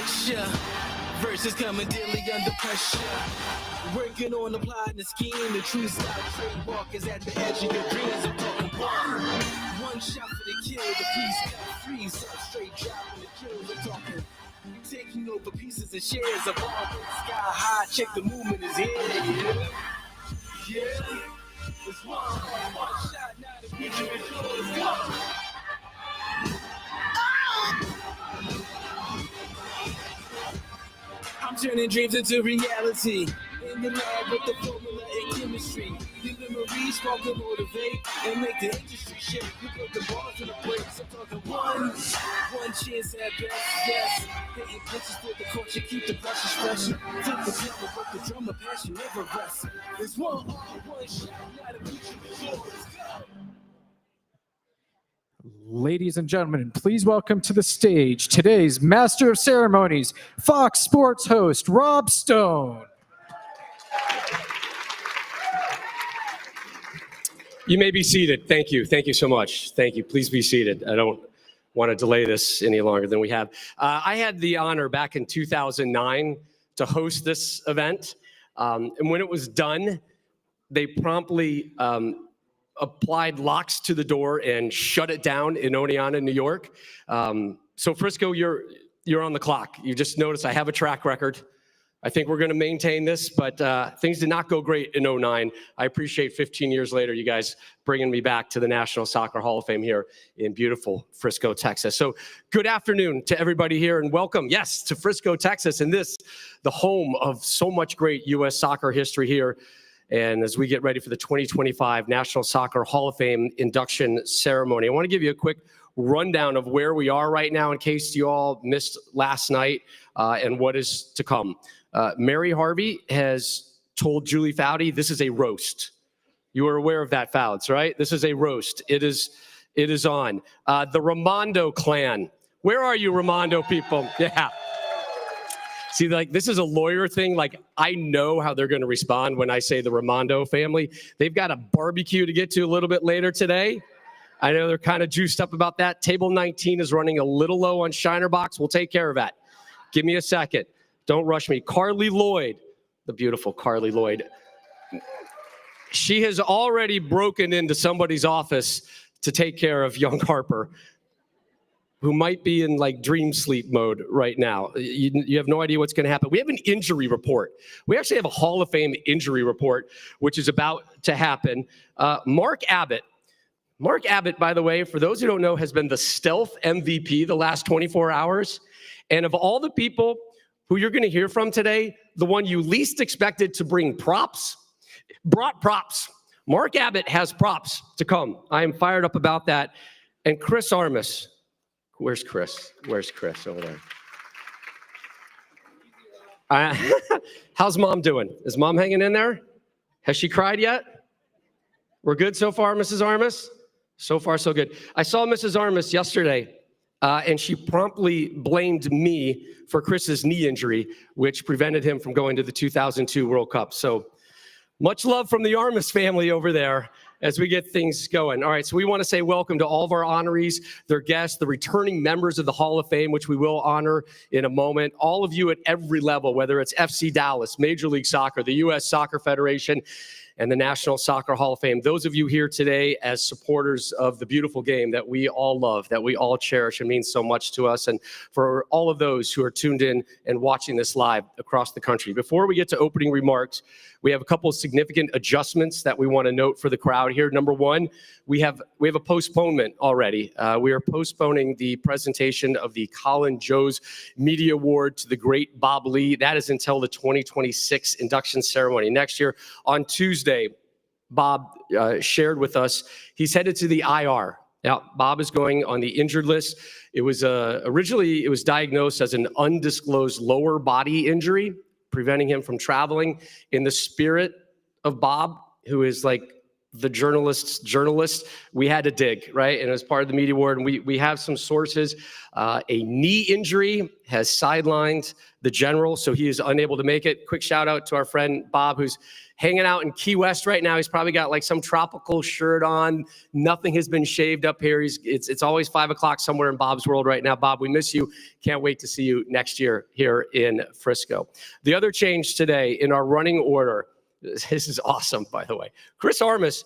lecture. Verses coming daily under pressure. Working on applying the scheme. The true style trademark is at the edge of your dreams. I'm talking one shot for the kill. The piece cut free. Substrate dropping the kills. I'm talking taking over pieces and shares of all sky high. Check the movement is here. Yeah. It's one shot. Now the future is yours. Go. I'm turning dreams into reality. In the lab with the formula and chemistry. The memories spark and motivate and make the industry shake. We put the balls in the place. I'm talking one chance at best. Yes, hitting pitches for the culture, keep the brushes fresh. Flip the drummer, but the drummer passion never rests. It's one shot. Now the future is yours. Go. Ladies and gentlemen, please welcome to the stage today's Master of Ceremonies, Fox Sports host, Rob Stone. You may be seated. Thank you. Thank you so much. Thank you. Please be seated. I don't want to delay this any longer than we have. I had the honor back in 2009 to host this event. And when it was done, they promptly applied locks to the door and shut it down in Oneonta, New York. So Frisco, you're on the clock. You just notice I have a track record. I think we're going to maintain this, but things did not go great in 2009. I appreciate 15 years later, you guys bringing me back to the National Soccer Hall of Fame here in beautiful Frisco, Texas. So good afternoon to everybody here and welcome, yes, to Frisco, Texas, and this, the home of so much great U.S. soccer history here. And as we get ready for the 2025 National Soccer Hall of Fame induction ceremony, I want to give you a quick rundown of where we are right now in case you all missed last night and what is to come. Mary Harvey has told Julie Foudy this is a roast. You are aware of that, Fouds, right? This is a roast. It is on. The Raimondo clan. Where are you, Raimondo people? Yeah. See, like, this is a lawyer thing. Like, I know how they're going to respond when I say the Raimondo family. They've got a barbecue to get to a little bit later today. I know they're kind of juiced up about that. Table 19 is running a little low on Shiner Box. We'll take care of that. Give me a second. Don't rush me. Carly Lloyd, the beautiful Carly Lloyd. She has already broken into somebody's office to take care of young Harper, who might be in like dream sleep mode right now. You have no idea what's going to happen. We have an injury report. We actually have a Hall of Fame injury report, which is about to happen. Mark Abbott, by the way, for those who don't know, has been the stealth MVP the last 24 hours. And of all the people who you're going to hear from today, the one you least expected to bring props, brought props. Mark Abbott has props to come. I am fired up about that. And Chris Armas. Where's Chris? Where's Chris over there? How's mom doing? Is mom hanging in there? Has she cried yet? We're good so far, Mrs. Armas? So far, so good. I saw Mrs. Armas yesterday, and she promptly blamed me for Chris's knee injury, which prevented him from going to the 2002 World Cup. So much love from the Armas family over there as we get things going. All right, so we want to say welcome to all of our honorees, their guests, the returning members of the Hall of Fame, which we will honor in a moment. All of you at every level, whether it's FC Dallas, Major League Soccer, the U.S. Soccer Federation, and the National Soccer Hall of Fame. Those of you here today as supporters of the beautiful game that we all love, that we all cherish, and means so much to us. And for all of those who are tuned in and watching this live across the country. Before we get to opening remarks, we have a couple of significant adjustments that we want to note for the crowd here. Number one, we have a postponement already. We are postponing the presentation of the Colin Joes Media Award to the great Bob Lee. That is until the 2026 induction ceremony next year. On Tuesday, Bob shared with us he's headed to the IR. Now, Bob is going on the injured list. It was originally it was diagnosed as an undisclosed lower body injury, preventing him from traveling. In the spirit of Bob, who is like the journalist's journalist, we had to dig, right? And as part of the media award, and we have some sources. A knee injury has sidelined the general, so he is unable to make it. Quick shout out to our friend Bob, who's hanging out in Key West right now. He's probably got like some tropical shirt on. Nothing has been shaved up here. It's always 5 o'clock somewhere in Bob's world right now. Bob, we miss you. Can't wait to see you next year here in Frisco. The other change today in our running order, this is awesome, by the way. Chris Armas,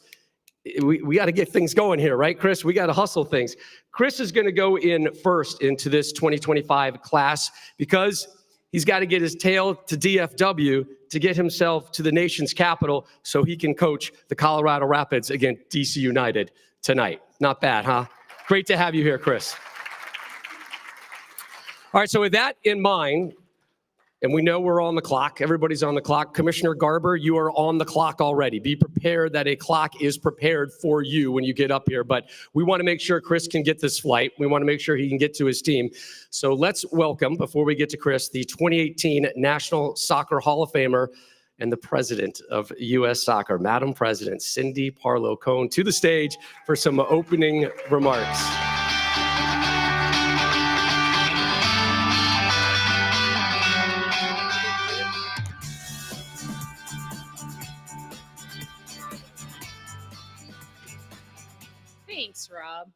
we got to get things going here, right, Chris? We got to hustle things. Chris is going to go in first into this 2025 class because he's got to get his tail to DFW to get himself to the nation's capital so he can coach the Colorado Rapids against DC United tonight. Not bad, huh? Great to have you here, Chris. All right, so with that in mind, and we know we're on the clock. Everybody's on the clock. Commissioner Garber, you are on the clock already. Be prepared that a clock is prepared for you when you get up here. But we want to make sure Chris can get this flight. We want to make sure he can get to his team. So let's welcome, before we get to Chris, the 2018 National Soccer Hall of Famer and the president of U.S. Soccer, Madam President Cindy Parlow-Cone, to the stage for some opening remarks. Thanks, Rob.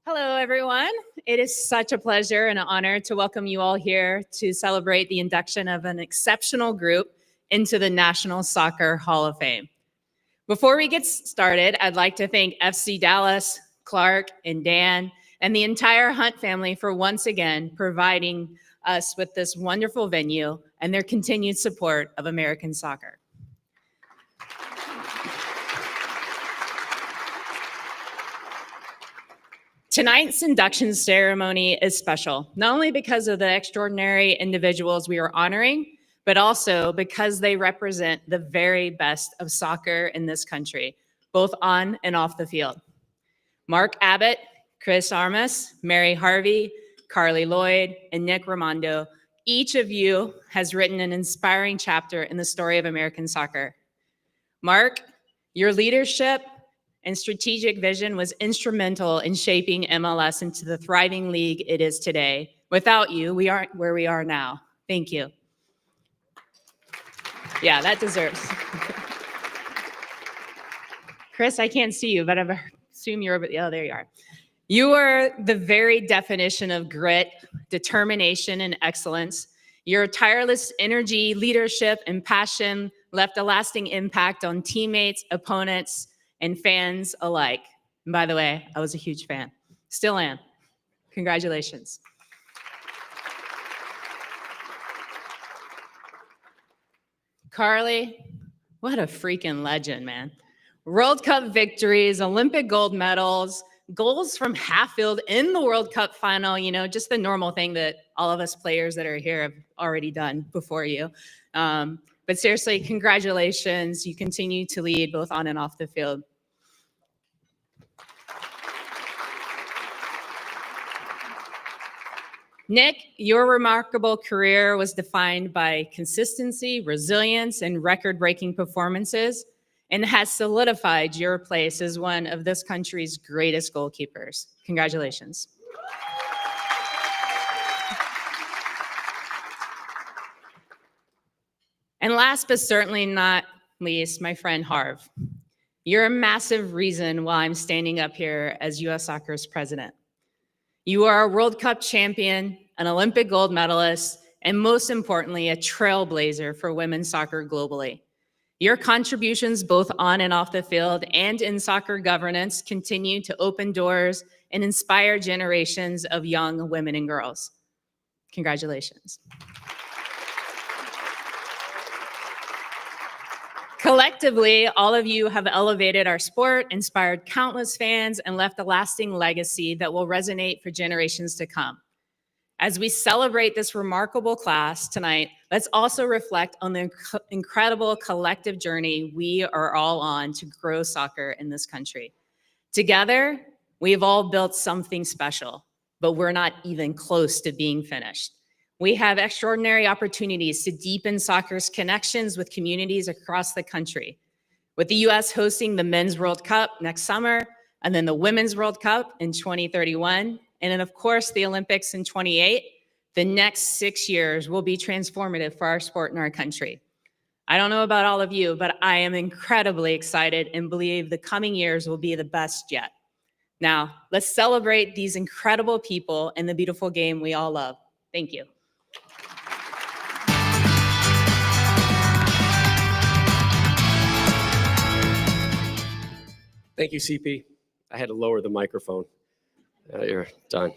Hello, everyone. It is such a pleasure and an honor to welcome you all here to celebrate the induction of an exceptional group into the National Soccer Hall of Fame. Before we get started, I'd like to thank FC Dallas, Clark, and Dan, and the entire Hunt family for once again providing us with this wonderful venue and their continued support of American soccer. Tonight's induction ceremony is special, not only because of the extraordinary individuals we are honoring, but also because they represent the very best of soccer in this country, both on and off the field. Mark Abbott, Chris Armas, Mary Harvey, Carly Lloyd, and Nick Raimondo, each of you has written an inspiring chapter in the story of American soccer. Mark, your leadership and strategic vision was instrumental in shaping MLS into the thriving league it is today. Without you, we aren't where we are now. Thank you. Yeah, that deserves. Chris, I can't see you, but I assume you're over. Oh, there you are. You are the very definition of grit, determination, and excellence. Your tireless energy, leadership, and passion left a lasting impact on teammates, opponents, and fans alike. And by the way, I was a huge fan. Still am. Congratulations. Carly, what a freaking legend, man. World Cup victories, Olympic gold medals, goals from half field in the World Cup final, you know, just the normal thing that all of us players that are here have already done before you. But seriously, congratulations. You continue to lead both on and off the field. Nick, your remarkable career was defined by consistency, resilience, and record-breaking performances, and has solidified your place as one of this country's greatest goalkeepers. Congratulations. And last but certainly not least, my friend Harv. You're a massive reason why I'm standing up here as U.S. Soccer's president. You are a World Cup champion, an Olympic gold medalist, and most importantly, a trailblazer for women's soccer globally. Your contributions both on and off the field and in soccer governance continue to open doors and inspire generations of young women and girls. Congratulations. Collectively, all of you have elevated our sport, inspired countless fans, and left a lasting legacy that will resonate for generations to come. As we celebrate this remarkable class tonight, let's also reflect on the incredible collective journey we are all on to grow soccer in this country. Together, we've all built something special, but we're not even close to being finished. We have extraordinary opportunities to deepen soccer's connections with communities across the country. with the U.S. hosting the Men's World Cup next summer, and then the Women's World Cup in 2031, and then, of course, the Olympics in 28, the next 6 years will be transformative for our sport and our country. I don't know about all of you, but I am incredibly excited and believe the coming years will be the best yet. Now, let's celebrate these incredible people and the beautiful game we all love. Thank you. Thank you, CP. I had to lower the microphone. You're done.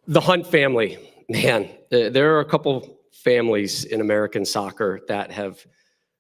The Hunt family, man, there are a couple families in American soccer that have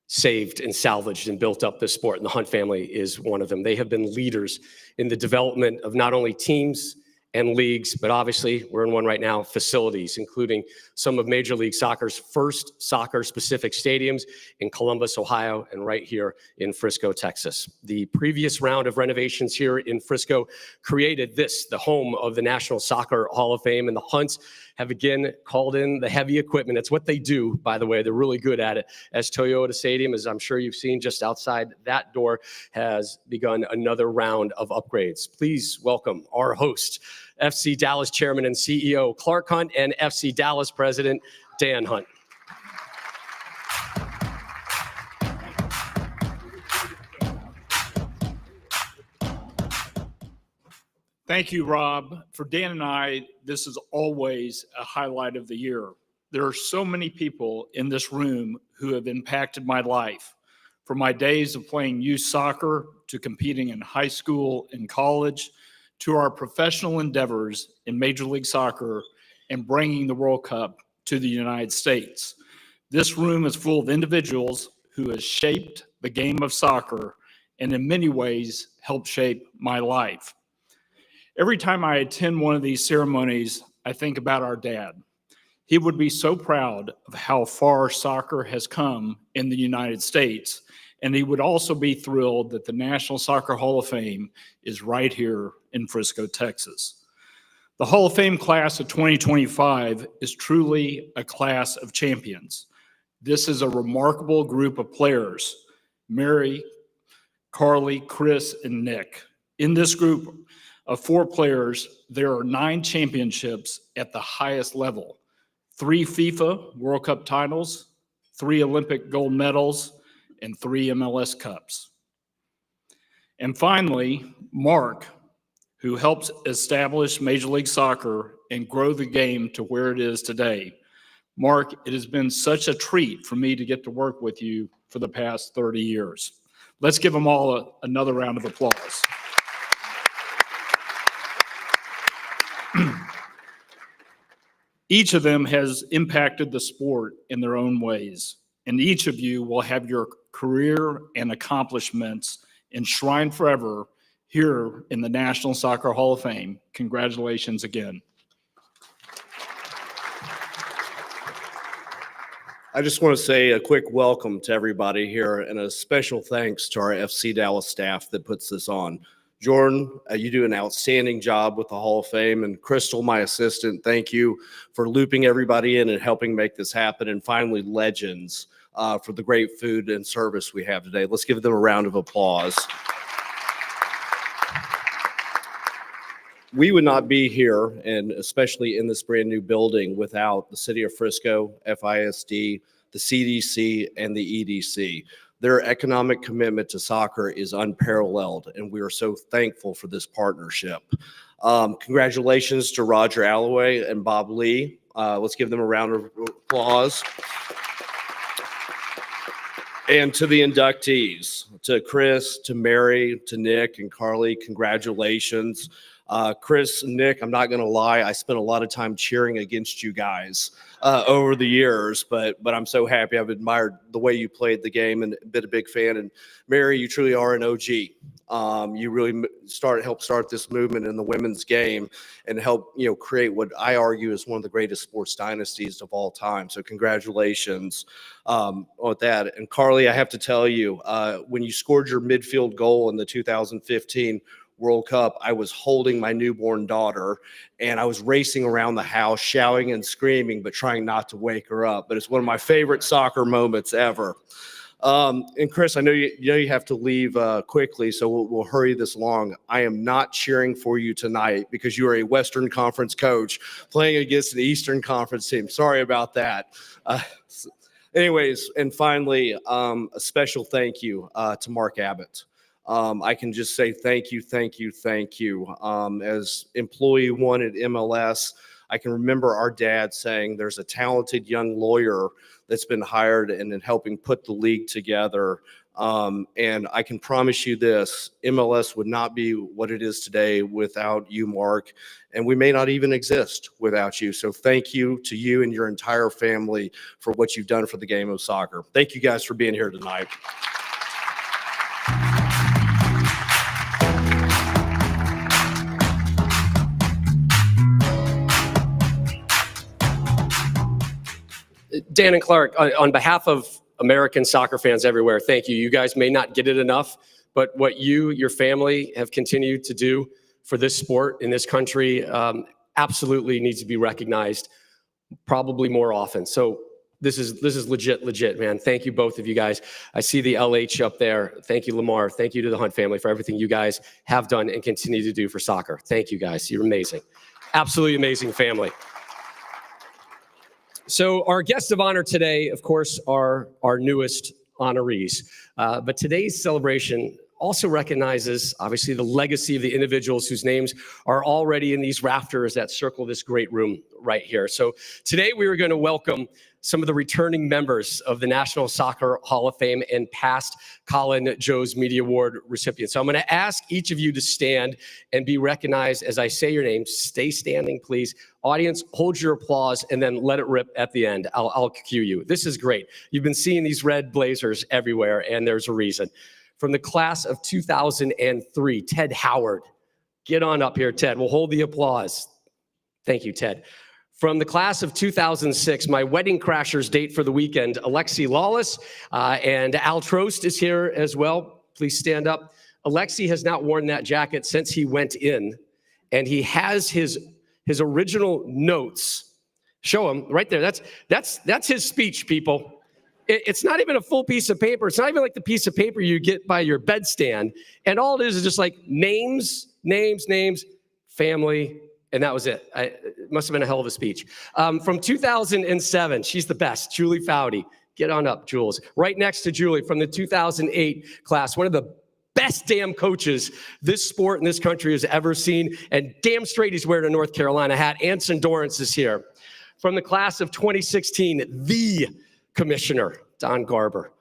saved and salvaged and built up this sport, and the Hunt family is one of them. They have been leaders in the development of not only teams and leagues, but obviously we're in one right now, facilities, including some of Major League Soccer's first soccer-specific stadiums in Columbus, Ohio, and right here in Frisco, Texas. The previous round of renovations here in Frisco created this, the home of the National Soccer Hall of Fame, and the Hunts have again called in the heavy equipment. It's what they do, by the way. They're really good at it. As Toyota Stadium, as I'm sure you've seen just outside that door, has begun another round of upgrades. Please welcome our host, FC Dallas Chairman and CEO Clark Hunt, and FC Dallas President Dan Hunt. Thank you, Rob. For Dan and I, this is always a highlight of the year. There are so many people in this room who have impacted my life. From my days of playing youth soccer to competing in high school and college, to our professional endeavors in Major League Soccer and bringing the World Cup to the United States. This room is full of individuals who have shaped the game of soccer and in many ways helped shape my life. Every time I attend one of these ceremonies, I think about our dad. He would be so proud of how far soccer has come in the United States, and he would also be thrilled that the National Soccer Hall of Fame is right here in Frisco, Texas. The Hall of Fame class of 2025 is truly a class of champions. This is a remarkable group of players, Mary, Carly, Chris, and Nick. In this group of 4 players, there are 9 championships at the highest level, 3 FIFA World Cup titles, 3 Olympic gold medals, and 3 MLS Cups. And finally, Mark, who helped establish Major League Soccer and grow the game to where it is today. Mark, it has been such a treat for me to get to work with you for the past 30 years. Let's give them all another round of applause. Each of them has impacted the sport in their own ways, and each of you will have your career and accomplishments enshrined forever here in the National Soccer Hall of Fame. Congratulations again. I just want to say a quick welcome to everybody here and a special thanks to our FC Dallas staff that puts this on. Jordan, you do an outstanding job with the Hall of Fame, and Crystal, my assistant, thank you for looping everybody in and helping make this happen. And finally, Legends, for the great food and service we have today. Let's give them a round of applause. We would not be here, and especially in this brand new building, without the City of Frisco, FISD, the CDC, and the EDC. Their economic commitment to soccer is unparalleled, and we are so thankful for this partnership. Congratulations to Roger Alloway and Bob Lee. Let's give them a round of applause. And to the inductees, to Chris, to Mary, to Nick, and Carly, congratulations. Chris and Nick, I'm not going to lie, I spent a lot of time cheering against you guys over the years, but I'm so happy. I've admired the way you played the game and been a big fan. And Mary, you truly are an OG. You really helped start this movement in the women's game and help create what I argue is one of the greatest sports dynasties of all time. So congratulations on that. And Carly, I have to tell you, when you scored your midfield goal in the 2015 World Cup, I was holding my newborn daughter and I was racing around the house shouting and screaming, but trying not to wake her up. But it's one of my favorite soccer moments ever. And Chris, I know you have to leave quickly, so we'll hurry this along. I am not cheering for you tonight because you are a Western Conference coach playing against an Eastern Conference team. Sorry about that. Anyways, and finally, a special thank you to Mark Abbott. I can just say thank you. As employee one at MLS, I can remember our dad saying there's a talented young lawyer that's been hired and in helping put the league together. And I can promise you this, MLS would not be what it is today without you, Mark, and we may not even exist without you. So thank you to you and your entire family for what you've done for the game of soccer. Thank you guys for being here tonight. Dan and Clark, on behalf of American soccer fans everywhere, thank you. You guys may not get it enough, but what you, your family have continued to do for this sport in this country absolutely needs to be recognized probably more often. So this is legit, man. Thank you, both of you guys. I see the LH up there. Thank you, Lamar. Thank you to the Hunt family for everything you guys have done and continue to do for soccer. Thank you, guys. You're amazing. Absolutely amazing family. So our guests of honor today, of course, are our newest honorees. But today's celebration also recognizes, obviously, the legacy of the individuals whose names are already in these rafters that circle this great room right here. So today we are going to welcome some of the returning members of the National Soccer Hall of Fame and past Colin Joe's Media Award recipients. So I'm going to ask each of you to stand and be recognized as I say your name. Stay standing, please. Audience, hold your applause and then let it rip at the end. I'll cue you. This is great. You've been seeing these red blazers everywhere, and there's a reason. From the class of 2003, Ted Howard. Get on up here, Ted. We'll hold the applause. Thank you, Ted. From the class of 2006, my wedding crashers date for the weekend, Alexi Lawless, and Al Trost is here as well. Please stand up. Alexi has not worn that jacket since he went in, and he has his original notes. Show him right there. That's his speech, people. It's not even a full piece of paper. It's not even like the piece of paper you get by your bedstand. And all it is just like names, family, and that was it. It must have been a hell of a speech. From 2007, she's the best, Julie Foudy. Get on up, Jules. Right next to Julie from the 2008 class, one of the best damn coaches this sport in this country has ever seen, and damn straight he's wearing a North Carolina hat. Anson Dorrance is here. From the class of 2016, the commissioner, Don Garber.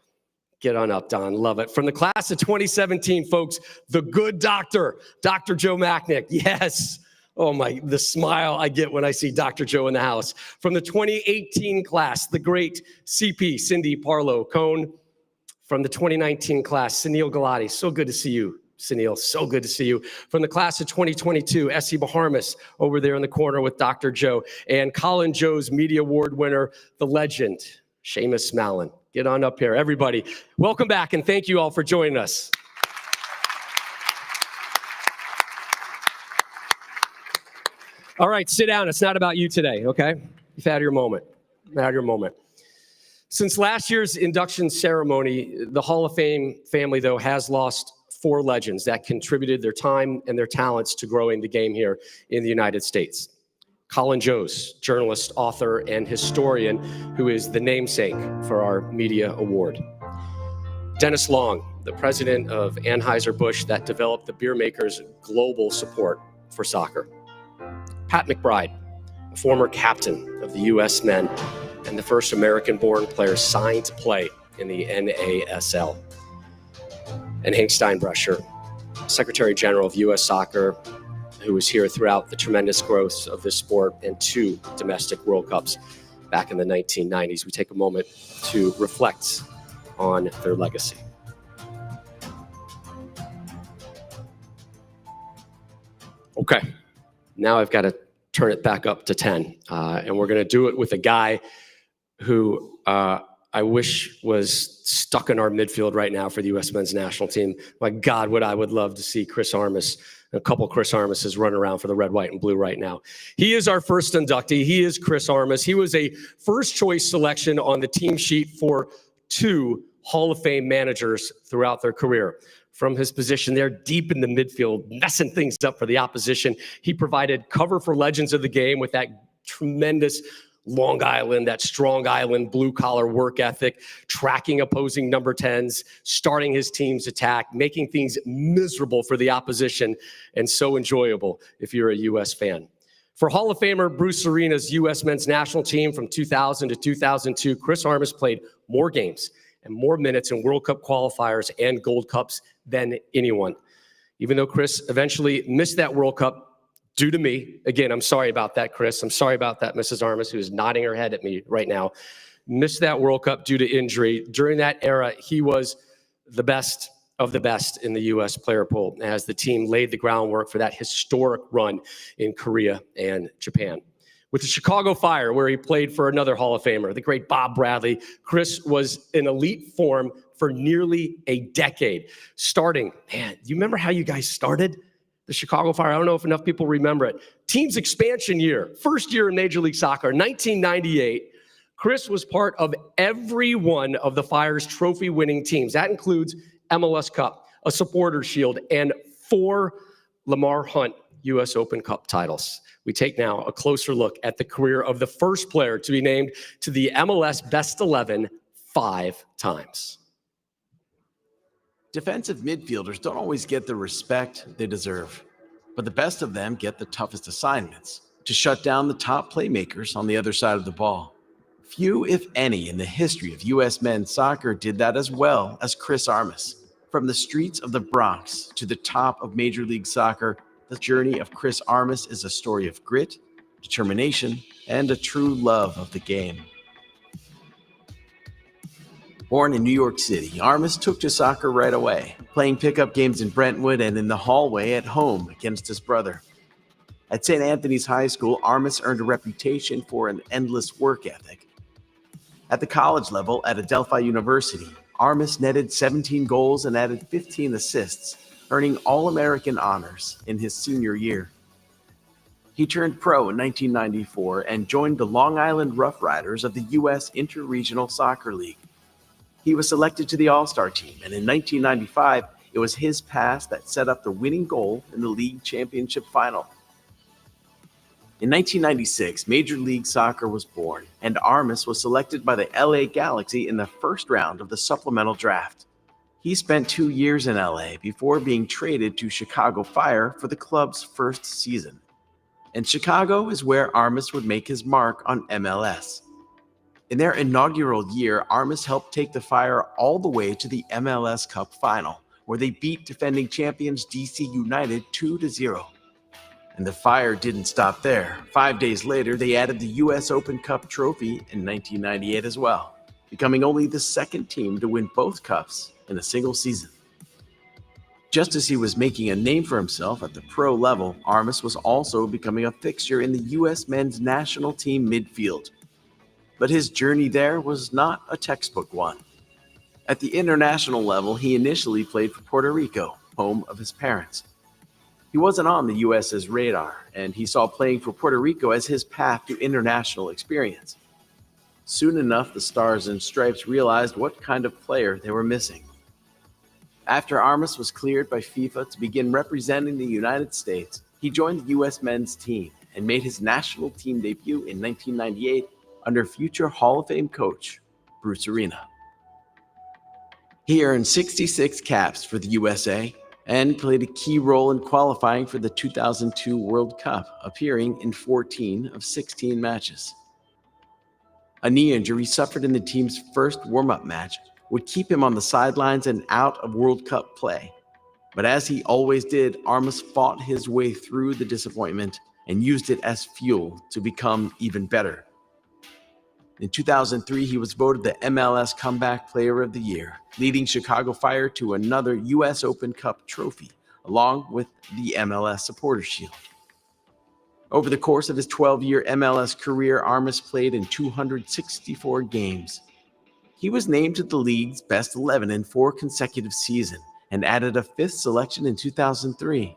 Get on up, Don. Love it. From the class of 2017, folks, the good doctor, Dr. Joe Macknick. Yes. Oh my, the smile I get when I see Dr. Joe in the house. From the 2018 class, the great CP, Cindy Parlow Cone. From the 2019 class, Sunil Gulati. So good to see you, Sunil. So good to see you. From the class of 2022, Essie Baharmas over there in the corner with Dr. Joe. And Colin Joe's Media Award winner, the legend, Seamus Mallon. Get on up here, everybody. Welcome back, and thank you all for joining us. All right, sit down. It's not about you today, okay? You've had your moment. Since last year's induction ceremony, the Hall of Fame family, though, has lost 4 legends that contributed their time and their talents to growing the game here in the United States. Colin Jost, journalist, author, and historian, who is the namesake for our media award. Dennis Long, the president of Anheuser-Busch that developed the beer maker's global support for soccer. Pat McBride, a former captain of the U.S. men and the first American-born player signed to play in the NASL. And Hank Steinbrecher, Secretary General of U.S. Soccer, who was here throughout the tremendous growth of this sport and 2 domestic World Cups back in the 1990s. We take a moment to reflect on their legacy. Okay, now I've got to turn it back up to 10, and we're going to do it with a guy who I wish was stuck in our midfield right now for the U.S. men's national team. My God, what I would love to see Chris Armas, a couple Chris Armases running around for the red, white, and blue right now. He is our first inductee. He is Chris Armas. He was a first choice selection on the team sheet for 2 Hall of Fame managers throughout their career. From his position there deep in the midfield, messing things up for the opposition, he provided cover for legends of the game with that tremendous Long Island, that strong island blue-collar work ethic, tracking opposing number 10s, starting his team's attack, making things miserable for the opposition, and so enjoyable if you're a U.S. fan. For Hall of Famer Bruce Arena's U.S. men's national team from 2000 to 2002, Chris Armas played more games and more minutes in World Cup qualifiers and Gold Cups than anyone. Even though Chris eventually missed that World Cup due to me. Again, I'm sorry about that, Chris. I'm sorry about that, Mrs. Armas, who is nodding her head at me right now. Missed that World Cup due to injury. During that era, he was the best of the best in the U.S. player pool as the team laid the groundwork for that historic run in Korea and Japan. With the Chicago Fire, where he played for another Hall of Famer, the great Bob Bradley, Chris was in elite form for nearly a decade. Starting, man, you remember how you guys started? The Chicago Fire, I don't know if enough people remember it. Team's expansion year, first year in Major League Soccer, 1998. Chris was part of every one of the Fire's trophy-winning teams. That includes MLS Cup, a Supporters Shield, and 4 Lamar Hunt U.S. Open Cup titles. We take now a closer look at the career of the first player to be named to the MLS Best 11 5 times. Defensive midfielders don't always get the respect they deserve, but the best of them get the toughest assignments to shut down the top playmakers on the other side of the ball. Few, if any, in the history of U.S. men's soccer did that as well as Chris Armas. From the streets of the Bronx to the top of Major League Soccer, the journey of Chris Armas is a story of grit, determination, and a true love of the game. Born in New York City, Armas took to soccer right away, playing pickup games in Brentwood and in the hallway at home against his brother. At St. Anthony's High School, Armas earned a reputation for an endless work ethic. At the college level at Adelphi University, Armas netted 17 goals and added 15 assists, earning All-American honors in his senior year. He turned pro in 1994 and joined the Long Island Rough Riders of the U.S. Interregional Soccer League. He was selected to the All-Star team, and in 1995, it was his pass that set up the winning goal in the league championship final. In 1996, Major League Soccer was born, and Armas was selected by the LA Galaxy in the first round of the supplemental draft. He spent 2 years in LA before being traded to Chicago Fire for the club's first season. And Chicago is where Armas would make his mark on MLS. In their inaugural year, Armas helped take the Fire all the way to the MLS Cup final, where they beat defending champions DC United 2-0. And the Fire didn't stop there. 5 days later, they added the U.S. Open Cup trophy in 1998 as well, becoming only the second team to win both cups in a single season. Just as he was making a name for himself at the pro level, Armas was also becoming a fixture in the U.S. men's national team midfield. But his journey there was not a textbook one. At the international level, he initially played for Puerto Rico, home of his parents. He wasn't on the U.S.'s radar, and he saw playing for Puerto Rico as his path to international experience. Soon enough, the Stars and Stripes realized what kind of player they were missing. After Armas was cleared by FIFA to begin representing the United States, he joined the U.S. men's team and made his national team debut in 1998 under future Hall of Fame coach Bruce Arena. He earned 66 caps for the USA and played a key role in qualifying for the 2002 World Cup, appearing in 14 of 16 matches. A knee injury suffered in the team's first warm-up match would keep him on the sidelines and out of World Cup play. But as he always did, Armas fought his way through the disappointment and used it as fuel to become even better. In 2003, he was voted the MLS Comeback Player of the Year, leading Chicago Fire to another U.S. Open Cup trophy, along with the MLS Supporters Shield. Over the course of his 12-year MLS career, Armas played in 264 games. He was named to the league's Best 11 in 4 consecutive seasons and added a 5th selection in 2003.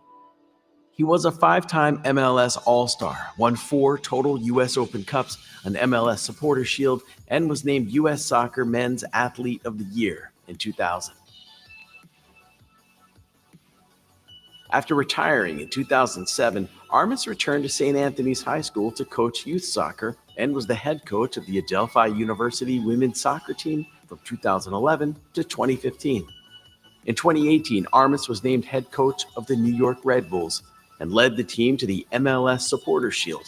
He was a 5-time MLS All-Star, won 4 total U.S. Open Cups, an MLS Supporters Shield, and was named U.S. Soccer Men's Athlete of the Year in 2000. After retiring in 2007, Armas returned to St. Anthony's High School to coach youth soccer and was the head coach of the Adelphi University women's soccer team from 2011 to 2015. In 2018, Armas was named head coach of the New York Red Bulls and led the team to the MLS Supporters Shield.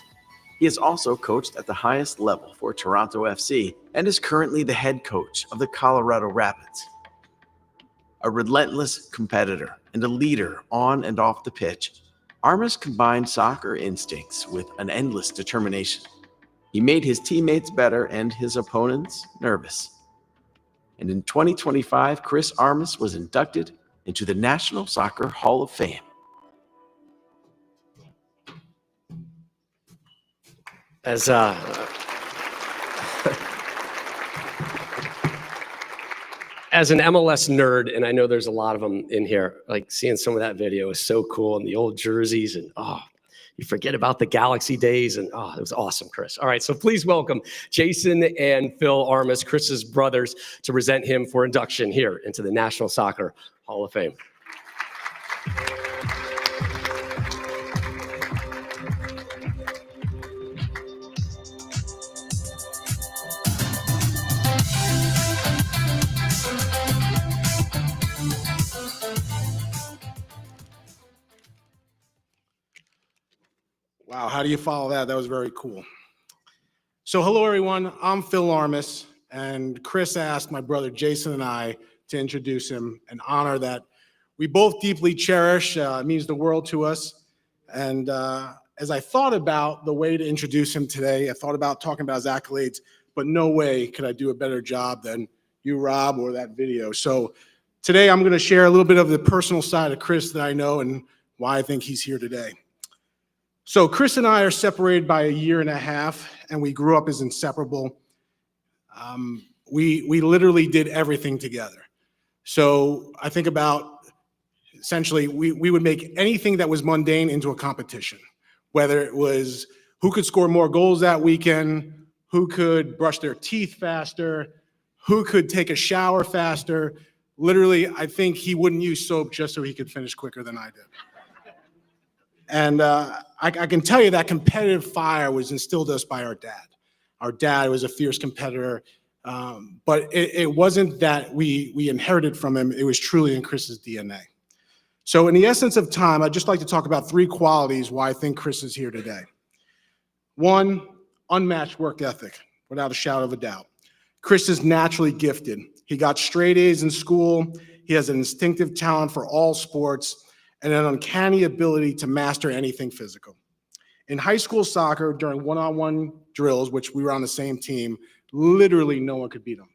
He has also coached at the highest level for Toronto FC and is currently the head coach of the Colorado Rapids. A relentless competitor and a leader on and off the pitch, Armas combined soccer instincts with an endless determination. He made his teammates better and his opponents nervous. And in 2025, Chris Armas was inducted into the National Soccer Hall of Fame. As an MLS nerd, and I know there's a lot of them in here, like seeing some of that video is so cool, and the old jerseys, and you forget about the Galaxy days, and it was awesome, Chris. All right, so please welcome Jason and Phil Armas, Chris's brothers, to present him for induction here into the National Soccer Hall of Fame. Wow, how do you follow that? That was very cool. So hello, everyone. I'm Phil Armas, and Chris asked my brother Jason and I to introduce him, an honor that we both deeply cherish. It means the world to us. And as I thought about the way to introduce him today, I thought about talking about his accolades, but no way could I do a better job than you, Rob, or that video. So today I'm going to share a little bit of the personal side of Chris that I know and why I think he's here today. So Chris and I are separated by a year and a half, and we grew up as inseparable. We literally did everything together. So I think about, essentially, we would make anything that was mundane into a competition, whether it was who could score more goals that weekend, who could brush their teeth faster, who could take a shower faster. Literally, I think he wouldn't use soap just so he could finish quicker than I did. And I can tell you that competitive fire was instilled in us by our dad. Our dad was a fierce competitor, but it wasn't that we inherited from him. It was truly in Chris's DNA. So in the essence of time, I'd just like to talk about three qualities why I think Chris is here today. One, unmatched work ethic, without a shadow of a doubt. Chris is naturally gifted. He got straight A's in school. He has an instinctive talent for all sports and an uncanny ability to master anything physical. In high school soccer, during one-on-one drills, which we were on the same team, literally no one could beat him.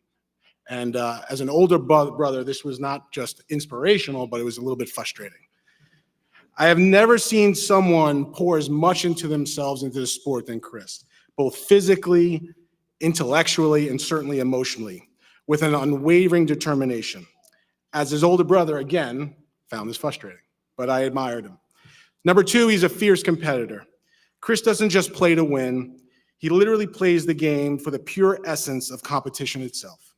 And as an older brother, this was not just inspirational, but it was a little bit frustrating. I have never seen someone pour as much into themselves into the sport than Chris, both physically, intellectually, and certainly emotionally, with an unwavering determination. As his older brother, again, found this frustrating, but I admired him. Number two, he's a fierce competitor. Chris doesn't just play to win. He literally plays the game for the pure essence of competition itself.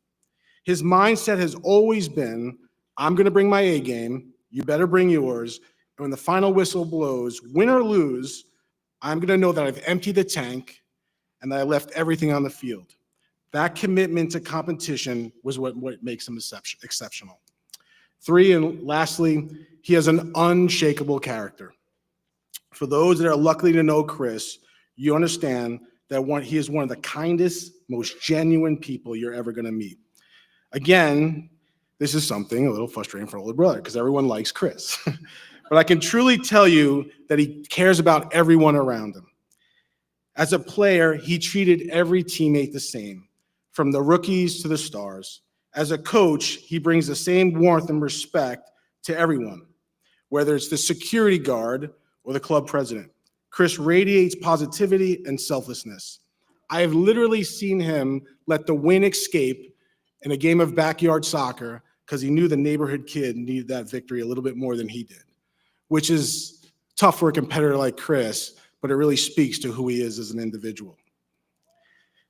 His mindset has always been, I'm going to bring my A game, you better bring yours, and when the final whistle blows, win or lose, I'm going to know that I've emptied the tank and that I left everything on the field. That commitment to competition was what makes him exceptional. Three, and lastly, he has an unshakable character. For those that are lucky to know Chris, you understand that he is one of the kindest, most genuine people you're ever going to meet. Again, this is something a little frustrating for older brother because everyone likes Chris. But I can truly tell you that he cares about everyone around him. As a player, he treated every teammate the same, from the rookies to the stars. As a coach, he brings the same warmth and respect to everyone, whether it's the security guard or the club president. Chris radiates positivity and selflessness. I have literally seen him let the win escape in a game of backyard soccer because he knew the neighborhood kid needed that victory a little bit more than he did, which is tough for a competitor like Chris, but it really speaks to who he is as an individual.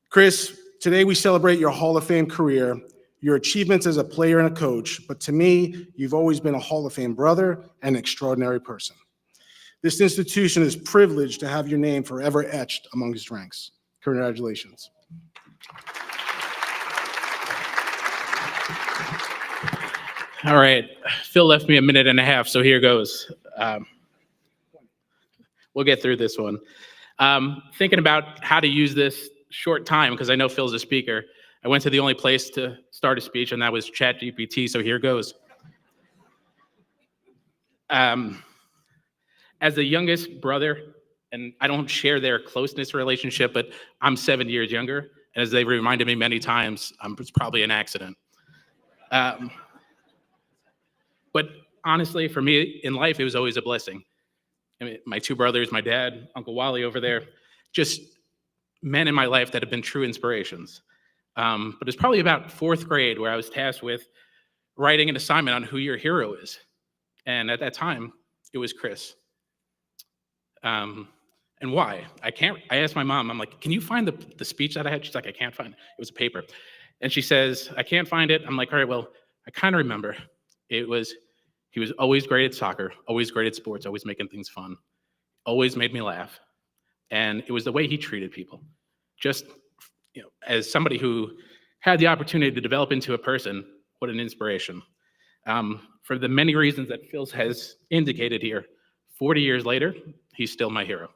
Chris, today we celebrate your Hall of Fame career. your achievements as a player and a coach, but to me, you've always been a Hall of Fame brother and an extraordinary person. This institution is privileged to have your name forever etched among its ranks. Congratulations. All right, Phil left me a minute and a half, so here goes. We'll get through this one. Thinking about how to use this short time, because I know Phil's a speaker, I went to the only place to start a speech, and that was ChatGPT, so here goes. As the youngest brother, and I don't share their closeness relationship, but I'm 7 years younger, and as they've reminded me many times, it's probably an accident. But honestly, for me in life, it was always a blessing. I mean, my two brothers, my dad, Uncle Wally over there, just men in my life that have been true inspirations. But it's probably about fourth grade where I was tasked with writing an assignment on who your hero is. And at that time, it was Chris. And why? I asked my mom, I'm like, can you find the speech that I had? She's like, I can't find it. It was a paper. And she says, I can't find it. I'm like, all right, well, I kind of remember. He was always great at soccer, always great at sports, always making things fun, always made me laugh. And it was the way he treated people. Just, as somebody who had the opportunity to develop into a person, what an inspiration. For the many reasons that Phil has indicated here, 40 years later, he's still my hero.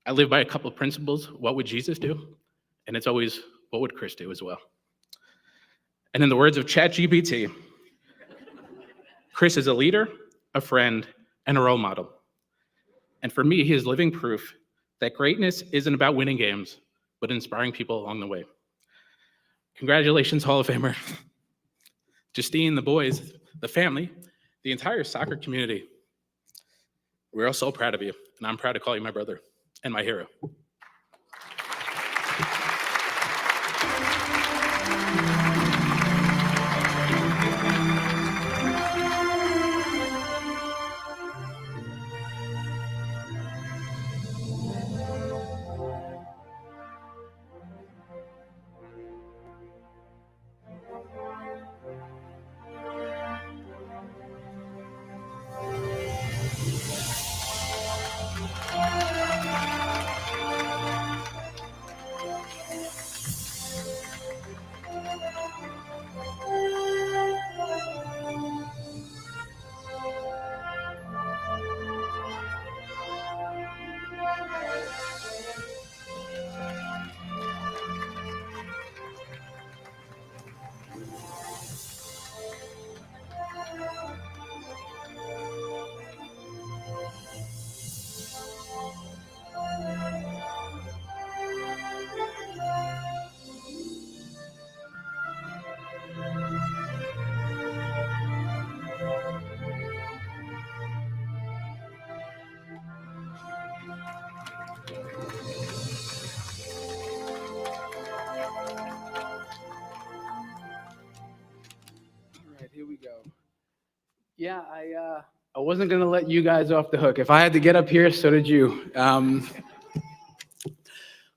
I live by a couple of principles. What would Jesus do? And it's always, what would Chris do as well? And in the words of ChatGPT, Chris is a leader, a friend, and a role model. And for me, he is living proof that greatness isn't about winning games, but inspiring people along the way. Congratulations, Hall of Famer. Justine, the boys, the family, the entire soccer community. We're all so proud of you, and I'm proud to call you my brother and my hero. Here we go. Yeah, I wasn't going to let you guys off the hook. If I had to get up here, so did you.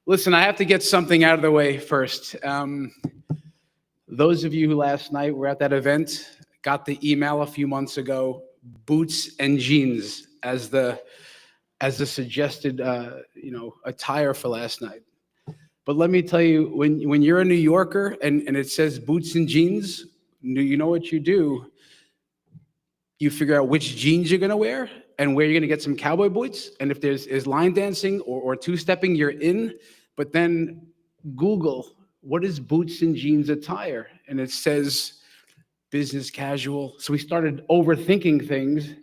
Listen, I have to get something out of the way first. Those of you who last night were at that event got the email a few months ago, boots and jeans as the suggested attire for last night. But let me tell you, when you're a New Yorker and it says boots and jeans, you know what you do? You figure out which jeans you're gonna wear and where you're gonna get some cowboy boots. And if there's line dancing or two-stepping, you're in. But then Google, what is boots and jeans attire? And it says business casual. So we started overthinking things.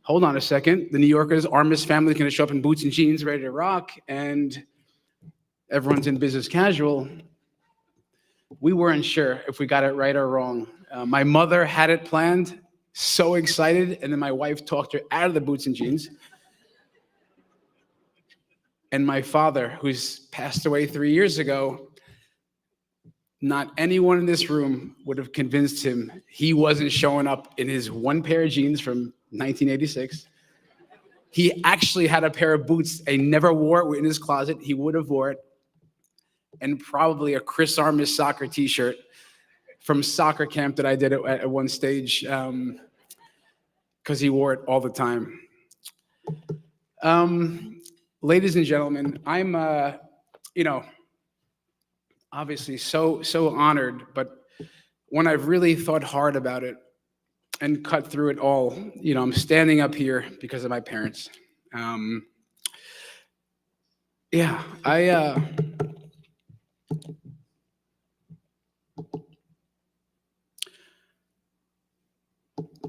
Hold on a second. The New Yorkers, Armis family, is gonna show up in boots and jeans, ready to rock, and everyone's in business casual. We weren't sure if we got it right or wrong. My mother had it planned, so excited, and then my wife talked her out of the boots and jeans. And my father, who's passed away 3 years ago, not anyone in this room would have convinced him he wasn't showing up in his one pair of jeans from 1986. He actually had a pair of boots he never wore in his closet. He would have wore it. And probably a Chris Armis soccer t-shirt from soccer camp that I did at one stage, because he wore it all the time. Ladies and gentlemen, I'm, obviously so honored, but when I've really thought hard about it and cut through it all, I'm standing up here because of my parents.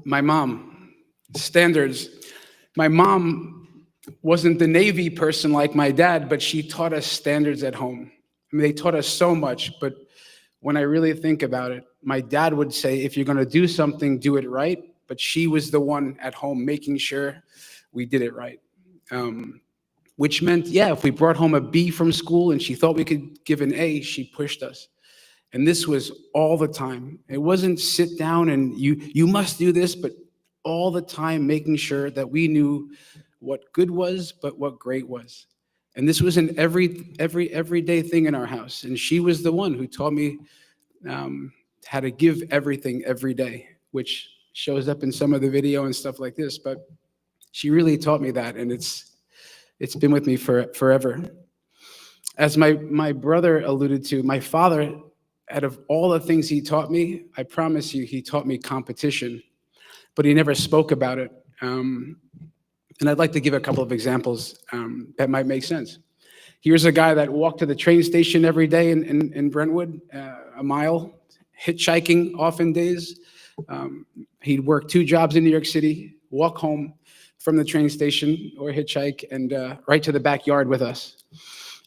My mom, standards. My mom wasn't the Navy person like my dad, but she taught us standards at home. I mean, they taught us so much, but when I really think about it, my dad would say, if you're going to do something, do it right. But she was the one at home making sure we did it right. Which meant, if we brought home a B from school and she thought we could give an A, she pushed us. And this was all the time. It wasn't sit down and you must do this, but all the time making sure that we knew what good was, but what great was. And this was an everyday thing in our house. And she was the one who taught me how to give everything every day, which shows up in some of the video and stuff like this. But she really taught me that, and it's been with me forever. As my brother alluded to, my father, out of all the things he taught me, I promise you, he taught me competition, but he never spoke about it. And I'd like to give a couple of examples that might make sense. Here's a guy that walked to the train station every day in Brentwood, a mile, hitchhiking often days. He'd work 2 jobs in New York City, walk home from the train station or hitchhike, and right to the backyard with us.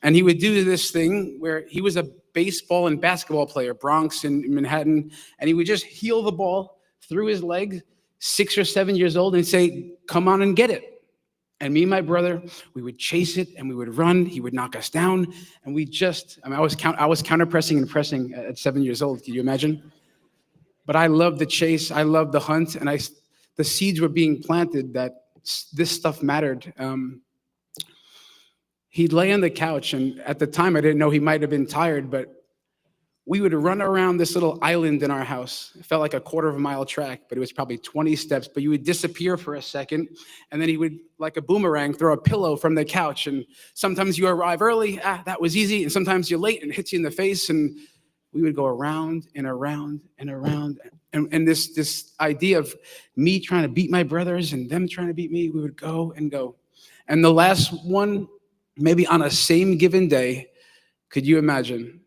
And he would do this thing where he was a baseball and basketball player, Bronx and Manhattan, and he would just heel the ball through his leg, 6 or 7 years old, and say, "Come on and get it." And me and my brother, we would chase it and we would run. He would knock us down, and I was counter pressing and pressing at 7 years old. Can you imagine? But I loved the chase. I loved the hunt, and the seeds were being planted that this stuff mattered. He'd lay on the couch, and at the time I didn't know he might have been tired, but we would run around this little island in our house. It felt like a quarter-of-a-mile track, but it was probably 20 steps. But you would disappear for a second, and then he would, like a boomerang, throw a pillow from the couch. And sometimes you arrive early, that was easy, and sometimes you're late and it hits you in the face. And we would go around and around and around. And this idea of me trying to beat my brothers and them trying to beat me, we would go and go. And the last one, maybe on a same given day, could you imagine?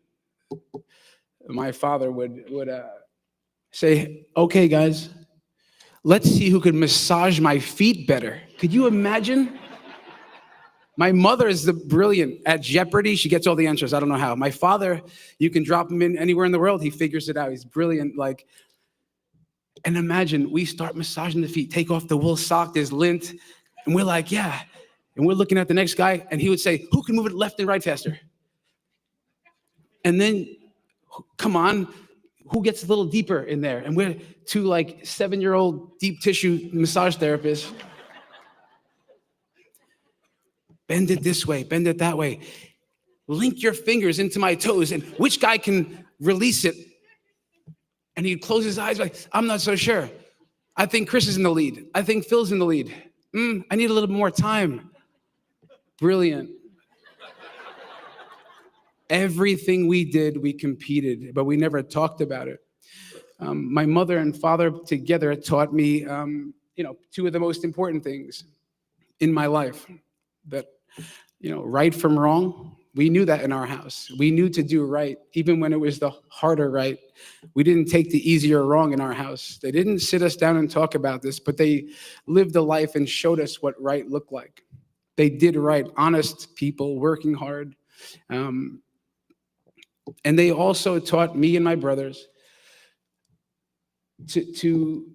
My father would say, "Okay, guys, let's see who could massage my feet better." Could you imagine? My mother is brilliant at Jeopardy. She gets all the answers. I don't know how. My father, you can drop him in anywhere in the world. He figures it out. He's brilliant. And imagine we start massaging the feet, take off the wool sock, there's lint, and we're like, yeah. And we're looking at the next guy, and he would say, "Who can move it left and right faster?" And then, come on, who gets a little deeper in there? And we're 2 7-year-old deep tissue massage therapists. Bend it this way, bend it that way. Link your fingers into my toes, and which guy can release it? And he'd close his eyes like, "I'm not so sure. I think Chris is in the lead. I think Phil's in the lead. I need a little more time." Brilliant. Everything we did, we competed, but we never talked about it. My mother and father together taught me, 2 of the most important things in my life. That, right from wrong, we knew that in our house. We knew to do right, even when it was the harder right. We didn't take the easier wrong in our house. They didn't sit us down and talk about this, but they lived a life and showed us what right looked like. They did right, honest people, working hard. And they also taught me and my brothers to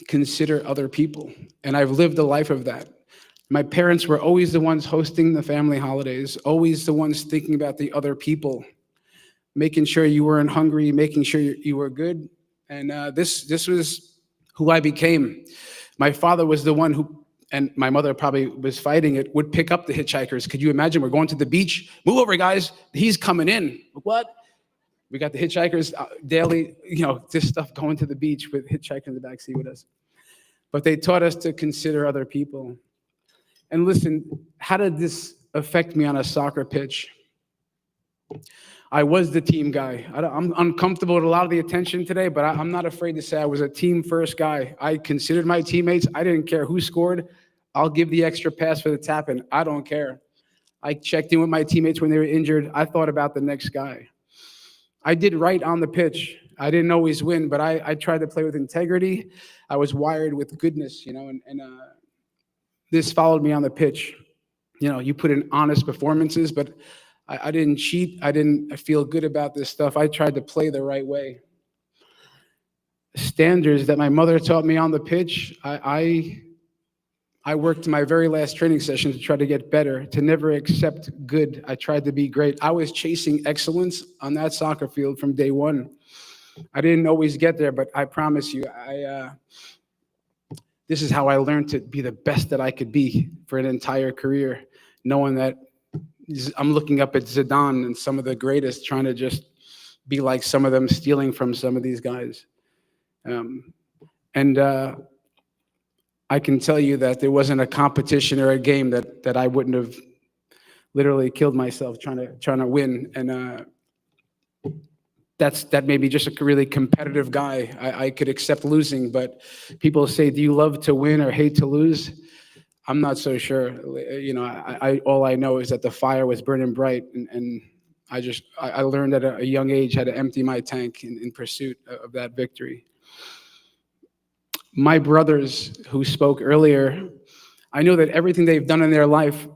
consider other people. And I've lived a life of that. My parents were always the ones hosting the family holidays, always the ones thinking about the other people, making sure you weren't hungry, making sure you were good. And this was who I became. My father was the one who, and my mother probably was fighting it, would pick up the hitchhikers. Could you imagine? We're going to the beach. Move over, guys. He's coming in. What? We got the hitchhikers daily, this stuff going to the beach with hitchhikers in the backseat with us. But they taught us to consider other people. And listen, how did this affect me on a soccer pitch? I was the team guy. I'm uncomfortable with a lot of the attention today, but I'm not afraid to say I was a team first guy. I considered my teammates. I didn't care who scored. I'll give the extra pass for the tap-in. I don't care. I checked in with my teammates when they were injured. I thought about the next guy. I did right on the pitch. I didn't always win, but I tried to play with integrity. I was wired with goodness, and this followed me on the pitch. You put in honest performances, but I didn't cheat. I didn't feel good about this stuff. I tried to play the right way. Standards that my mother taught me on the pitch, I worked my very last training session to try to get better, to never accept good. I tried to be great. I was chasing excellence on that soccer field from day one. I didn't always get there, but I promise you, this is how I learned to be the best that I could be for an entire career, knowing that I'm looking up at Zidane and some of the greatest, trying to just be like some of them, stealing from some of these guys. I can tell you that there wasn't a competition or a game that I wouldn't have literally killed myself trying to win. And that made me just a really competitive guy. I could accept losing, but people say, do you love to win or hate to lose? I'm not so sure. All I know is that the fire was burning bright, and I learned at a young age how to empty my tank in pursuit of that victory. My brothers who spoke earlier, I know that everything they've done in their life,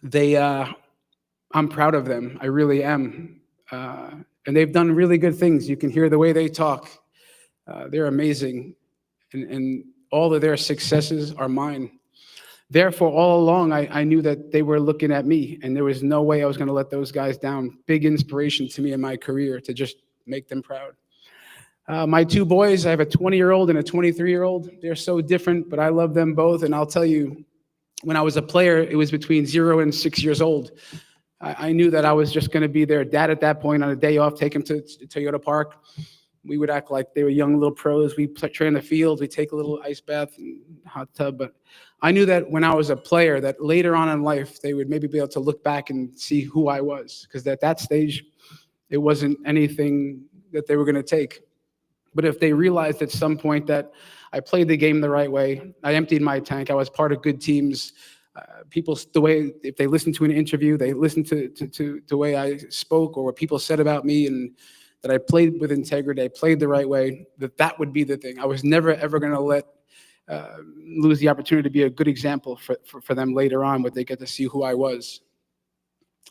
I'm proud of them. I really am. And they've done really good things. You can hear the way they talk. They're amazing. And all of their successes are mine. Therefore, all along, I knew that they were looking at me, and there was no way I was going to let those guys down. Big inspiration to me in my career to just make them proud. My two boys, I have a 20-year-old and a 23-year-old. They're so different, but I love them both. And I'll tell you, when I was a player, it was between 0 and 6 years old. I knew that I was just going to be their dad at that point on a day off, take them to Toyota Park. We would act like they were young little pros. We train the field. We take a little ice bath and hot tub. But I knew that when I was a player, that later on in life, they would maybe be able to look back and see who I was. Because at that stage, it wasn't anything that they were going to take. But if they realized at some point that I played the game the right way, I emptied my tank, I was part of good teams, if they listened to an interview, they listened to the way I spoke or what people said about me, and that I played with integrity, I played the right way, that would be the thing. I was never, ever going to lose the opportunity to be a good example for them later on, but they get to see who I was.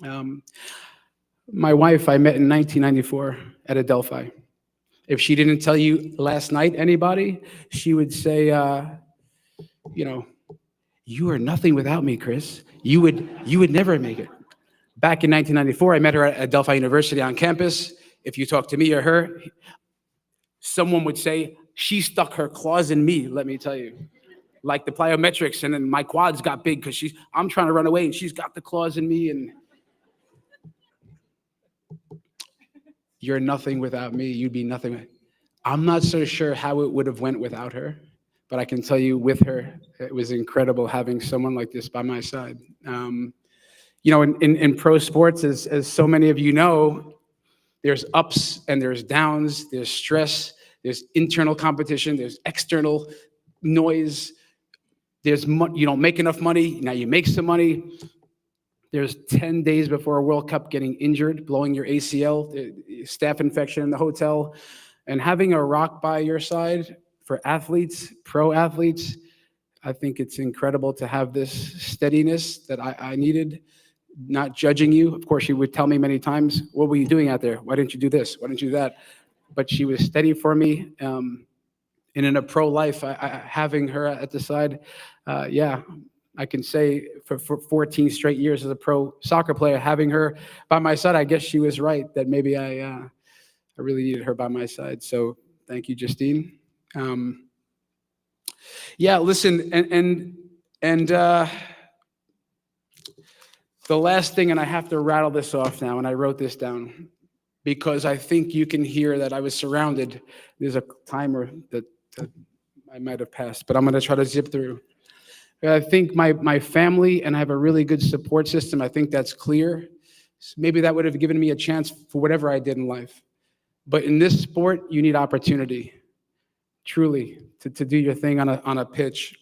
My wife, I met in 1994 at Adelphi. If she didn't tell you last night, anybody, she would say, you are nothing without me, Chris. You would never make it. Back in 1994, I met her at Adelphi University on campus. If you talk to me or her, someone would say, she stuck her claws in me, let me tell you. Like the plyometrics, and then my quads got big because I'm trying to run away, and she's got the claws in me, and you're nothing without me. You'd be nothing. I'm not so sure how it would have went without her, but I can tell you with her, it was incredible having someone like this by my side. In pro sports, as so many of you know, there's ups and there's downs, there's stress, there's internal competition, there's external noise. You don't make enough money, now you make some money. There's 10 days before a World Cup getting injured, blowing your ACL, staph infection in the hotel, and having a rock by your side for athletes, pro athletes. I think it's incredible to have this steadiness that I needed, not judging you. Of course, she would tell me many times, what were you doing out there? Why didn't you do this? Why didn't you do that? But she was steady for me. And in a pro life, having her at the side, I can say for 14 straight years as a pro soccer player, having her by my side, I guess she was right that maybe I really needed her by my side. So thank you, Justine. Listen, and the last thing, and I have to rattle this off now, and I wrote this down because I think you can hear that I was surrounded. There's a timer that I might have passed, but I'm going to try to zip through. I think my family, and I have a really good support system. I think that's clear. So maybe that would have given me a chance for whatever I did in life. But in this sport, you need opportunity, truly, to do your thing on a pitch.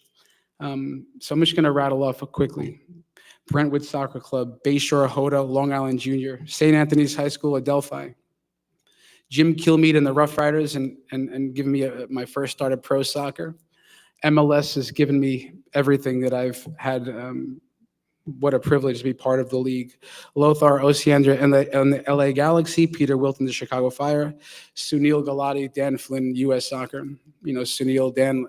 So I'm just going to rattle off quickly. Brentwood Soccer Club, Bayshore Hoda, Long Island Junior, St. Anthony's High School, Adelphi. Jim Kilmeade and the Rough Riders, and giving me my first start at pro soccer. MLS has given me everything that I've had. What a privilege to be part of the league. Lothar Osiander and the LA Galaxy, Peter Wilton, the Chicago Fire, Sunil Gulati, Dan Flynn, US Soccer. You know, Sunil, Dan,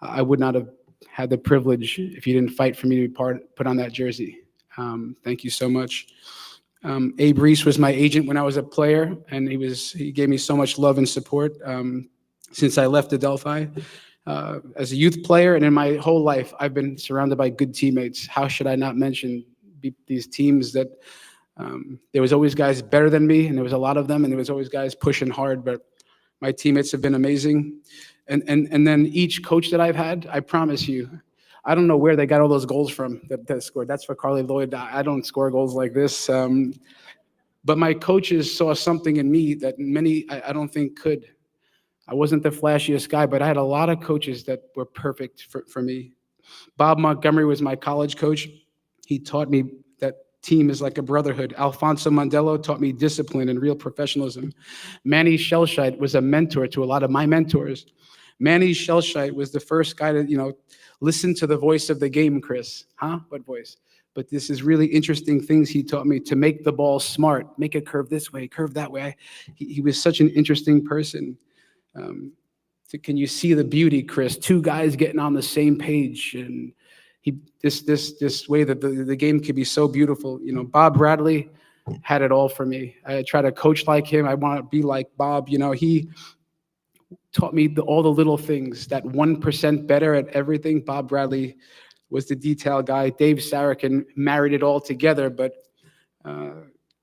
I would not have had the privilege if you didn't fight for me to be put on that jersey. Thank you so much. Abe Reese was my agent when I was a player, and he gave me so much love and support since I left Adelphi. As a youth player and in my whole life, I've been surrounded by good teammates. How should I not mention these teams that there was always guys better than me, and there was a lot of them, and there was always guys pushing hard, but my teammates have been amazing. And then each coach that I've had, I promise you, I don't know where they got all those goals from that scored. That's for Carly Lloyd. I don't score goals like this. But my coaches saw something in me that many, I don't think could. I wasn't the flashiest guy, but I had a lot of coaches that were perfect for me. Bob Montgomery was my college coach. He taught me that team is like a brotherhood. Alfonso Mondello taught me discipline and real professionalism. Manny Shellshite was a mentor to a lot of my mentors. Manny Shellshite was the first guy to, listen to the voice of the game, Chris. Huh? What voice? But this is really interesting things he taught me to make the ball smart, make it curve this way, curve that way. He was such an interesting person. Can you see the beauty, Chris? Two guys getting on the same page, and this way that the game could be so beautiful. Bob Bradley had it all for me. I try to coach like him. I want to be like Bob. He taught me all the little things, that 1% better at everything. Bob Bradley was the detail guy. Dave Sarakin married it all together, but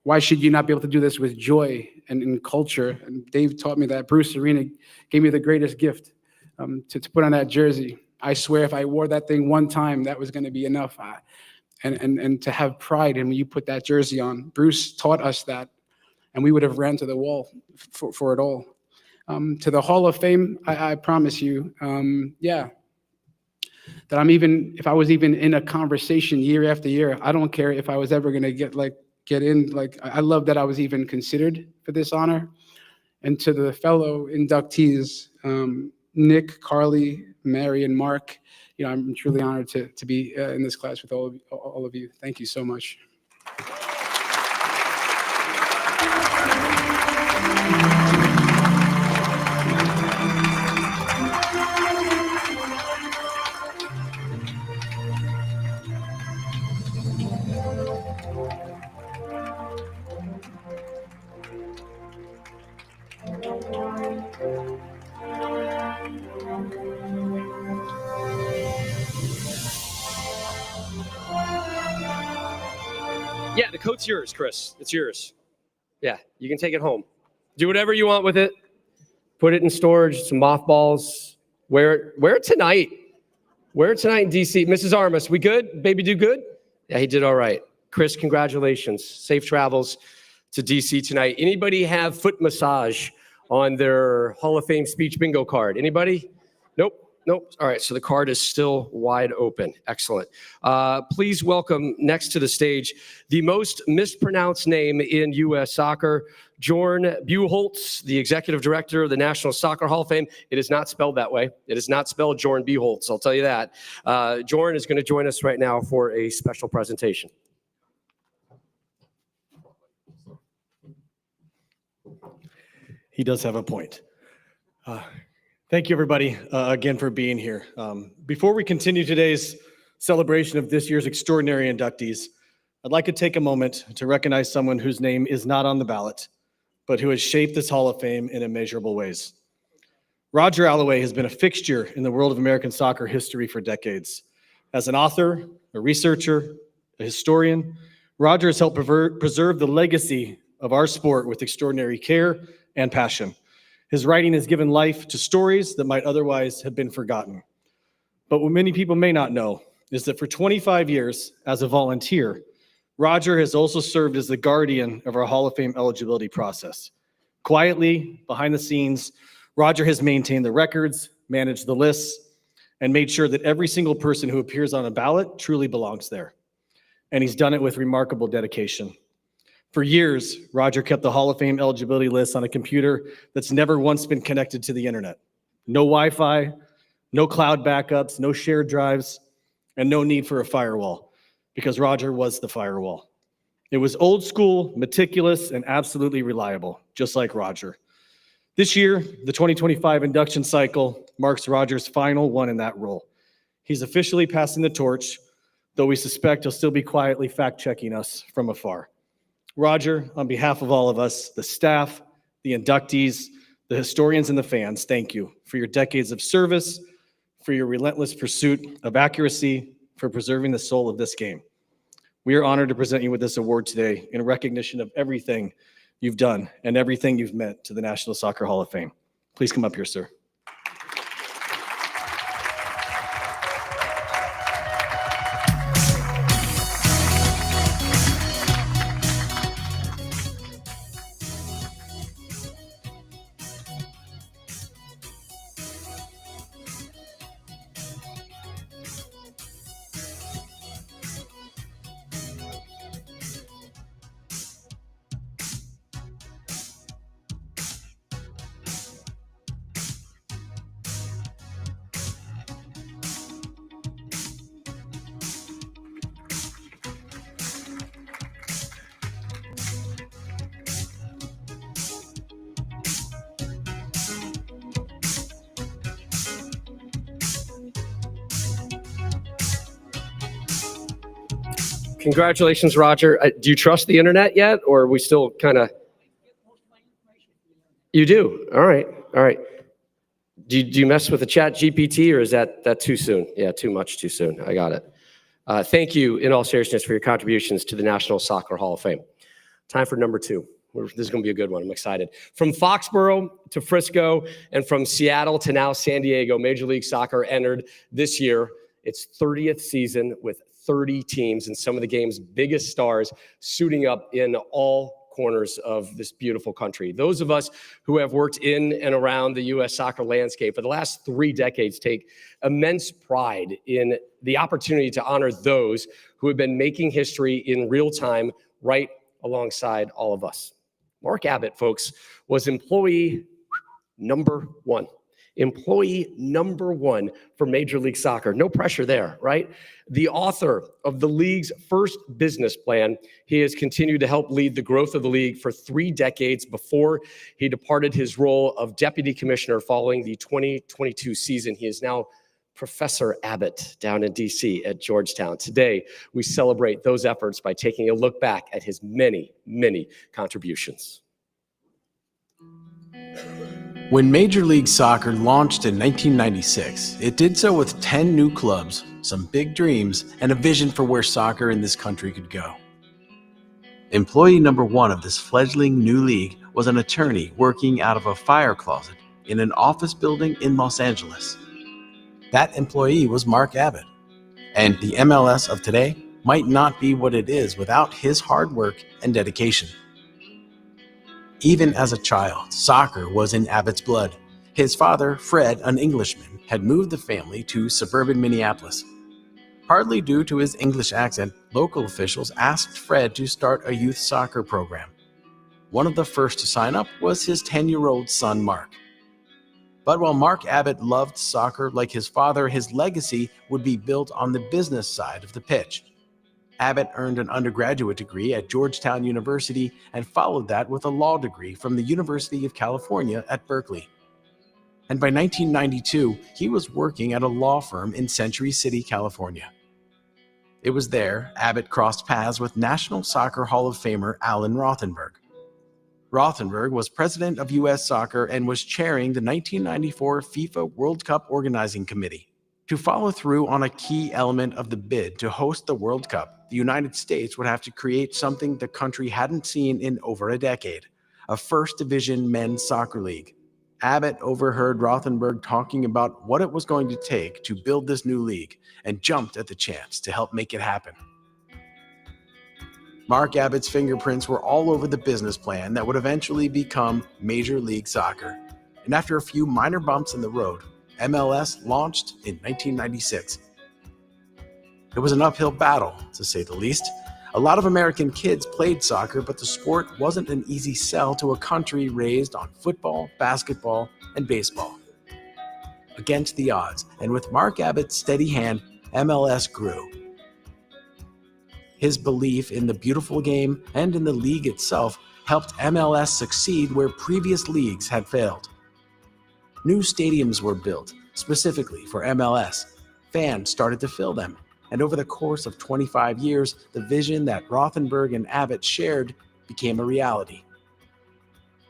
why should you not be able to do this with joy and culture? And Dave taught me that. Bruce Arena gave me the greatest gift to put on that jersey. I swear if I wore that thing one time, that was going to be enough. And to have pride in when you put that jersey on. Bruce taught us that, and we would have ran to the wall for it all. To the Hall of Fame, I promise you, that if I was even in a conversation year after year, I don't care if I was ever going to get in. I love that I was even considered for this honor. And to the fellow inductees, Nick, Carly, Mary, and Mark, I'm truly honored to be in this class with all of you. Thank you so much. Yeah, the coat's yours, Chris. It's yours. Yeah, you can take it home. Do whatever you want with it. Put it in storage, some mothballs. Wear it tonight. Wear it tonight in DC. Mrs. Armas, we good? Baby do good? Yeah, he did all right. Chris, congratulations. Safe travels to DC tonight. Anybody have foot massage on their Hall of Fame speech bingo card? Anybody? Nope. All right, so the card is still wide open. Excellent. Please welcome next to the stage the most mispronounced name in U.S. soccer, Jorn Buchholz, the Executive Director of the National Soccer Hall of Fame. It is not spelled that way. It is not spelled Jorn Buchholz, I'll tell you that. Jorn is going to join us right now for a special presentation. He does have a point. Thank you, everybody, again for being here. Before we continue today's celebration of this year's extraordinary inductees, I'd like to take a moment to recognize someone whose name is not on the ballot, but who has shaped this Hall of Fame in immeasurable ways. Roger Alloway has been a fixture in the world of American soccer history for decades. As an author, a researcher, a historian, Roger has helped preserve the legacy of our sport with extraordinary care and passion. His writing has given life to stories that might otherwise have been forgotten. But what many people may not know is that for 25 years as a volunteer, Roger has also served as the guardian of our Hall of Fame eligibility process. Quietly, behind the scenes, Roger has maintained the records, managed the lists, and made sure that every single person who appears on a ballot truly belongs there. And he's done it with remarkable dedication. For years, Roger kept the Hall of Fame eligibility list on a computer that's never once been connected to the internet. No Wi-Fi, no cloud backups, no shared drives, and no need for a firewall, because Roger was the firewall. It was old school, meticulous, and absolutely reliable, just like Roger. This year, the 2025 induction cycle marks Roger's final one in that role. He's officially passing the torch, though we suspect he'll still be quietly fact-checking us from afar. Roger, on behalf of all of us, the staff, the inductees, the historians, and the fans, thank you for your decades of service, for your relentless pursuit of accuracy, for preserving the soul of this game. We are honored to present you with this award today in recognition of everything you've done and everything you've meant to the National Soccer Hall of Fame. Please come up here, sir. Congratulations, Roger. Do you trust the internet yet, or are we still kind of? You do? All right. All right. Do you mess with the chat GPT, or is that too soon? Yeah, too much too soon. I got it. Thank you, in all seriousness, for your contributions to the National Soccer Hall of Fame. Time for number two. This is going to be a good one. I'm excited. From Foxborough to Frisco, and from Seattle to now San Diego, Major League Soccer entered this year its 30th season with 30 teams and some of the game's biggest stars suiting up in all corners of this beautiful country. Those of us who have worked in and around the U.S. soccer landscape for the last 3 decades take immense pride in the opportunity to honor those who have been making history in real time right alongside all of us. Mark Abbott, folks, was employee number one. Employee number one for Major League Soccer. No pressure there, right? The author of the league's first business plan, he has continued to help lead the growth of the league for 3 decades before he departed his role of deputy commissioner following the 2022 season. He is now Professor Abbott down in DC at Georgetown. Today, we celebrate those efforts by taking a look back at his many, many contributions. When Major League Soccer launched in 1996, it did so with 10 new clubs, some big dreams, and a vision for where soccer in this country could go. Employee number one of this fledgling new league was an attorney working out of a fire closet in an office building in Los Angeles. That employee was Mark Abbott, and the MLS of today might not be what it is without his hard work and dedication. Even as a child, soccer was in Abbott's blood. His father, Fred, an Englishman, had moved the family to suburban Minneapolis. Partly due to his English accent, local officials asked Fred to start a youth soccer program. One of the first to sign up was his 10-year-old son, Mark. But while Mark Abbott loved soccer like his father, his legacy would be built on the business side of the pitch. Abbott earned an undergraduate degree at Georgetown University and followed that with a law degree from the University of California at Berkeley. And by 1992, he was working at a law firm in Century City, California. It was there Abbott crossed paths with National Soccer Hall of Famer Alan Rothenberg. Rothenberg was president of U.S. Soccer and was chairing the 1994 FIFA World Cup Organizing Committee. To follow through on a key element of the bid to host the World Cup, the United States would have to create something the country hadn't seen in over a decade, a first division men's soccer league. Abbott overheard Rothenberg talking about what it was going to take to build this new league and jumped at the chance to help make it happen. Mark Abbott's fingerprints were all over the business plan that would eventually become Major League Soccer. And after a few minor bumps in the road, MLS launched in 1996. It was an uphill battle, to say the least. A lot of American kids played soccer, but the sport wasn't an easy sell to a country raised on football, basketball, and baseball. Against the odds, and with Mark Abbott's steady hand, MLS grew. His belief in the beautiful game and in the league itself helped MLS succeed where previous leagues had failed. New stadiums were built, specifically for MLS. Fans started to fill them, and over the course of 25 years, the vision that Rothenberg and Abbott shared became a reality.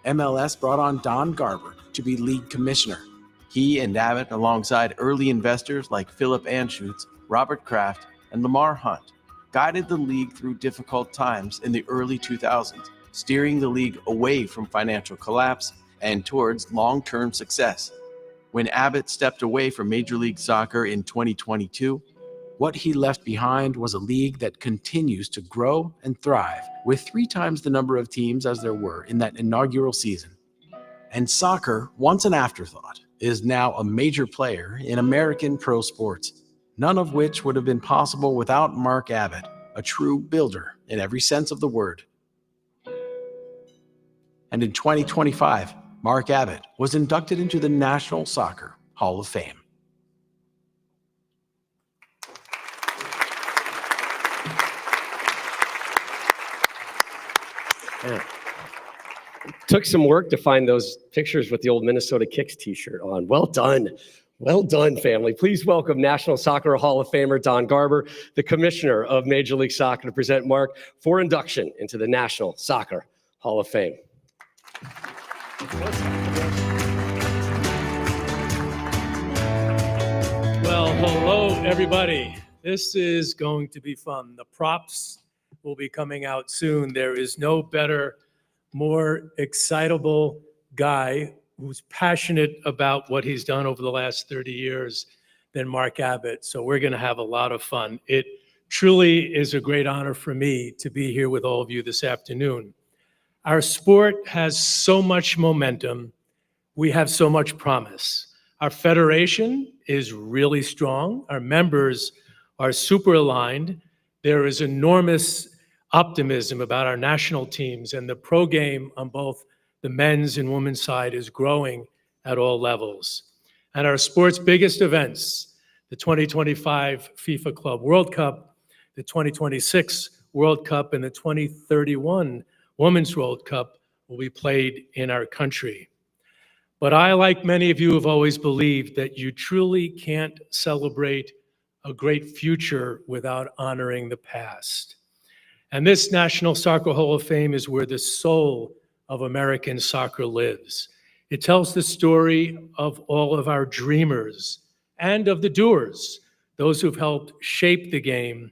MLS brought on Don Garber to be league commissioner. He and Abbott, alongside early investors like Philip Anschutz, Robert Kraft, and Lamar Hunt, guided the league through difficult times in the early 2000s, steering the league away from financial collapse and towards long-term success. When Abbott stepped away from Major League Soccer in 2022, what he left behind was a league that continues to grow and thrive, with 3 times the number of teams as there were in that inaugural season. And soccer, once an afterthought, is now a major player in American pro sports, none of which would have been possible without Mark Abbott, a true builder in every sense of the word. And in 2025, Mark Abbott was inducted into the National Soccer Hall of Fame. Yeah. Took some work to find those pictures with the old Minnesota Kicks t-shirt on. Well done. Well done, family. Please welcome National Soccer Hall of Famer Don Garber, the commissioner of Major League Soccer, to present Mark for induction into the National Soccer Hall of Fame. Well, hello, everybody. This is going to be fun. The props will be coming out soon. There is no better, more excitable guy who's passionate about what he's done over the last 30 years than Mark Abbott. So we're going to have a lot of fun. It truly is a great honor for me to be here with all of you this afternoon. Our sport has so much momentum. We have so much promise. Our federation is really strong. Our members are super aligned. There is enormous optimism about our national teams, and the pro game on both the men's and women's side is growing at all levels. And our sport's biggest events, the 2025 FIFA Club World Cup, the 2026 World Cup, and the 2031 Women's World Cup will be played in our country. But I, like many of you, have always believed that you truly can't celebrate a great future without honoring the past. And this National Soccer Hall of Fame is where the soul of American soccer lives. It tells the story of all of our dreamers and of the doers, those who've helped shape the game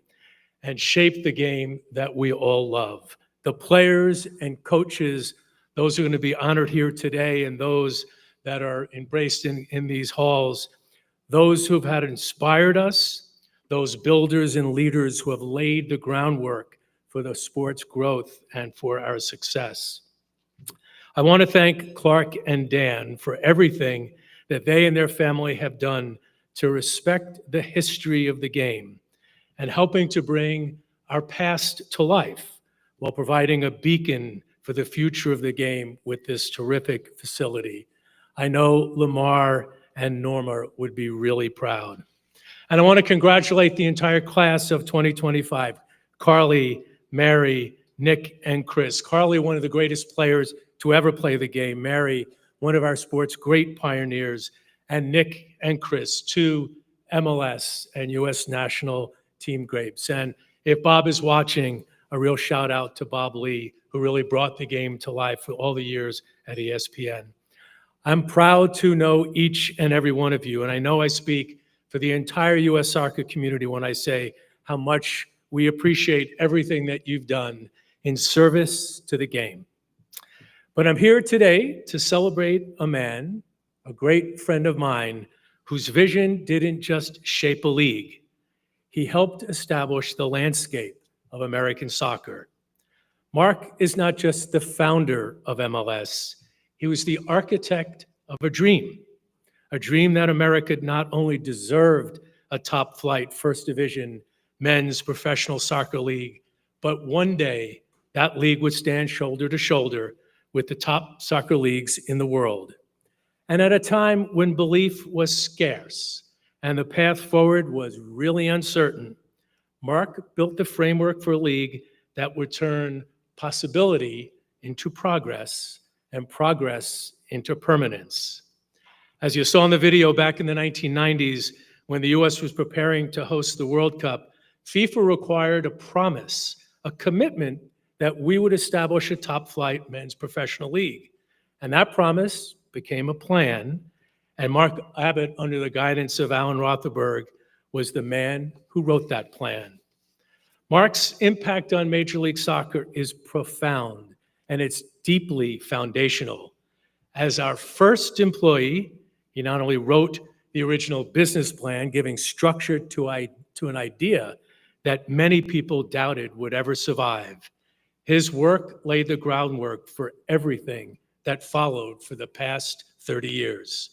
and shape the game that we all love. The players and coaches, those who are going to be honored here today, and those that are embraced in these halls, those who've had inspired us, those builders and leaders who have laid the groundwork for the sport's growth and for our success. I want to thank Clark and Dan for everything that they and their family have done to respect the history of the game and helping to bring our past to life while providing a beacon for the future of the game with this terrific facility. I know Lamar and Norma would be really proud. And I want to congratulate the entire class of 2025, Carly, Mary, Nick, and Chris. Carly, one of the greatest players to ever play the game. Mary, one of our sport's great pioneers. And Nick and Chris, 2 MLS and U.S. national team greats. And if Bob is watching, a real shout out to Bob Lee, who really brought the game to life for all the years at ESPN. I'm proud to know each and every one of you, and I know I speak for the entire U.S. soccer community when I say how much we appreciate everything that you've done in service to the game. But I'm here today to celebrate a man, a great friend of mine, whose vision didn't just shape a league. He helped establish the landscape of American soccer. Mark is not just the founder of MLS, he was the architect of a dream that America not only deserved a top-flight first division men's professional soccer league, but one day that league would stand shoulder to shoulder with the top soccer leagues in the world. And at a time when belief was scarce and the path forward was really uncertain, Mark built the framework for a league that would turn possibility into progress and progress into permanence. As you saw in the video back in the 1990s, when the US was preparing to host the World Cup, FIFA required a promise, a commitment that we would establish a top-flight men's professional league. And that promise became a plan, and Mark Abbott, under the guidance of Alan Rothenberg, was the man who wrote that plan. Mark's impact on Major League Soccer is profound, and it's deeply foundational. As our first employee, he not only wrote the original business plan, giving structure to an idea that many people doubted would ever survive. His work laid the groundwork for everything that followed for the past 30 years.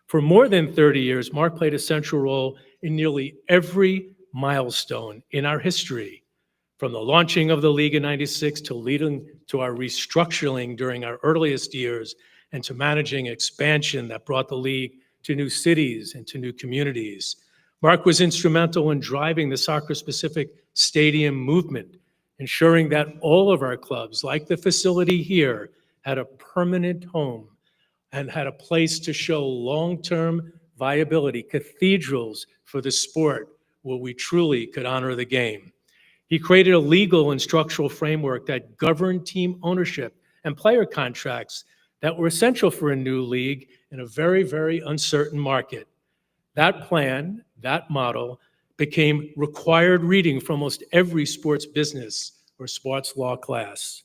For more than 30 years, Mark played a central role in nearly every milestone in our history, from the launching of the league in '96 to leading to our restructuring during our earliest years and to managing expansion that brought the league to new cities and to new communities. Mark was instrumental in driving the soccer-specific stadium movement, ensuring that all of our clubs, like the facility here, had a permanent home and had a place to show long-term viability, cathedrals for the sport where we truly could honor the game. He created a legal and structural framework that governed team ownership and player contracts that were essential for a new league in a very, very uncertain market. That plan, that model, became required reading for almost every sports business or sports law class.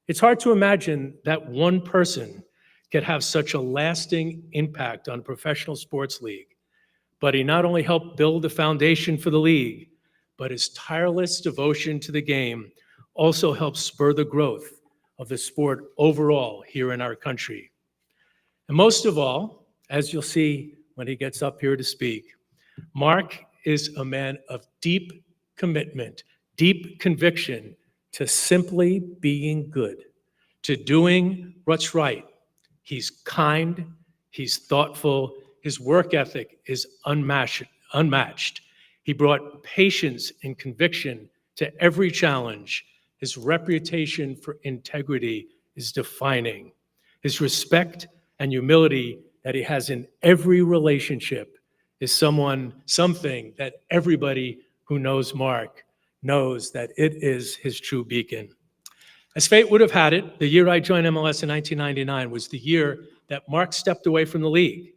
It's hard to imagine that one person could have such a lasting impact on a professional sports league. But he not only helped build the foundation for the league, but his tireless devotion to the game also helped spur the growth of the sport overall here in our country. And most of all, as you'll see when he gets up here to speak, Mark is a man of deep commitment, deep conviction to simply being good, to doing what's right. He's kind, he's thoughtful, his work ethic is unmatched. He brought patience and conviction to every challenge. His reputation for integrity is defining. His respect and humility that he has in every relationship is something that everybody who knows Mark knows that it is his true beacon. As fate would have had it, the year I joined MLS in 1999 was the year that Mark stepped away from the league.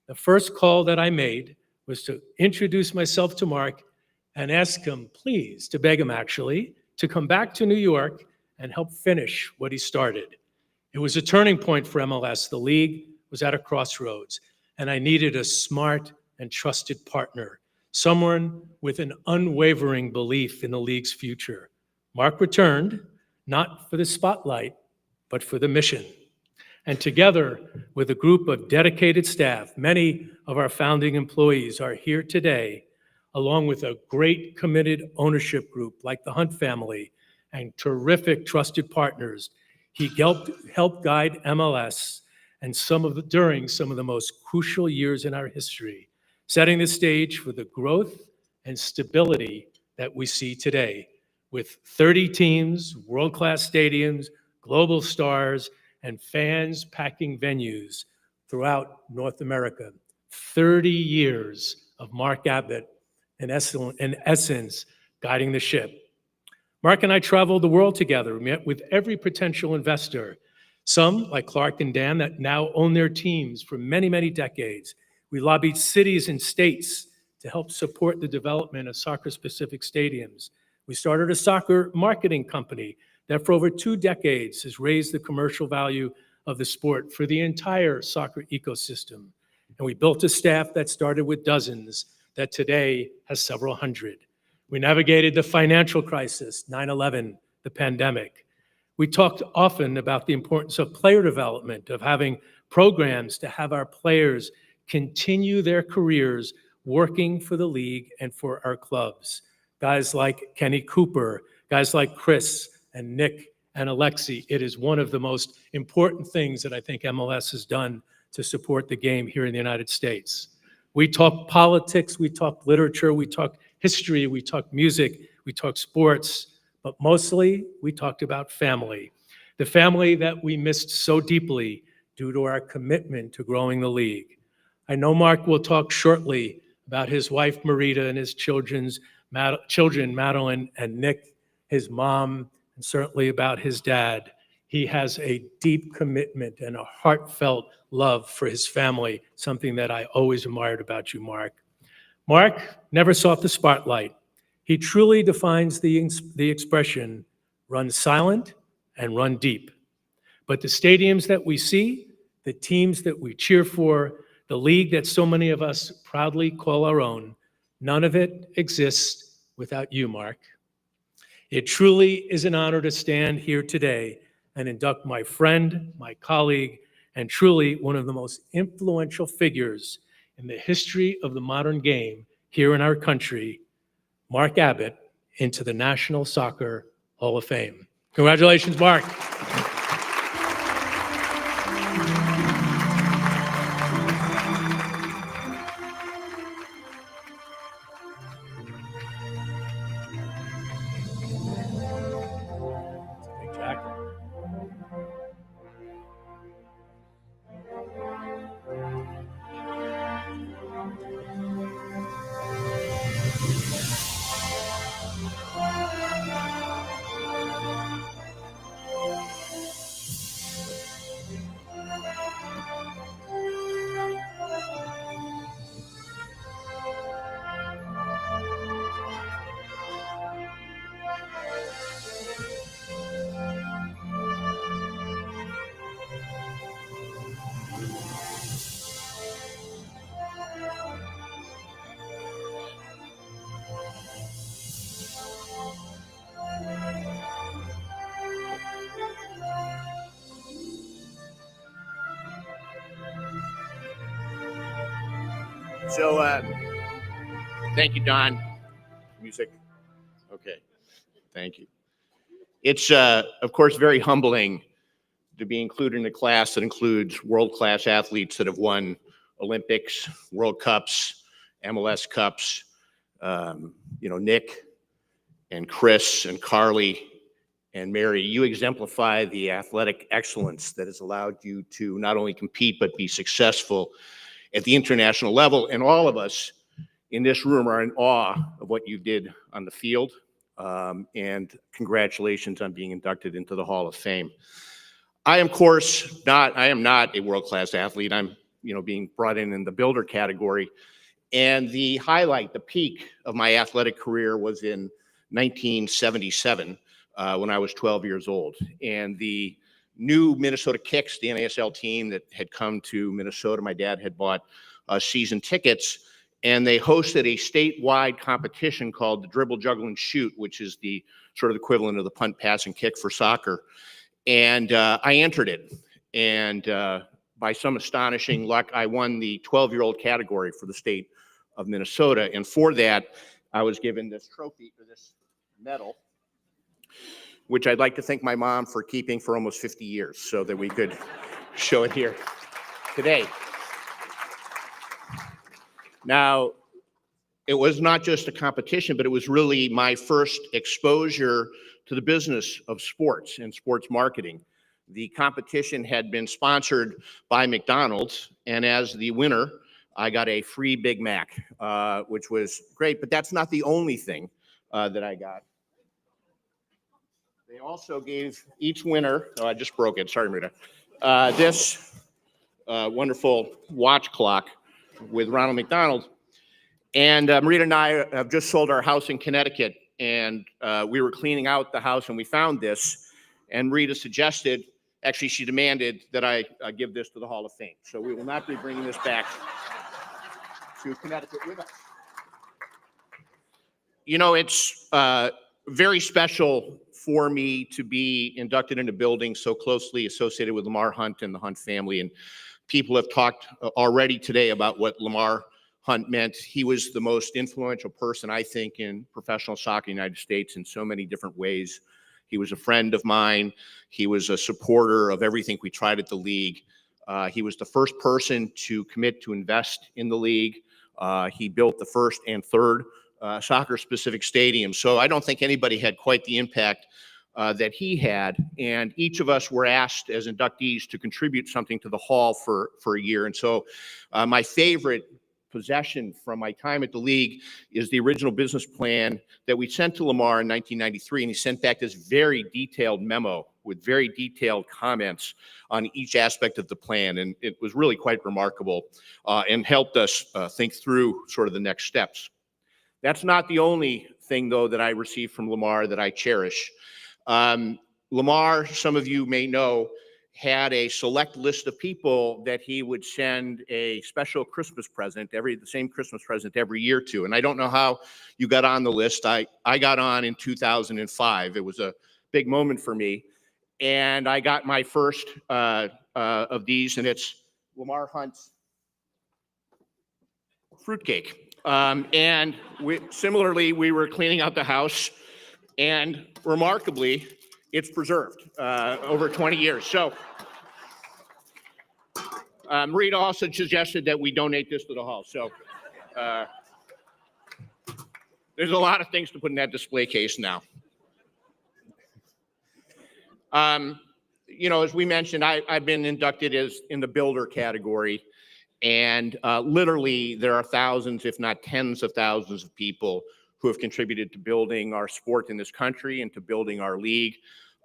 The first call that I made was to introduce myself to Mark and ask him, please, to beg him actually, to come back to New York and help finish what he started. It was a turning point for MLS. The league was at a crossroads, and I needed a smart and trusted partner, someone with an unwavering belief in the league's future. Mark returned, not for the spotlight, but for the mission. And together with a group of dedicated staff, many of our founding employees are here today, along with a great committed ownership group like the Hunt family and terrific trusted partners. He helped guide MLS and during some of the most crucial years in our history, setting the stage for the growth and stability that we see today, with 30 teams, world-class stadiums, global stars, and fans packing venues throughout North America. 30 years of Mark Abbott, in essence, guiding the ship. Mark and I traveled the world together. We met with every potential investor, some like Clark and Dan that now own their teams for many, many decades. We lobbied cities and states to help support the development of soccer-specific stadiums. We started a soccer marketing company that for over 2 decades has raised the commercial value of the sport for the entire soccer ecosystem. And we built a staff that started with dozens that today has several hundred. We navigated the financial crisis, 9/11, the pandemic. We talked often about the importance of player development, of having programs to have our players continue their careers working for the league and for our clubs. Guys like Kenny Cooper, guys like Chris and Nick and Alexi. It is one of the most important things that I think MLS has done to support the game here in the United States. We talk politics, we talk literature, we talk history, we talk music, we talk sports, but mostly we talked about family. The family that we missed so deeply due to our commitment to growing the league. I know Mark will talk shortly about his wife, Marita, and his children, Madeline and Nick, his mom, and certainly about his dad. He has a deep commitment and a heartfelt love for his family, something that I always admired about you, Mark. Mark never sought the spotlight. He truly defines the expression, run silent and run deep. But the stadiums that we see, the teams that we cheer for, the league that so many of us proudly call our own, none of it exists without you, Mark. It truly is an honor to stand here today and induct my friend, my colleague, and truly one of the most influential figures in the history of the modern game here in our country, Mark Abbott, into the National Soccer Hall of Fame. Congratulations, Mark. So, thank you, Don. Music. Okay. Thank you. It's, of course, very humbling to be included in a class that includes world-class athletes that have won Olympics, World Cups, MLS Cups. Nick and Chris and Carly and Mary, you exemplify the athletic excellence that has allowed you to not only compete, but be successful at the international level. And all of us in this room are in awe of what you did on the field. And congratulations on being inducted into the Hall of Fame. I am not a world-class athlete. I'm, being brought in the builder category. And the highlight, the peak of my athletic career was in 1977 when I was 12 years old. And the new Minnesota Kicks, the NASL team that had come to Minnesota, my dad had bought season tickets, and they hosted a statewide competition called the Dribble, Juggle, and Shoot, which is the sort of equivalent of the punt, pass, and kick for soccer. And I entered it. And by some astonishing luck, I won the 12-year-old category for the state of Minnesota. And for that, I was given this trophy, or this medal, which I'd like to thank my mom for keeping for almost 50 years so that we could show it here today. Now, it was not just a competition, but it was really my first exposure to the business of sports and sports marketing. The competition had been sponsored by McDonald's, and as the winner, I got a free Big Mac, which was great, but that's not the only thing that I got. They also gave each winner, I just broke it, sorry, Rita, this wonderful watch clock with Ronald McDonald. And Marita and I have just sold our house in Connecticut, and we were cleaning out the house and we found this. And Rita suggested, actually she demanded that I give this to the Hall of Fame. So we will not be bringing this back to Connecticut with us. You know, it's very special for me to be inducted into buildings so closely associated with Lamar Hunt and the Hunt family. And people have talked already today about what Lamar Hunt meant. He was the most influential person, I think, in professional soccer in the United States in so many different ways. He was a friend of mine. He was a supporter of everything we tried at the league. He was the first person to commit to invest in the league. He built the first and third soccer-specific stadiums. So I don't think anybody had quite the impact that he had. And each of us were asked as inductees to contribute something to the hall for a year. And so my favorite possession from my time at the league is the original business plan that we sent to Lamar in 1993. And he sent back this very detailed memo with very detailed comments on each aspect of the plan. And it was really quite remarkable and helped us think through sort of the next steps. That's not the only thing, though, that I received from Lamar that I cherish. Lamar, some of you may know, had a select list of people that he would send a special Christmas present, the same Christmas present every year to. And I don't know how you got on the list. I got on in 2005. It was a big moment for me. And I got my first of these, and it's Lamar Hunt's fruitcake. And similarly, we were cleaning out the house, and remarkably, it's preserved over 20 years. So Rita also suggested that we donate this to the hall. So there's a lot of things to put in that display case now. You know, as we mentioned, I've been inducted as in the builder category. And literally, there are thousands, if not tens of thousands of people who have contributed to building our sport in this country and to building our league.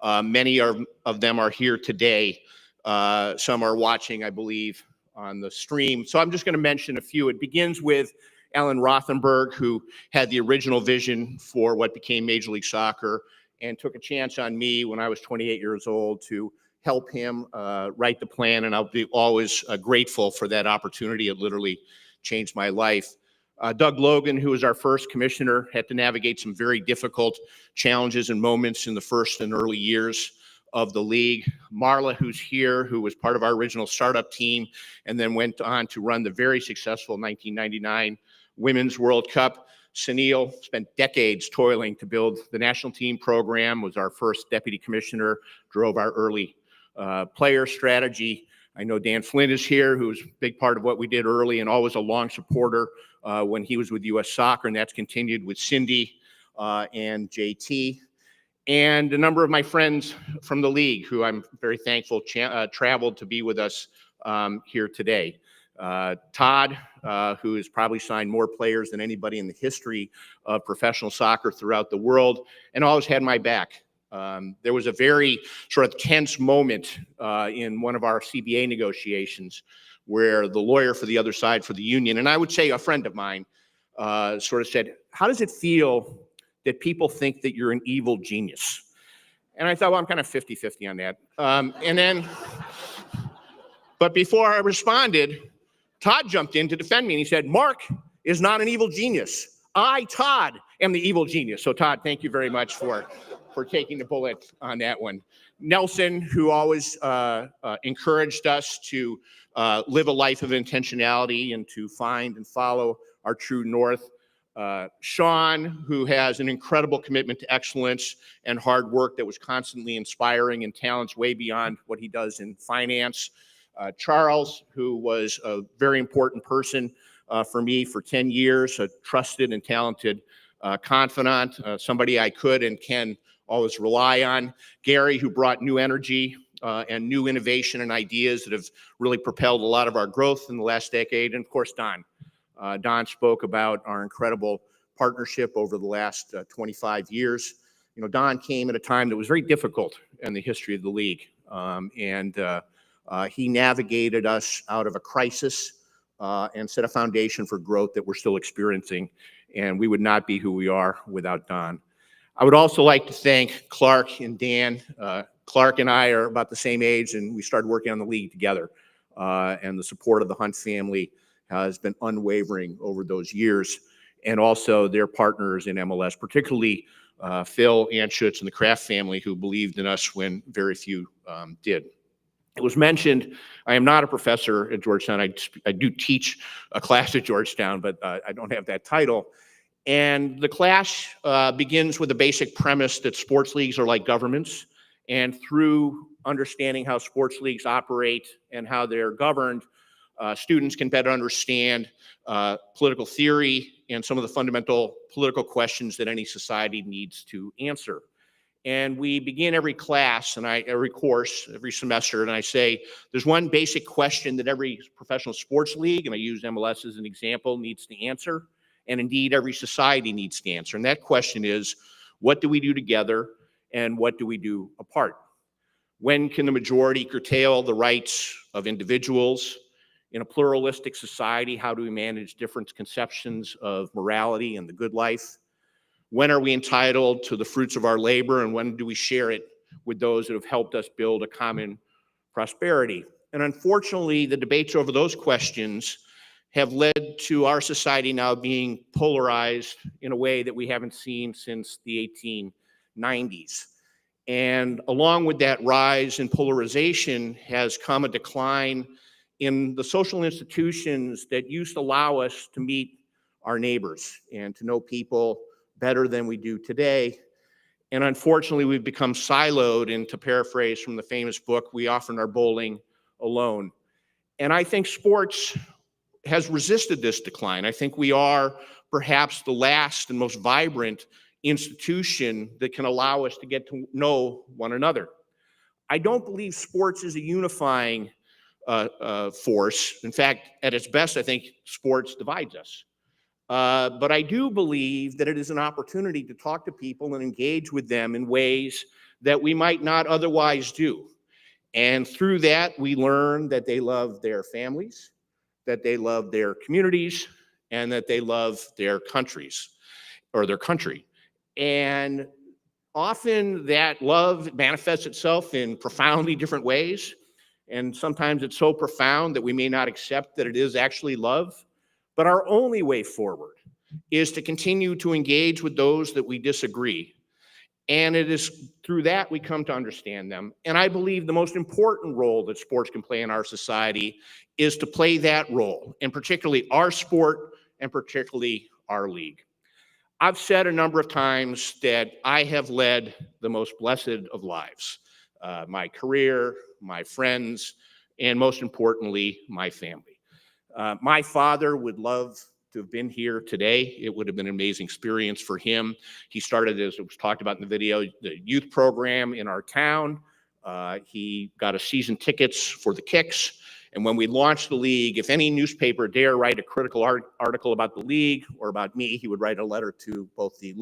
Many of them are here today. Some are watching, I believe, on the stream. So I'm just going to mention a few. It begins with Alan Rothenberg, who had the original vision for what became Major League Soccer and took a chance on me when I was 28 years old to help him write the plan. And I'll be always grateful for that opportunity. It literally changed my life. Doug Logan, who was our first commissioner, had to navigate some very difficult challenges and moments in the first and early years of the league. Marla, who's here, who was part of our original startup team, and then went on to run the very successful 1999 Women's World Cup. Sunil spent decades toiling to build the national team program, was our first deputy commissioner, drove our early player strategy. I know Dan Flynn is here, who's a big part of what we did early and always a long supporter when he was with U.S. Soccer, and that's continued with Cindy and JT. And a number of my friends from the league, who I'm very thankful traveled to be with us here today. Todd, who has probably signed more players than anybody in the history of professional soccer throughout the world, and always had my back. There was a very sort of tense moment in one of our CBA negotiations where the lawyer for the other side for the union, and I would say a friend of mine, sort of said, "How does it feel that people think that you're an evil genius?" And I thought, well, I'm kind of 50-50 on that. But before I responded, Todd jumped in to defend me, and he said, "Mark is not an evil genius. I, Todd, am the evil genius." So Todd, thank you very much for taking the bullet on that one. Nelson, who always encouraged us to live a life of intentionality and to find and follow our true north. Sean, who has an incredible commitment to excellence and hard work that was constantly inspiring and talents way beyond what he does in finance. Charles, who was a very important person for me for 10 years, a trusted and talented confidant, somebody I could and can always rely on. Gary, who brought new energy and new innovation and ideas that have really propelled a lot of our growth in the last decade. And of course, Don. Don spoke about our incredible partnership over the last 25 years. You know, Don came at a time that was very difficult in the history of the league. He navigated us out of a crisis and set a foundation for growth that we're still experiencing. And we would not be who we are without Don. I would also like to thank Clark and Dan. Clark and I are about the same age, and we started working on the league together. And the support of the Hunt family has been unwavering over those years. And also their partners in MLS, particularly Phil Anschutz and the Kraft family, who believed in us when very few did. It was mentioned, I am not a professor at Georgetown. I do teach a class at Georgetown, but I don't have that title. And the class begins with a basic premise that sports leagues are like governments. And through understanding how sports leagues operate and how they're governed, students can better understand political theory and some of the fundamental political questions that any society needs to answer. And we begin every class and every course, every semester, and I say, there's one basic question that every professional sports league, and I use MLS as an example, needs to answer. And indeed, every society needs to answer. And that question is, what do we do together and what do we do apart? When can the majority curtail the rights of individuals? In a pluralistic society, how do we manage different conceptions of morality and the good life? When are we entitled to the fruits of our labor, and when do we share it with those that have helped us build a common prosperity? And unfortunately, the debates over those questions have led to our society now being polarized in a way that we haven't seen since the 1890s. And along with that rise in polarization has come a decline in the social institutions that used to allow us to meet our neighbors and to know people better than we do today. And unfortunately, we've become siloed, and to paraphrase from the famous book, we often are bowling alone. And I think sports has resisted this decline. I think we are perhaps the last and most vibrant institution that can allow us to get to know one another. I don't believe sports is a unifying force. In fact, at its best, I think sports divides us. But I do believe that it is an opportunity to talk to people and engage with them in ways that we might not otherwise do. And through that, we learn that they love their families, that they love their communities, and that they love their countries or their country. And often that love manifests itself in profoundly different ways. And sometimes it's so profound that we may not accept that it is actually love. But our only way forward is to continue to engage with those that we disagree. And it is through that we come to understand them. And I believe the most important role that sports can play in our society is to play that role, and particularly our sport and particularly our league. I've said a number of times that I have led the most blessed of lives. My career, my friends, and most importantly, my family. My father would love to have been here today. It would have been an amazing experience for him. He started, as it was talked about in the video, the youth program in our town. He got us season tickets for the Kicks. And when we launched the league, if any newspaper dare write a critical article about the league or about me, he would write a letter to both the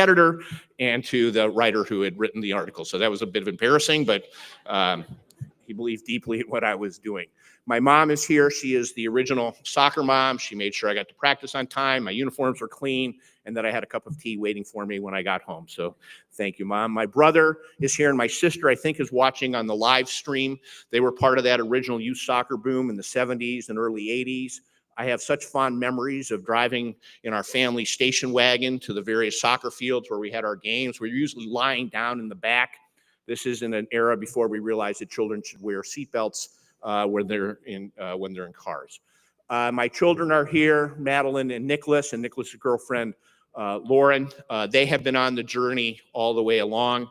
editor and to the writer who had written the article. So that was a bit of embarrassing, but he believed deeply in what I was doing. My mom is here. She is the original soccer mom. She made sure I got to practice on time, my uniforms were clean, and that I had a cup of tea waiting for me when I got home. So thank you, Mom. My brother is here, and my sister, I think, is watching on the live stream. They were part of that original youth soccer boom in the 70s and early 80s. I have such fond memories of driving in our family station wagon to the various soccer fields where we had our games. We were usually lying down in the back. This is in an era before we realized that children should wear seatbelts when they're in cars. My children are here, Madeline and Nicholas, and Nicholas's girlfriend, Lauren. They have been on the journey all the way along.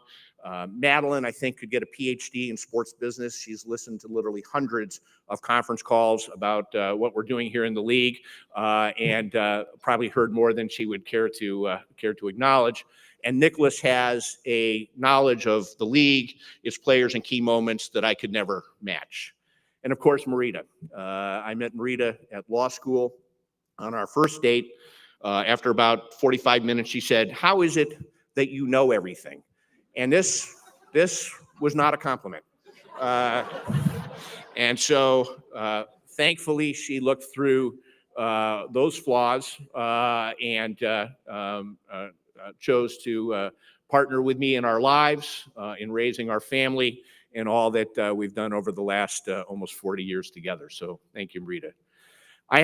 Madeline, I think, could get a PhD in sports business. She's listened to literally hundreds of conference calls about what we're doing here in the league, and probably heard more than she would care to acknowledge. And Nicholas has a knowledge of the league, its players, and key moments that I could never match. And of course, Marita. I met Marita at law school on our first date. After about 45 minutes, she said, "How is it that you know everything?" And this was not a compliment. And so thankfully, she looked through those flaws and chose to partner with me in our lives, in raising our family, and all that we've done over the last almost 40 years together. So thank you, Rita. I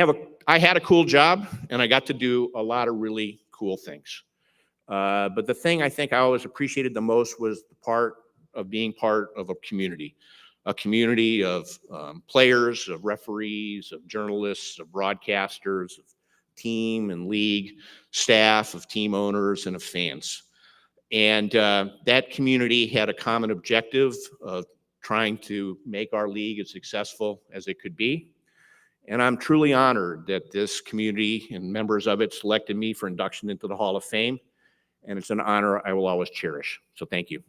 had a cool job, and I got to do a lot of really cool things. But the thing I think I always appreciated the most was the part of being part of a community of players, of referees, of journalists, of broadcasters, of team and league staff, of team owners, and of fans. And that community had a common objective of trying to make our league as successful as it could be. And I'm truly honored that this community and members of it selected me for induction into the Hall of Fame. And it's an honor I will always cherish. So thank you.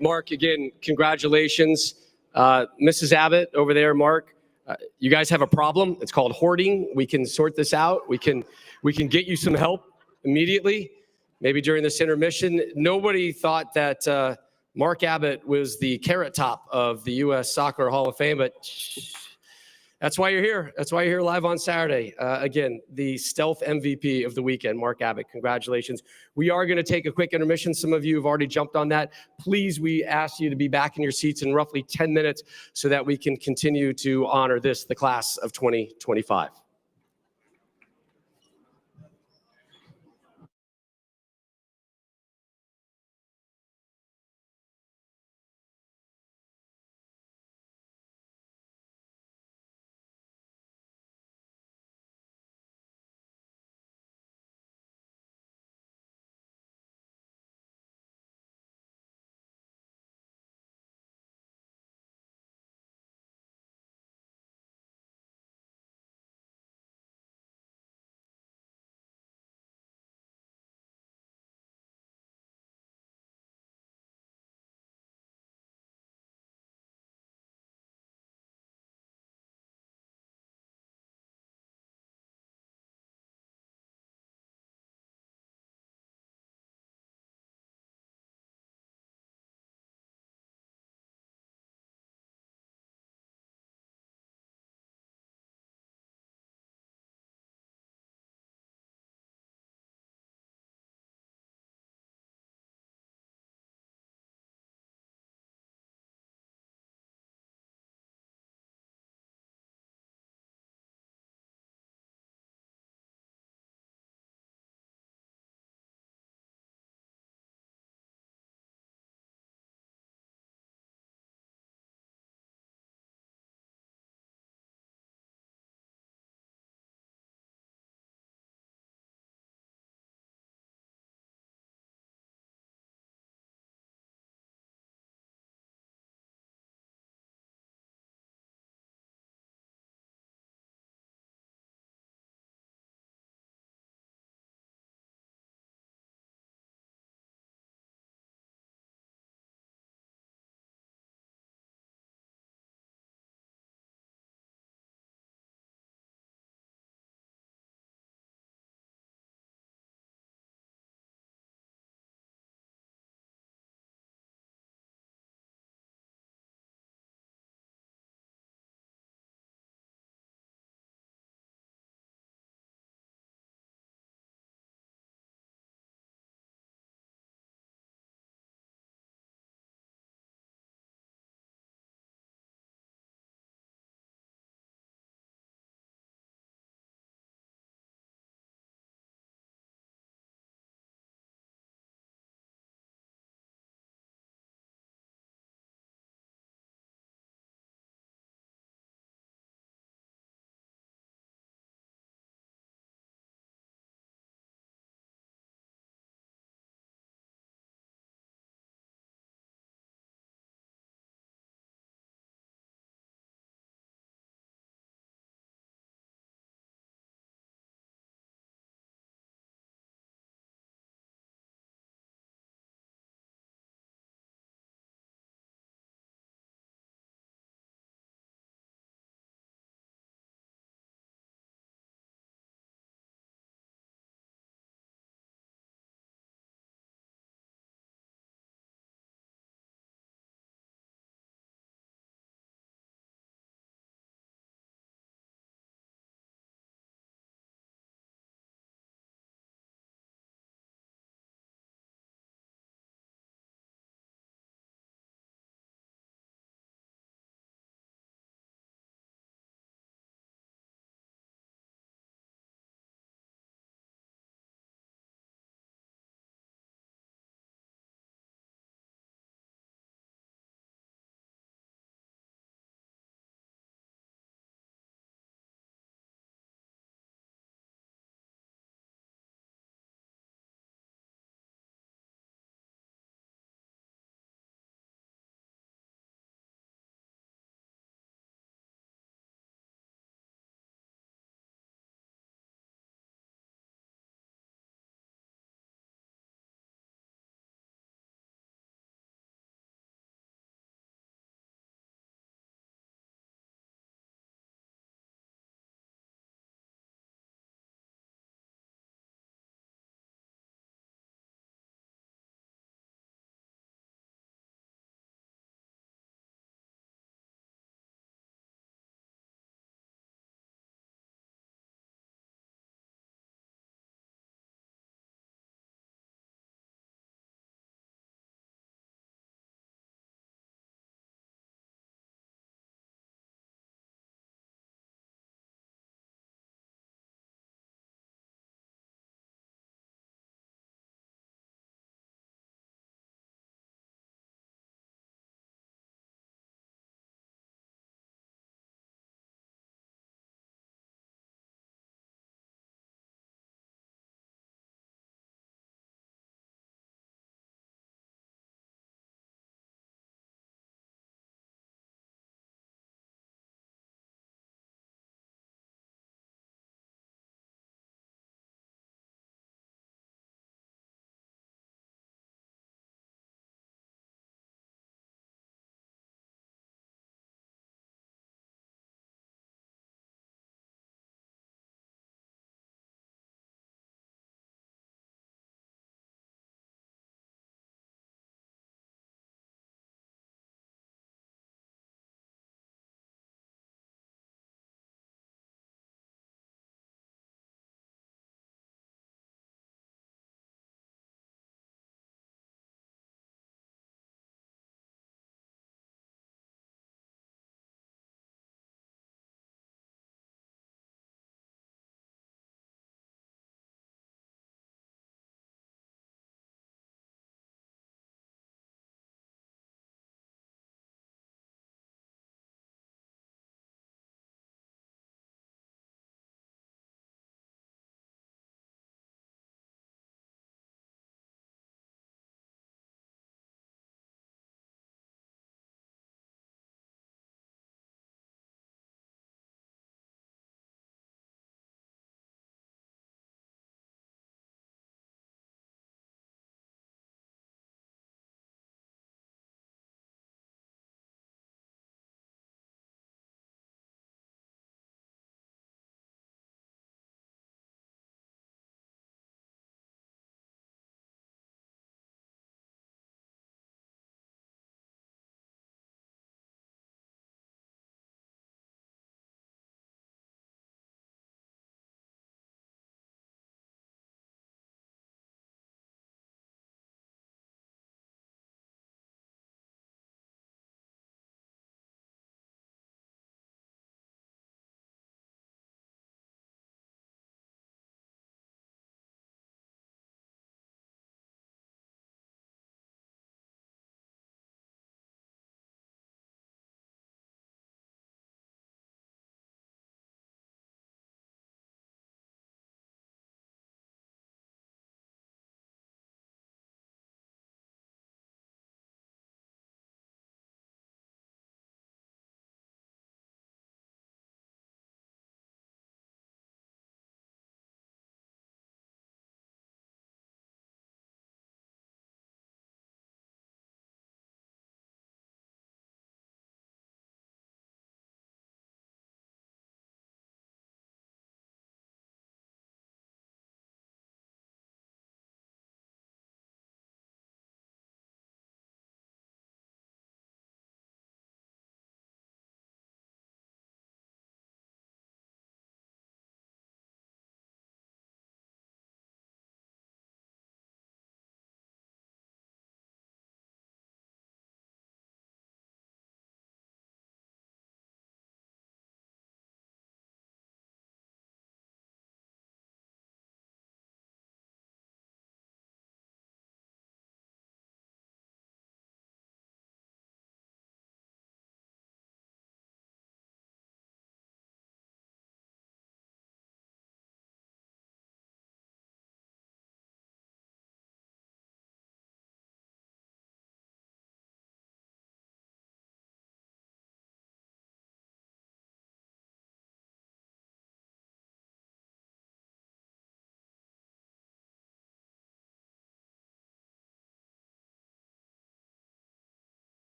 Mark, again, congratulations. Mrs. Abbott over there, Mark, you guys have a problem. It's called hoarding. We can sort this out. We can get you some help immediately, maybe during this intermission. Nobody thought that Mark Abbott was the carrot top of the U.S. Soccer Hall of Fame, but that's why you're here. That's why you're here live on Saturday. Again, the stealth MVP of the weekend, Mark Abbott. Congratulations. We are going to take a quick intermission. Some of you have already jumped on that. Please, we ask you to be back in your seats in roughly 10 minutes so that we can continue to honor this, the class of 2025.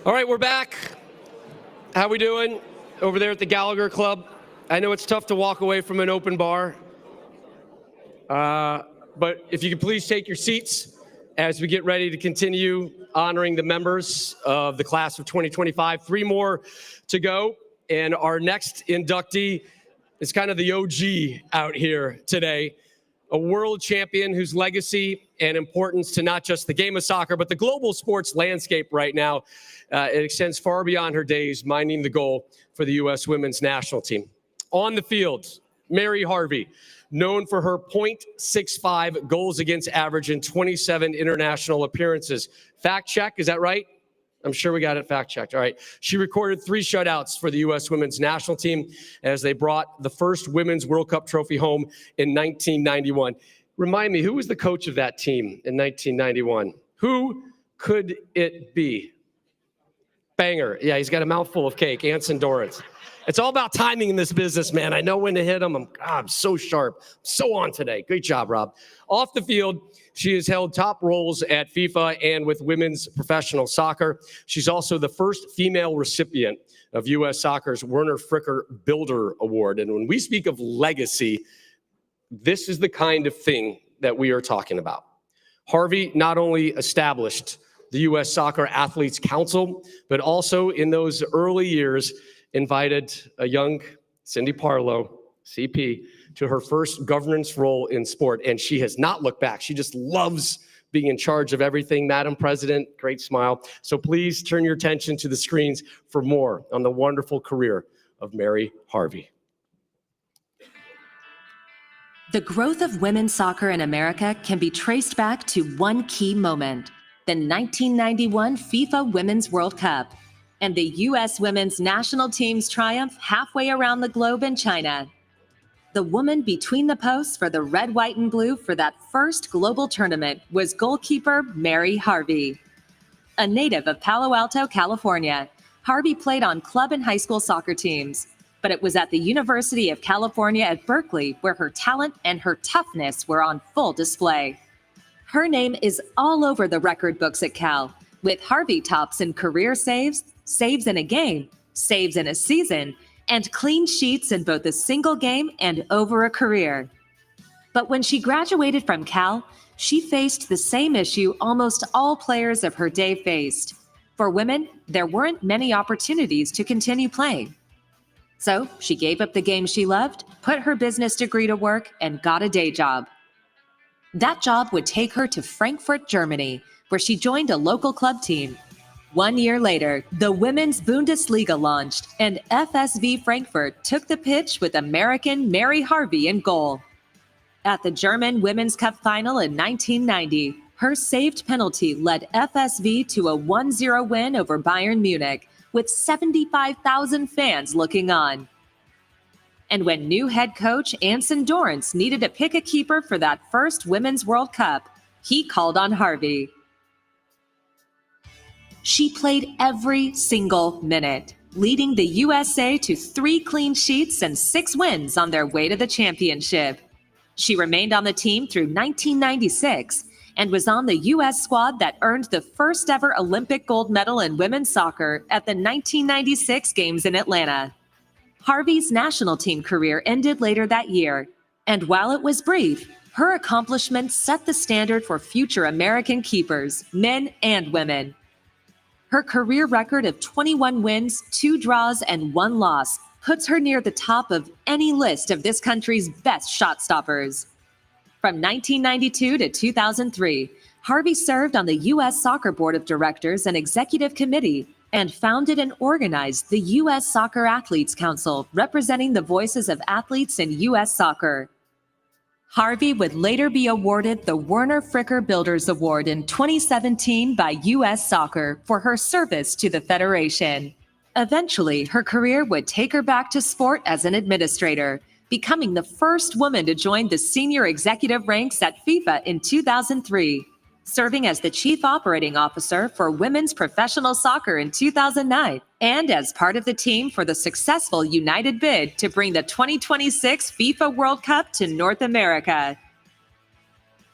All right, we're back. How we doing over there at the Gallagher Club? I know it's tough to walk away from an open bar, but if you could please take your seats as we get ready to continue honoring the members of the class of 2025. 3 more to go, and our next inductee is kind of the OG out here today, a world champion whose legacy and importance to not just the game of soccer, but the global sports landscape right now, it extends far beyond her days minding the goal for the U.S. women's national team. On the field, Mary Harvey, known for her .65 goals against average in 27 international appearances. Fact check, is that right? I'm sure we got it fact checked. All right. She recorded 3 shutouts for the U.S. women's national team as they brought the first Women's World Cup trophy home in 1991. Remind me, who was the coach of that team in 1991? Who could it be? Banger. Yeah, he's got a mouthful of cake. Anson Dorrance. It's all about timing in this business, man. I know when to hit them. I'm so sharp. So on today. Great job, Rob. Off the field, she has held top roles at FIFA and with women's professional soccer. She's also the first female recipient of U.S. Soccer's Werner Fricker Builder Award. And when we speak of legacy, this is the kind of thing that we are talking about. Harvey not only established the U.S. Soccer Athletes Council, but also in those early years invited a young Cindy Parlow, CP, to her first governance role in sport, and she has not looked back. She just loves being in charge of everything. Madam President, great smile. So please turn your attention to the screens for more on the wonderful career of Mary Harvey. The growth of women's soccer in America can be traced back to one key moment, the 1991 FIFA Women's World Cup, and the U.S. women's national team's triumph halfway around the globe in China. The woman between the posts for the red, white, and blue for that first global tournament was goalkeeper Mary Harvey. A native of Palo Alto, California, Harvey played on club and high school soccer teams, but it was at the University of California at Berkeley where her talent and her toughness were on full display. Her name is all over the record books at Cal, with Harvey tops in career saves, saves in a game, saves in a season, and clean sheets in both a single game and over a career. But when she graduated from Cal, she faced the same issue almost all players of her day faced. For women, there weren't many opportunities to continue playing. So she gave up the game she loved, put her business degree to work, and got a day job. That job would take her to Frankfurt, Germany, where she joined a local club team. 1 year later, the Women's Bundesliga launched, and FSV Frankfurt took the pitch with American Mary Harvey in goal. At the German Women's Cup final in 1990, her saved penalty led FSV to a 1-0 win over Bayern Munich, with 75,000 fans looking on. And when new head coach Anson Dorrance needed to pick a keeper for that first Women's World Cup, he called on Harvey. She played every single minute, leading the USA to 3 clean sheets and 6 wins on their way to the championship. She remained on the team through 1996 and was on the U.S. squad that earned the first ever Olympic gold medal in women's soccer at the 1996 Games in Atlanta. Harvey's national team career ended later that year, and while it was brief, her accomplishments set the standard for future American keepers, men and women. Her career record of 21 wins, 2 draws, and 1 loss puts her near the top of any list of this country's best shot stoppers. From 1992 to 2003, Harvey served on the U.S. Soccer Board of Directors and Executive Committee and founded and organized the U.S. Soccer Athletes Council, representing the voices of athletes in U.S. soccer. Harvey would later be awarded the Werner Fricker Builders Award in 2017 by U.S. Soccer for her service to the Federation. Eventually, her career would take her back to sport as an administrator, becoming the first woman to join the senior executive ranks at FIFA in 2003, serving as the Chief Operating Officer for women's professional soccer in 2009, and as part of the team for the successful United bid to bring the 2026 FIFA World Cup to North America.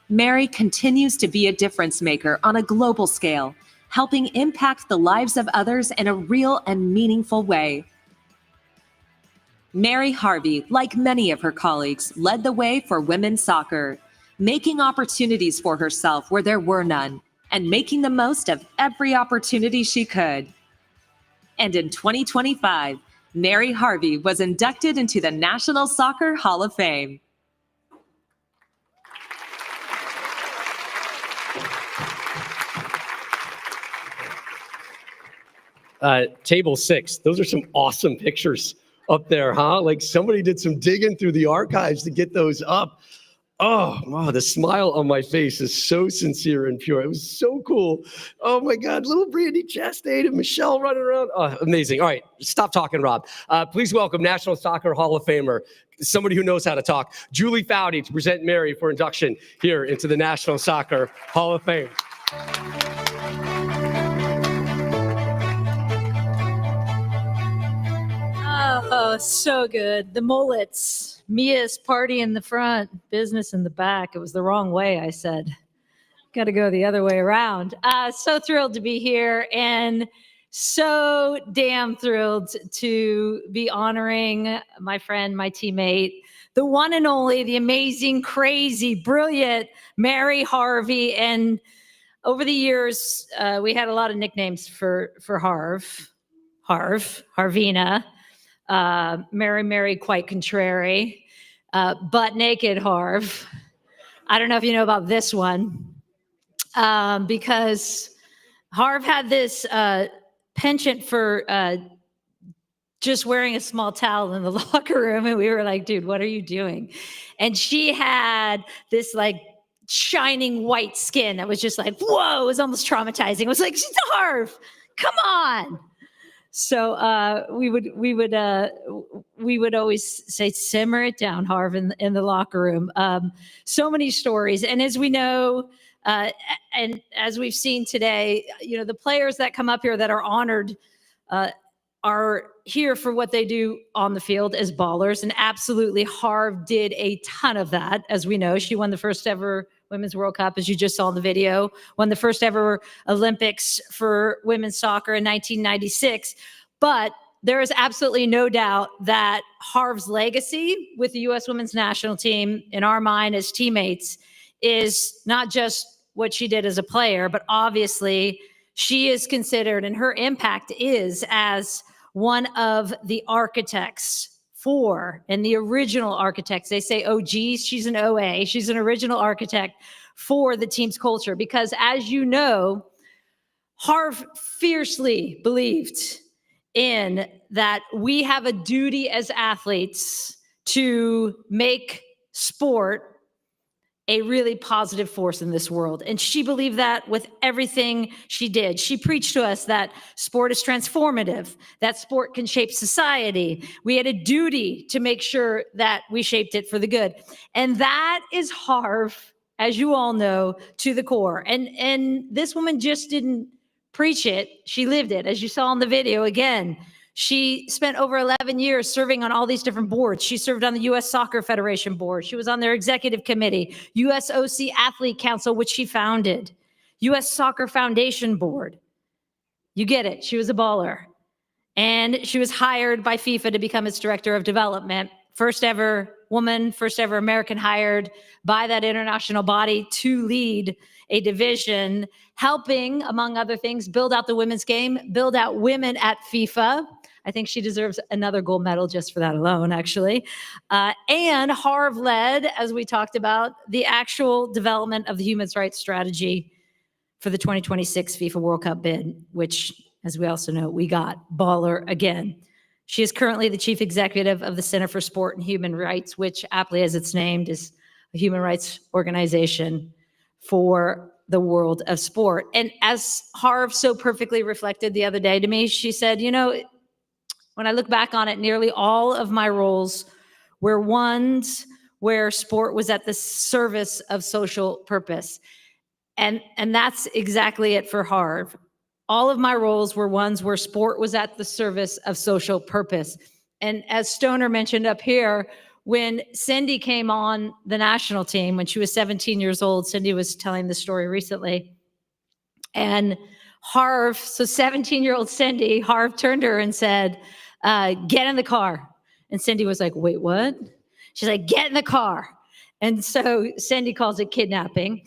Mary continues to be a difference maker on a global scale, helping impact the lives of others in a real and meaningful way. Mary Harvey, like many of her colleagues, led the way for women's soccer, making opportunities for herself where there were none, and making the most of every opportunity she could. And in 2025, Mary Harvey was inducted into the National Soccer Hall of Fame. Table 6, those are some awesome pictures up there, huh? Like somebody did some digging through the archives to get those up. Oh, wow, the smile on my face is so sincere and pure. It was so cool. Oh my God, little Brandy Chastain and Michelle running around. Oh, amazing. All right, stop talking, Rob. Please welcome National Soccer Hall of Famer, somebody who knows how to talk, Julie Foudy, to present Mary for induction here into the National Soccer Hall of Fame. Oh, so good. The mullets. Mia's party in the front, business in the back. It was the wrong way, I said. Got to go the other way around. So thrilled to be here and so damn thrilled to be honoring my friend, my teammate, the one and only, the amazing, crazy, brilliant Mary Harvey. And over the years, we had a lot of nicknames for Harvina. Mary, quite contrary, butt naked Harv. I don't know if you know about this one, because Harv had this penchant for just wearing a small towel in the locker room, and we were like, dude, what are you doing? And she had this like shining white skin that was just like, whoa, it was almost traumatizing. It was like, she's a Harv, come on. So we would always say, simmer it down, Harv, in the locker room. So many stories, and as we know, and as we've seen today, you know, the players that come up here that are honored are here for what they do on the field as ballers, and absolutely, Harv did a ton of that. As we know, she won the first ever Women's World Cup, as you just saw in the video, won the first ever Olympics for women's soccer in 1996. But there is absolutely no doubt that Harv's legacy with the U.S. women's national team, in our mind as teammates, is not just what she did as a player, but obviously she is considered, and her impact is as one of the architects and the original architects. They say OGs, she's an OA. She's an original architect for the team's culture because, as you know, Harv fiercely believed in that we have a duty as athletes to make sport a really positive force in this world. And she believed that with everything she did. She preached to us that sport is transformative, that sport can shape society. We had a duty to make sure that we shaped it for the good. And that is Harv, as you all know, to the core. And this woman just didn't preach it. She lived it. As you saw in the video, again, she spent over 11 years serving on all these different boards. She served on the U.S. Soccer Federation board. She was on their executive committee, U.S. OC Athlete Council, which she founded, U.S. Soccer Foundation board. You get it. She was a baller. And she was hired by FIFA to become its director of development. First ever woman, first ever American hired by that international body to lead a division, helping, among other things, build out the women's game, build out women at FIFA. I think she deserves another gold medal just for that alone, actually. And Harv led, as we talked about, the actual development of the human rights strategy for the 2026 FIFA World Cup bid, which, as we also know, we got baller again. She is currently the chief executive of the Center for Sport and Human Rights, which aptly as it's named is a human rights organization for the world of sport. And as Harv so perfectly reflected the other day to me, she said, you know, when I look back on it, nearly all of my roles were ones where sport was at the service of social purpose. And that's exactly it for Harv. All of my roles were ones where sport was at the service of social purpose. And as Stoner mentioned up here, when Cindy came on the national team when she was 17 years old, Cindy was telling the story recently. And Harv, so 17-year-old Cindy, Harv turned to her and said, get in the car. And Cindy was like, wait, what? She's like, get in the car. And so Cindy calls it kidnapping.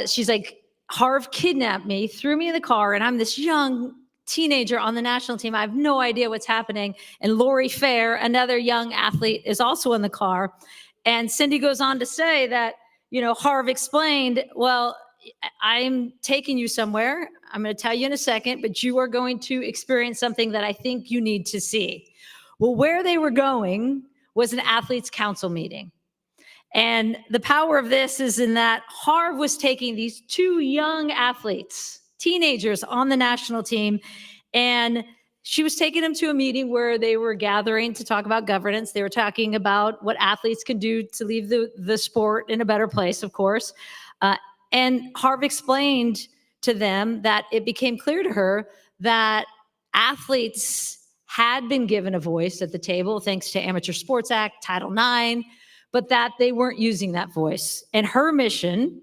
She's like, Harv kidnapped me, threw me in the car, and I'm this young teenager on the national team. I have no idea what's happening. And Lori Fair, another young athlete, is also in the car. And Cindy goes on to say that, Harv explained, well, I'm taking you somewhere. I'm going to tell you in a second, but you are going to experience something that I think you need to see. Well, where they were going was an athletes council meeting. And the power of this is in that Harv was taking these two young athletes, teenagers on the national team, and she was taking them to a meeting where they were gathering to talk about governance. They were talking about what athletes can do to leave the sport in a better place, of course. And Harv explained to them that it became clear to her that athletes had been given a voice at the table thanks to Amateur Sports Act, Title IX, but that they weren't using that voice. And her mission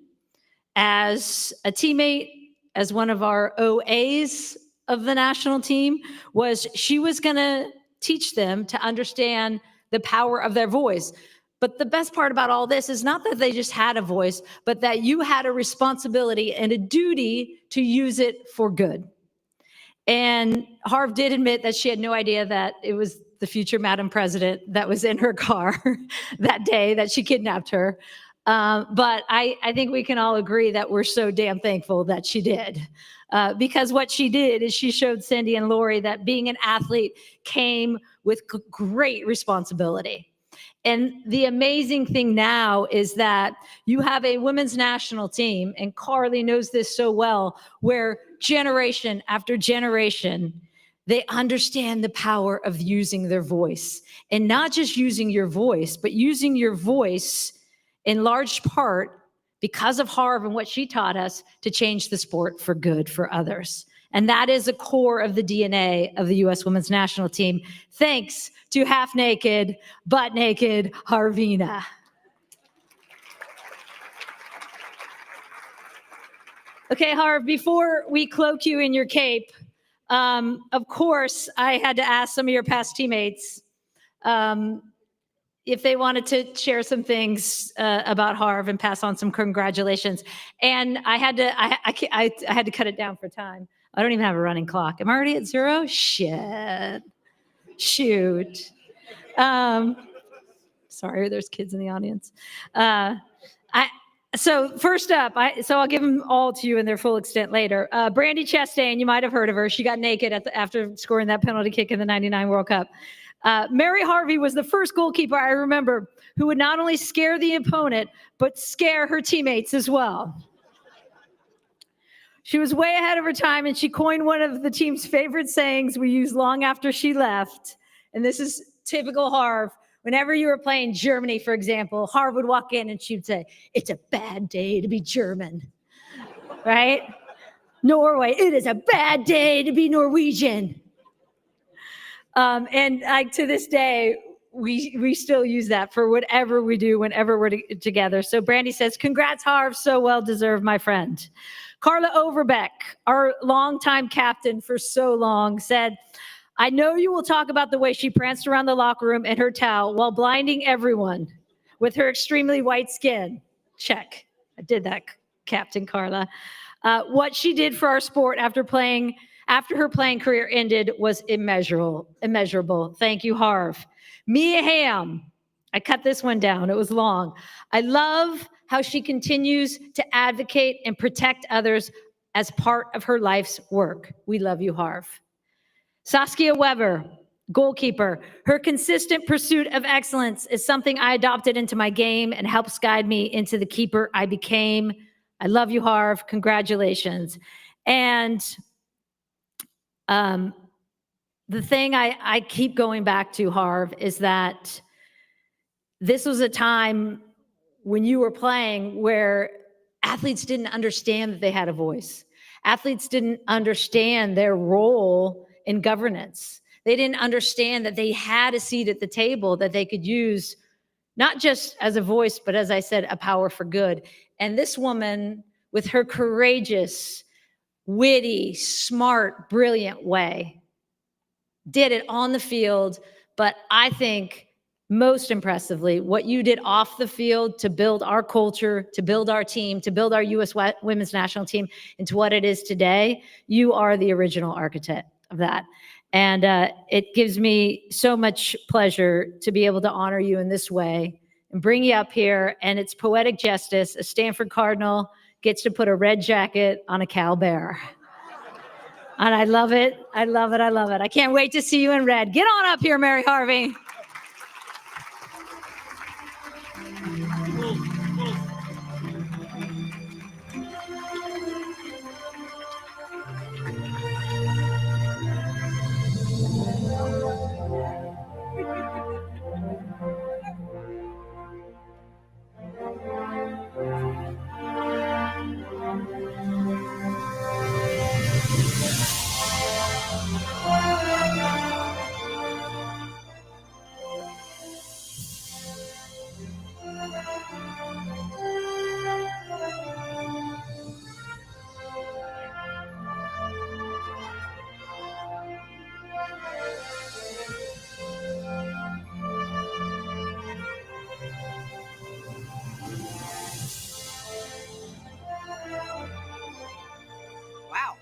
as a teammate, as one of our OAs of the national team, was she was going to teach them to understand the power of their voice. But the best part about all this is not that they just had a voice, but that you had a responsibility and a duty to use it for good. And Harv did admit that she had no idea that it was the future Madam President that was in her car that day that she kidnapped her. But I think we can all agree that we're so damn thankful that she did. Because what she did is she showed Cindy and Lori that being an athlete came with great responsibility. And the amazing thing now is that you have a women's national team, and Carly knows this so well, where generation after generation, they understand the power of using their voice. And not just using your voice, but using your voice in large part because of Harv and what she taught us to change the sport for good for others. And that is a core of the DNA of the U.S. women's national team. Thanks to half naked, butt naked Harvina. Okay, Harv, before we cloak you in your cape, of course, I had to ask some of your past teammates if they wanted to share some things about Harv and pass on some congratulations. And I had to cut it down for time. I don't even have a running clock. Am I already at 0? Shit. Shoot. Sorry, there's kids in the audience. So first up, I'll give them all to you in their full extent later. Brandi Chastain, you might have heard of her. She got naked after scoring that penalty kick in the '99 World Cup. Mary Harvey was the first goalkeeper I remember who would not only scare the opponent, but scare her teammates as well. She was way ahead of her time, and she coined one of the team's favorite sayings we used long after she left. And this is typical Harv. Whenever you were playing Germany, for example, Harv would walk in and she'd say, "It's a bad day to be German," right? Norway, "It is a bad day to be Norwegian." And to this day, we still use that for whatever we do whenever we're together. So Brandi says, "Congrats, Harv, so well deserved, my friend." Carla Overbeck, our longtime captain for so long, said, "I know you will talk about the way she pranced around the locker room in her towel while blinding everyone with her extremely white skin." Check. I did that, Captain Carla. What she did for our sport after her playing career ended was immeasurable. Thank you, Harv. Mia Hamm. I cut this one down. It was long. "I love how she continues to advocate and protect others as part of her life's work. We love you, Harv." Saskia Weber, goalkeeper. "Her consistent pursuit of excellence is something I adopted into my game and helps guide me into the keeper I became. I love you, Harv. Congratulations." And the thing I keep going back to, Harv, is that this was a time when you were playing where athletes didn't understand that they had a voice. Athletes didn't understand their role in governance. They didn't understand that they had a seat at the table that they could use, not just as a voice, but as I said, a power for good. And this woman, with her courageous witty, smart, brilliant way. Did it on the field, but I think most impressively, what you did off the field to build our culture, to build our team, to build our U.S. women's national team into what it is today, you are the original architect of that. And it gives me so much pleasure to be able to honor you in this way and bring you up here. And it's poetic justice. A Stanford Cardinal gets to put a red jacket on a Cal Bear. And I love it. I love it. I love it. I can't wait to see you in red. Get on up here, Mary Harvey. Wow.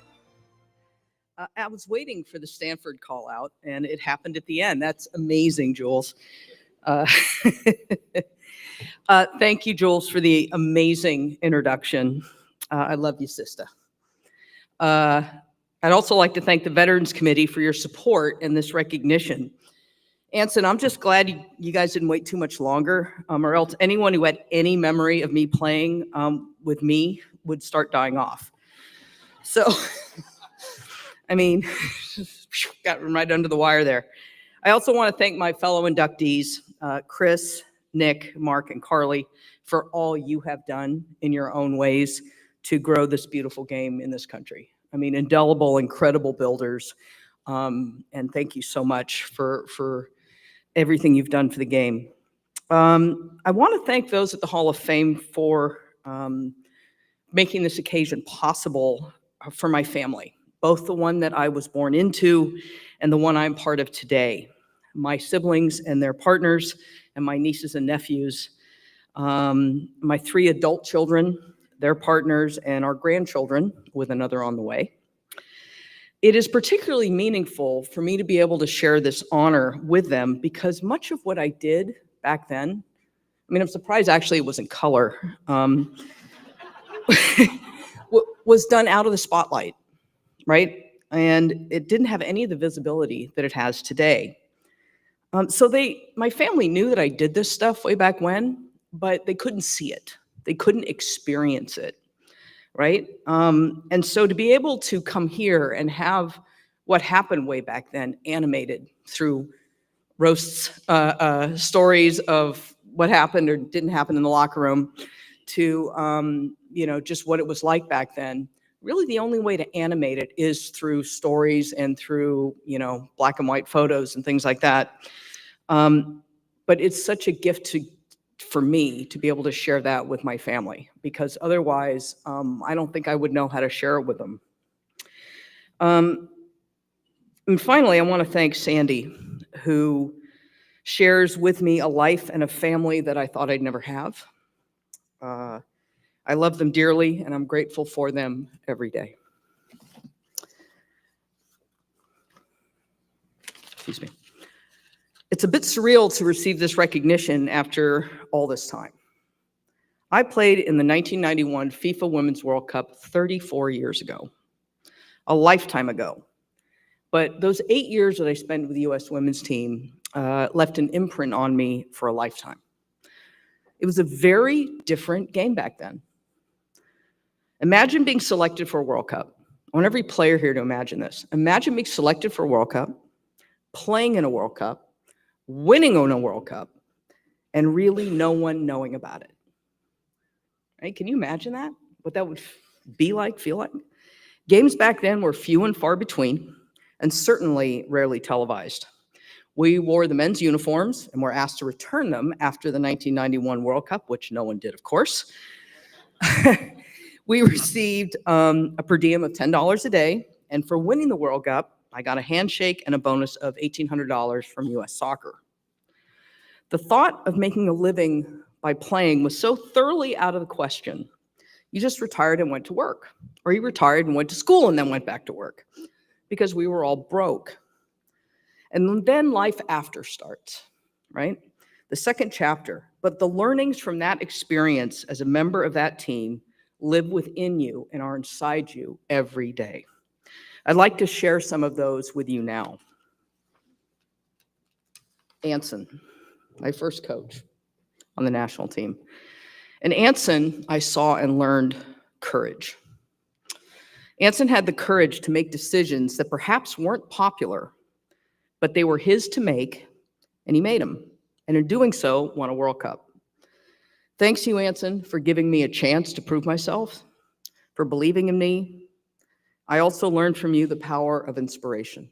I was waiting for the Stanford call out, and it happened at the end. That's amazing, Jules. Thank you, Jules, for the amazing introduction. I love you, sister. I'd also like to thank the Veterans Committee for your support in this recognition. Anson, I'm just glad you guys didn't wait too much longer, or else anyone who had any memory of me playing with me would start dying off. So, I mean, got right under the wire there. I also want to thank my fellow inductees, Chris, Nick, Mark, and Carly, for all you have done in your own ways to grow this beautiful game in this country. I mean, indelible, incredible builders. And thank you so much for everything you've done for the game. I want to thank those at the Hall of Fame for making this occasion possible for my family, both the one that I was born into and the one I'm part of today. My siblings and their partners and my nieces and nephews, my 3 adult children, their partners, and our grandchildren, with another on the way. It is particularly meaningful for me to be able to share this honor with them because much of what I did back then, I mean, I'm surprised actually it was in color, was done out of the spotlight, right? And it didn't have any of the visibility that it has today. So my family knew that I did this stuff way back when, but they couldn't see it. They couldn't experience it, right? And so to be able to come here and have what happened way back then animated through roasts, stories of what happened or didn't happen in the locker room to, just what it was like back then. Really the only way to animate it is through stories and through, black and white photos and things like that. But it's such a gift for me to be able to share that with my family because otherwise I don't think I would know how to share it with them. And finally, I want to thank Sandy, who shares with me a life and a family that I thought I'd never have. I love them dearly, and I'm grateful for them every day. Excuse me. It's a bit surreal to receive this recognition after all this time. I played in the 1991 FIFA Women's World Cup 34 years ago, a lifetime ago. But those 8 years that I spent with the U.S. women's team left an imprint on me for a lifetime. It was a very different game back then. Imagine being selected for a World Cup. I want every player here to imagine this. Imagine being selected for a World Cup, playing in a World Cup, winning on a World Cup, and really no one knowing about it. Right? Can you imagine that? What that would be like, feel like? Games back then were few and far between, and certainly rarely televised. We wore the men's uniforms and were asked to return them after the 1991 World Cup, which no one did, of course. We received a per diem of $10 a day, and for winning the World Cup, I got a handshake and a bonus of $1,800 from US Soccer. The thought of making a living by playing was so thoroughly out of the question. You just retired and went to work, or you retired and went to school and then went back to work, because we were all broke. And then life after starts, right? The second chapter. But the learnings from that experience as a member of that team live within you and are inside you every day. I'd like to share some of those with you now. Anson, my first coach on the national team. In Anson, I saw and learned courage. Anson had the courage to make decisions that perhaps weren't popular, but they were his to make, and he made them. And in doing so, won a World Cup. Thanks you, Anson, for giving me a chance to prove myself, for believing in me. I also learned from you the power of inspiration.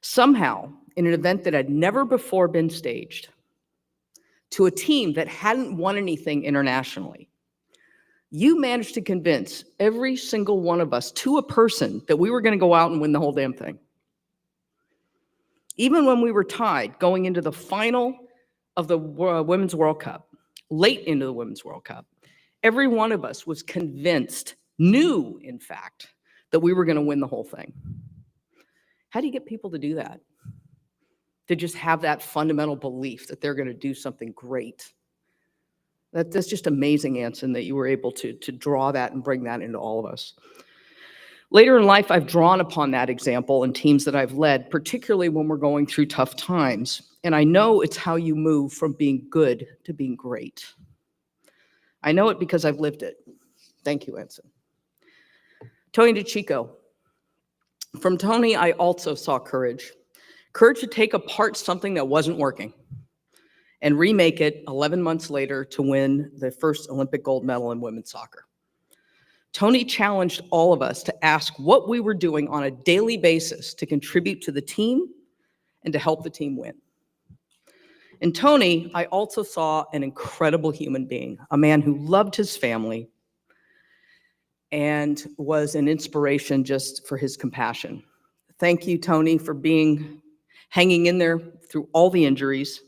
Somehow, in an event that had never before been staged, to a team that hadn't won anything internationally, you managed to convince every single one of us to a person that we were going to go out and win the whole damn thing. Even when we were tied going into the final of the Women's World Cup, late into the Women's World Cup, every one of us was convinced, knew, in fact, that we were going to win the whole thing. How do you get people to do that? To just have that fundamental belief that they're going to do something great. That's just amazing, Anson, that you were able to draw that and bring that into all of us. Later in life, I've drawn upon that example in teams that I've led, particularly when we're going through tough times. And I know it's how you move from being good to being great. I know it because I've lived it. Thank you, Anson. Tony DeChico. From Tony, I also saw courage. Courage to take apart something that wasn't working and remake it 11 months later to win the first Olympic gold medal in women's soccer. Tony challenged all of us to ask what we were doing on a daily basis to contribute to the team and to help the team win. In Tony, I also saw an incredible human being, a man who loved his family and was an inspiration just for his compassion. Thank you, Tony, for hanging in there through all the injuries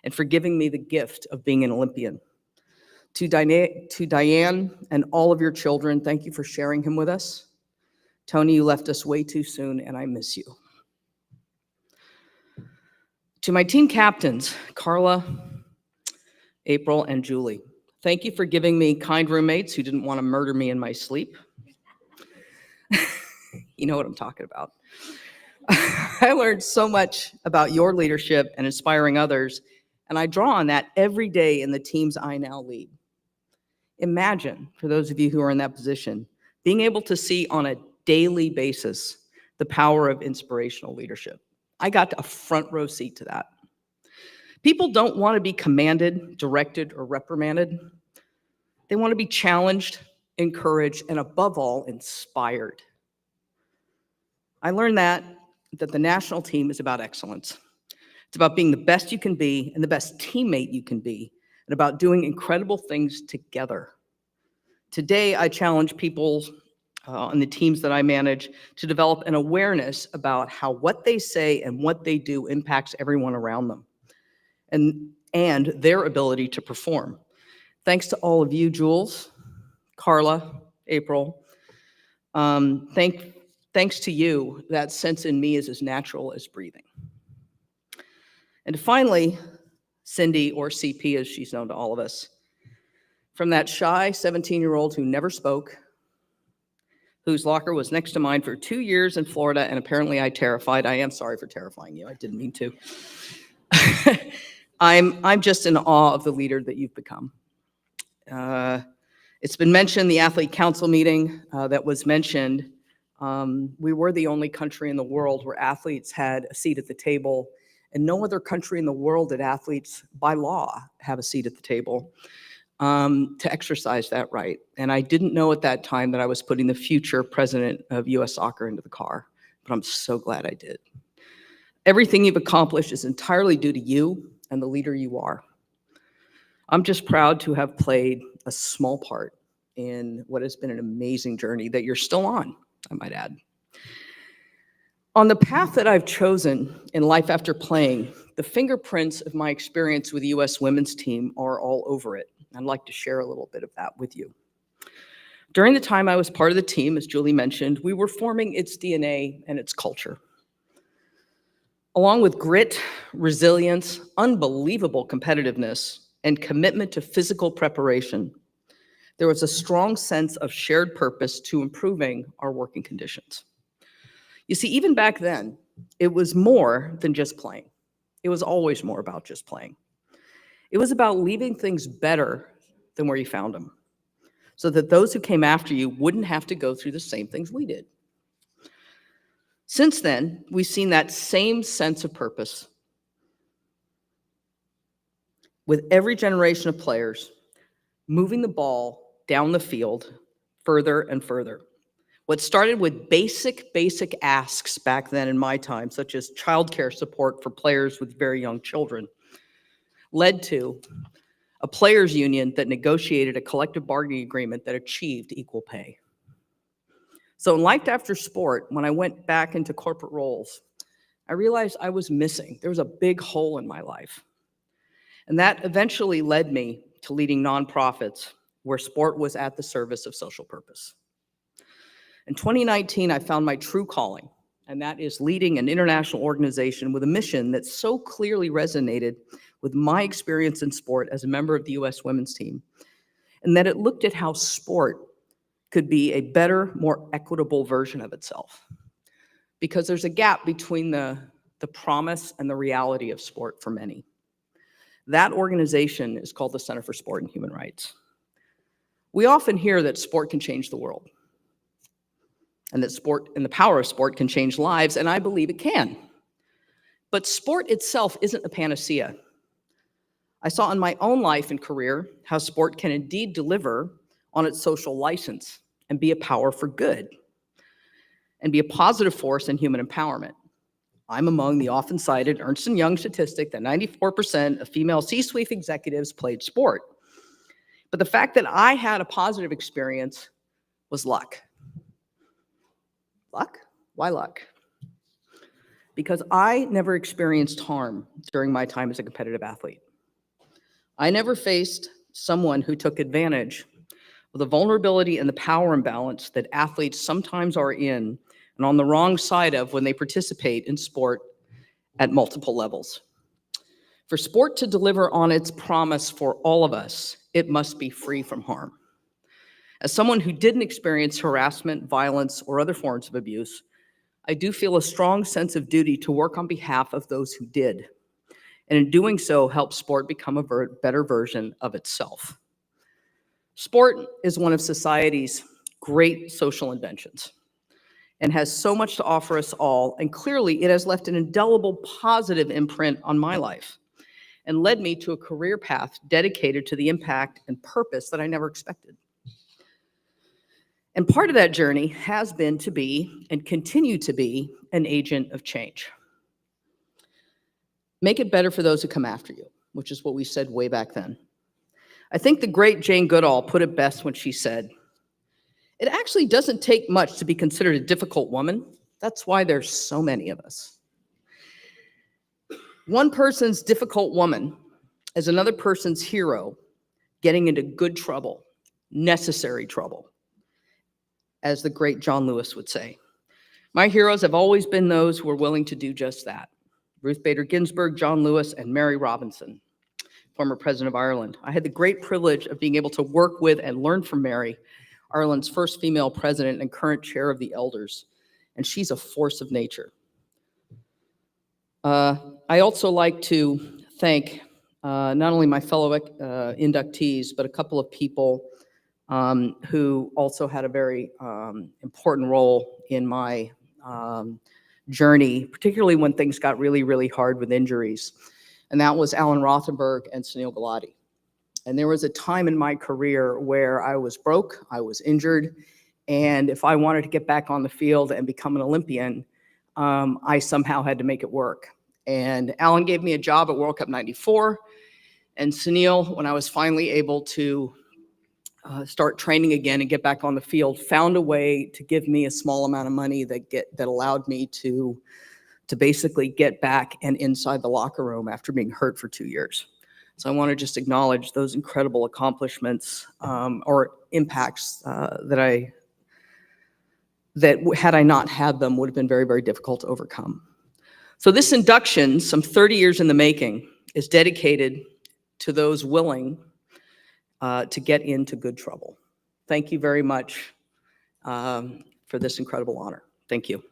and for giving me the gift of being an Olympian. To Diane and all of your children, thank you for sharing him with us. Tony, you left us way too soon, and I miss you. To my team captains, Carla, April, and Julie, thank you for giving me kind roommates who didn't want to murder me in my sleep. You know what I'm talking about. I learned so much about your leadership and inspiring others, and I draw on that every day in the teams I now lead. Imagine, for those of you who are in that position, being able to see on a daily basis the power of inspirational leadership. I got a front row seat to that. People don't want to be commanded, directed, or reprimanded. They want to be challenged, encouraged, and above all, inspired. I learned that the national team is about excellence. It's about being the best you can be and the best teammate you can be, and about doing incredible things together. Today, I challenge people on the teams that I manage to develop an awareness about how what they say and what they do impacts everyone around them and their ability to perform. Thanks to all of you, Jules, Carla, April. Thanks to you, that sense in me is as natural as breathing. And finally, Cindy, or CP as she's known to all of us, from that shy 17-year-old who never spoke, whose locker was next to mine for 2 years in Florida, and apparently I terrified. I am sorry for terrifying you. I didn't mean to. I'm just in awe of the leader that you've become. It's been mentioned, the athlete council meeting that was mentioned, we were the only country in the world where athletes had a seat at the table, and no other country in the world did athletes, by law, have a seat at the table to exercise that right. And I didn't know at that time that I was putting the future president of US Soccer into the car, but I'm so glad I did. Everything you've accomplished is entirely due to you and the leader you are. I'm just proud to have played a small part in what has been an amazing journey that you're still on, I might add. On the path that I've chosen in life after playing, the fingerprints of my experience with the U.S. women's team are all over it. I'd like to share a little bit of that with you. During the time I was part of the team, as Julie mentioned, we were forming its DNA and its culture. Along with grit, resilience, unbelievable competitiveness, and commitment to physical preparation, there was a strong sense of shared purpose to improving our working conditions. You see, even back then, it was more than just playing. It was always more about just playing. It was about leaving things better than where you found them, so that those who came after you wouldn't have to go through the same things we did. Since then, we've seen that same sense of purpose with every generation of players moving the ball down the field further and further. What started with basic asks back then in my time, such as childcare support for players with very young children, led to a players' union that negotiated a collective bargaining agreement that achieved equal pay. So in life after sport, when I went back into corporate roles, I realized I was missing. There was a big hole in my life. And that eventually led me to leading nonprofits where sport was at the service of social purpose. In 2019, I found my true calling, and that is leading an international organization with a mission that so clearly resonated with my experience in sport as a member of the U.S. women's team, and that it looked at how sport could be a better, more equitable version of itself. Because there's a gap between the promise and the reality of sport for many. That organization is called the Center for Sport and Human Rights. We often hear that sport can change the world, and that sport and the power of sport can change lives, and I believe it can. But sport itself isn't a panacea. I saw in my own life and career how sport can indeed deliver on its social license and be a power for good and be a positive force in human empowerment. I'm among the often cited Ernst & Young statistic that 94% of female C-suite executives played sport. But the fact that I had a positive experience was luck. Luck? Why luck? Because I never experienced harm during my time as a competitive athlete. I never faced someone who took advantage of the vulnerability and the power imbalance that athletes sometimes are in and on the wrong side of when they participate in sport at multiple levels. For sport to deliver on its promise for all of us, it must be free from harm. As someone who didn't experience harassment, violence, or other forms of abuse, I do feel a strong sense of duty to work on behalf of those who did, and in doing so, help sport become a better version of itself. Sport is one of society's great social inventions and has so much to offer us all, and clearly it has left an indelible positive imprint on my life and led me to a career path dedicated to the impact and purpose that I never expected. And part of that journey has been to be, and continue to be, an agent of change. Make it better for those who come after you, which is what we said way back then. I think the great Jane Goodall put it best when she said, "It actually doesn't take much to be considered a difficult woman. That's why there's so many of us." One person's difficult woman is another person's hero getting into good trouble, necessary trouble, as the great John Lewis would say. My heroes have always been those who are willing to do just that. Ruth Bader Ginsburg, John Lewis, and Mary Robinson, former president of Ireland. I had the great privilege of being able to work with and learn from Mary, Ireland's first female president and current chair of the elders, and she's a force of nature. I also like to thank not only my fellow inductees, but a couple of people who also had a very important role in my journey, particularly when things got really, really hard with injuries. And that was Alan Rothenberg and Sunil Gulati. And there was a time in my career where I was broke, I was injured, and if I wanted to get back on the field and become an Olympian, I somehow had to make it work. And Alan gave me a job at World Cup '94, and Sunil, when I was finally able to start training again and get back on the field, found a way to give me a small amount of money that allowed me to basically get back and inside the locker room after being hurt for 2 years. So I want to just acknowledge those incredible accomplishments or impacts that had I not had them would have been very, very difficult to overcome. So this induction, some 30 years in the making, is dedicated to those willing to get into good trouble. Thank you very much for this incredible honor. Thank you.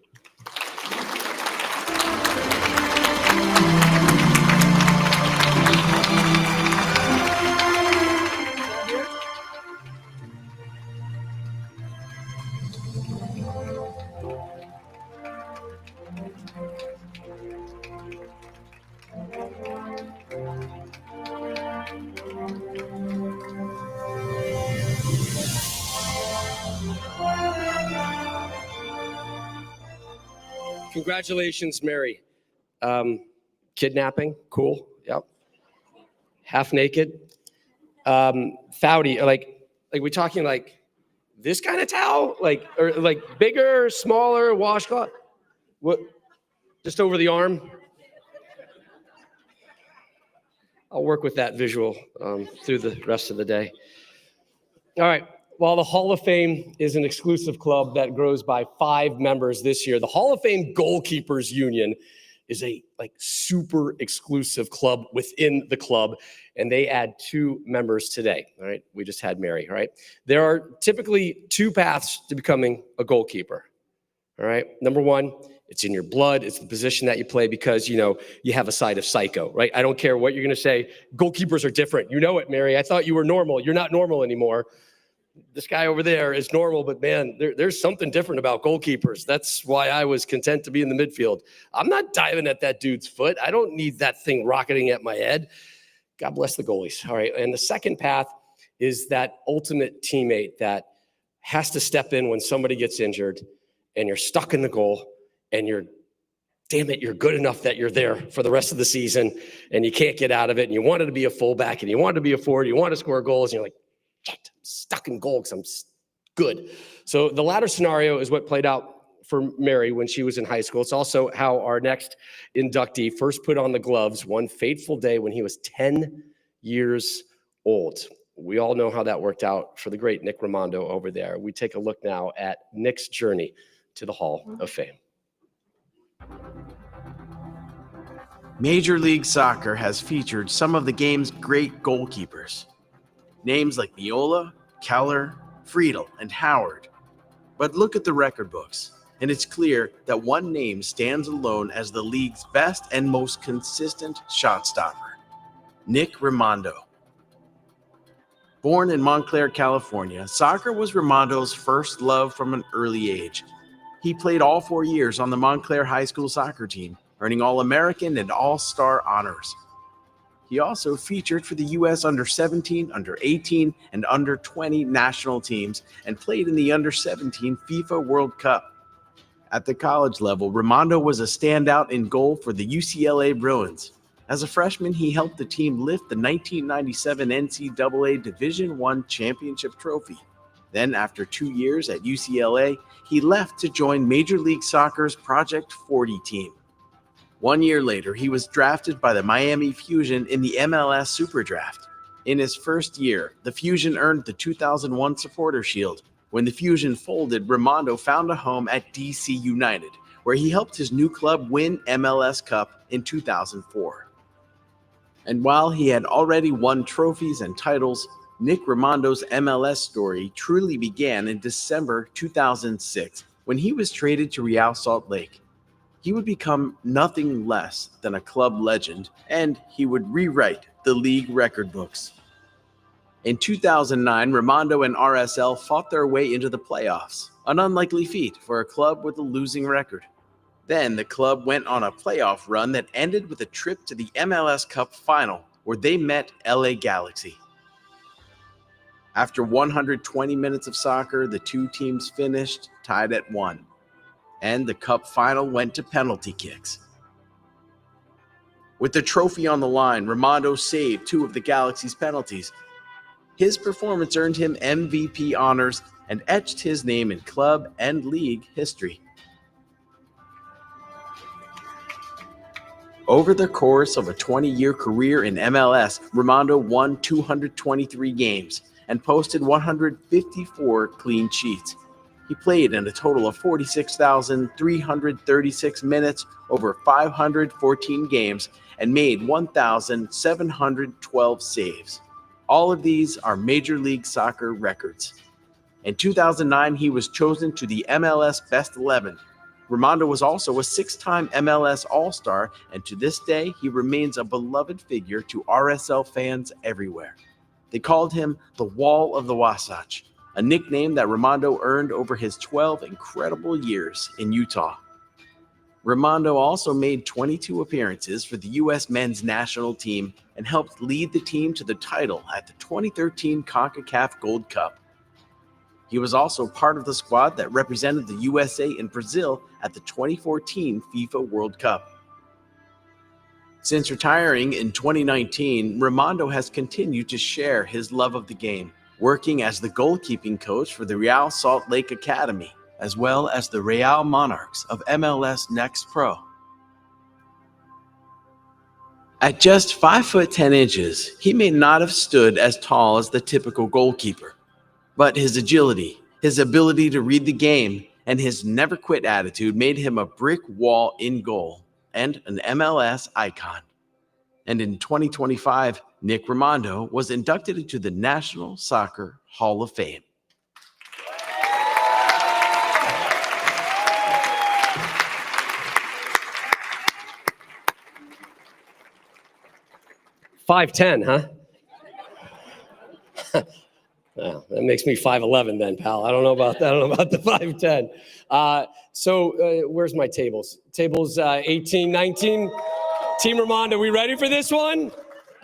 Congratulations, Mary. Kidnapping, cool. Yep. Half naked. Foudy, like we talking like this kind of towel, or like bigger, smaller washcloth? What? Just over the arm? I'll work with that visual through the rest of the day. All right. While the Hall of Fame is an exclusive club that grows by 5 members this year, the Hall of Fame Goalkeepers Union is a super exclusive club within the club, and they add 2 members today. All right, we just had Mary. All right, there are typically 2 paths to becoming a goalkeeper. All right, number 1, it's in your blood. It's the position that you play because you have a side of psycho. Right? I don't care what you're going to say. Goalkeepers are different. You know it, Mary. I thought you were normal. You're not normal anymore. This guy over there is normal, but man, there's something different about goalkeepers. That's why I was content to be in the midfield. I'm not diving at that dude's foot. I don't need that thing rocketing at my head. God bless the goalies. All right. And the second path is that ultimate teammate that has to step in when somebody gets injured and you're stuck in the goal and you're good enough that you're there for the rest of the season and you can't get out of it. And you wanted to be a fullback and you wanted to be a forward. You want to score goals and you're like, I'm stuck in goal because I'm good. So the latter scenario is what played out for Mary when she was in high school. It's also how our next inductee first put on the gloves one fateful day when he was 10 years old. We all know how that worked out for the great Nick Raimondo over there. We take a look now at Nick's journey to the Hall of Fame. Major League Soccer has featured some of the game's great goalkeepers. Names like Miola, Keller, Friedel, and Howard. But look at the record books, and it's clear that one name stands alone as the league's best and most consistent shot stopper, Nick Raimondo. Born in Montclair, California, soccer was Raimondo's first love from an early age. He played all 4 years on the Montclair High School soccer team, earning All-American and All-Star honors. He also featured for the U.S. under-17, under-18, and under-20 national teams and played in the under-17 FIFA World Cup. At the college level, Raimondo was a standout in goal for the UCLA Bruins. As a freshman, he helped the team lift the 1997 NCAA Division I championship trophy. Then, after 2 years at UCLA, he left to join Major League Soccer's Project 40 team. 1 year later, he was drafted by the Miami Fusion in the MLS Super Draft. In his first year, the Fusion earned the 2001 Supporter Shield. When the Fusion folded, Raimondo found a home at DC United, where he helped his new club win MLS Cup in 2004. And while he had already won trophies and titles, Nick Raimondo's MLS story truly began in December 2006 when he was traded to Real Salt Lake. He would become nothing less than a club legend, and he would rewrite the league record books. In 2009, Raimondo and RSL fought their way into the playoffs, an unlikely feat for a club with a losing record. Then the club went on a playoff run that ended with a trip to the MLS Cup final, where they met LA Galaxy. After 120 minutes of soccer, the two teams finished tied at 1. And the cup final went to penalty kicks. With the trophy on the line, Raimondo saved 2 of the Galaxy's penalties. His performance earned him MVP honors and etched his name in club and league history. Over the course of a 20-year career in MLS, Rimando won 223 games and posted 154 clean sheets. He played in a total of 46,336 minutes over 514 games and made 1,712 saves. All of these are Major League Soccer records. In 2009, he was chosen to the MLS Best 11. Rimando was also a 6-time MLS All-Star, and to this day, he remains a beloved figure to RSL fans everywhere. They called him the Wall of the Wasatch, a nickname that Rimando earned over his 12 incredible years in Utah. Rimando also made 22 appearances for the U.S. men's national team and helped lead the team to the title at the 2013 CONCACAF Gold Cup. He was also part of the squad that represented the USA in Brazil at the 2014 FIFA World Cup. Since retiring in 2019, Rimando has continued to share his love of the game, working as the goalkeeping coach for the Real Salt Lake Academy, as well as the Real Monarchs of MLS Next Pro. At just 5'10", he may not have stood as tall as the typical goalkeeper, but his agility, his ability to read the game, and his never-quit attitude made him a brick wall in goal and an MLS icon. And in 2025, Nick Rimando was inducted into the National Soccer Hall of Fame. $5'10", huh? Well, that makes me 5'11" then, pal. I don't know about that. I don't know about the 5'10". Where's my tables? Tables 18, 19. Team Rimando, we ready for this one?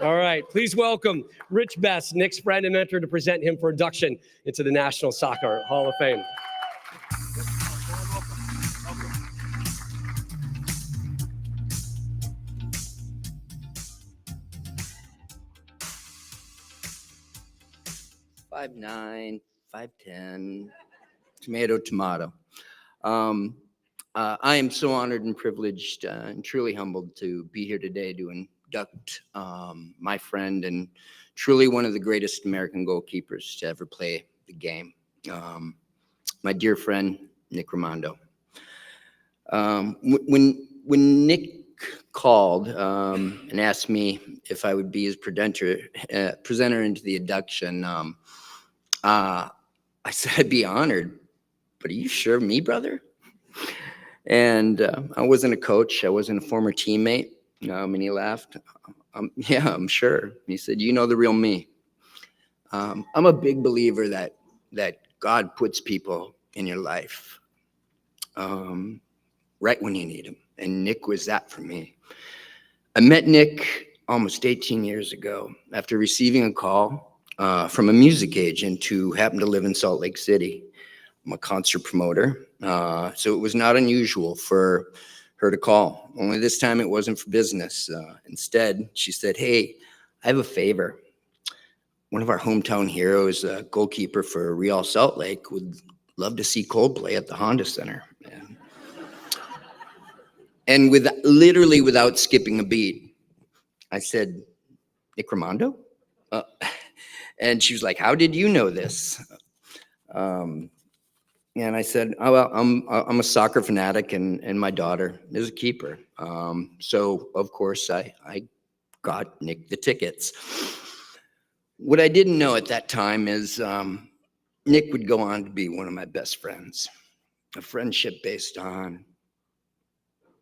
All right, please welcome Rich Best, Nick's friend and mentor, to present him for induction into the National Soccer Hall of Fame. 5'9", 5'10", tomato. I am so honored and privileged and truly humbled to be here today to induct my friend and truly one of the greatest American goalkeepers to ever play the game, my dear friend, Nick Rimando. When Nick called and asked me if I would be his presenter into the induction, I said I'd be honored, but are you sure me, brother? And I wasn't a coach. I wasn't a former teammate. And he laughed. Yeah, I'm sure. He said, you know the real me. I'm a big believer that God puts people in your life right when you need them. And Nick was that for me. I met Nick almost 18 years ago after receiving a call from a music agent who happened to live in Salt Lake City. I'm a concert promoter, so it was not unusual for her to call. Only this time it wasn't for business. Instead, she said, hey, I have a favor. One of our hometown heroes, a goalkeeper for Real Salt Lake, would love to see Coldplay at the Honda Center. And literally without skipping a beat, I said, Nick Rimando? And she was like, how did you know this? And I said, oh, well, I'm a soccer fanatic and my daughter is a keeper. So of course I got Nick the tickets. What I didn't know at that time is Nick would go on to be one of my best friends. A friendship based on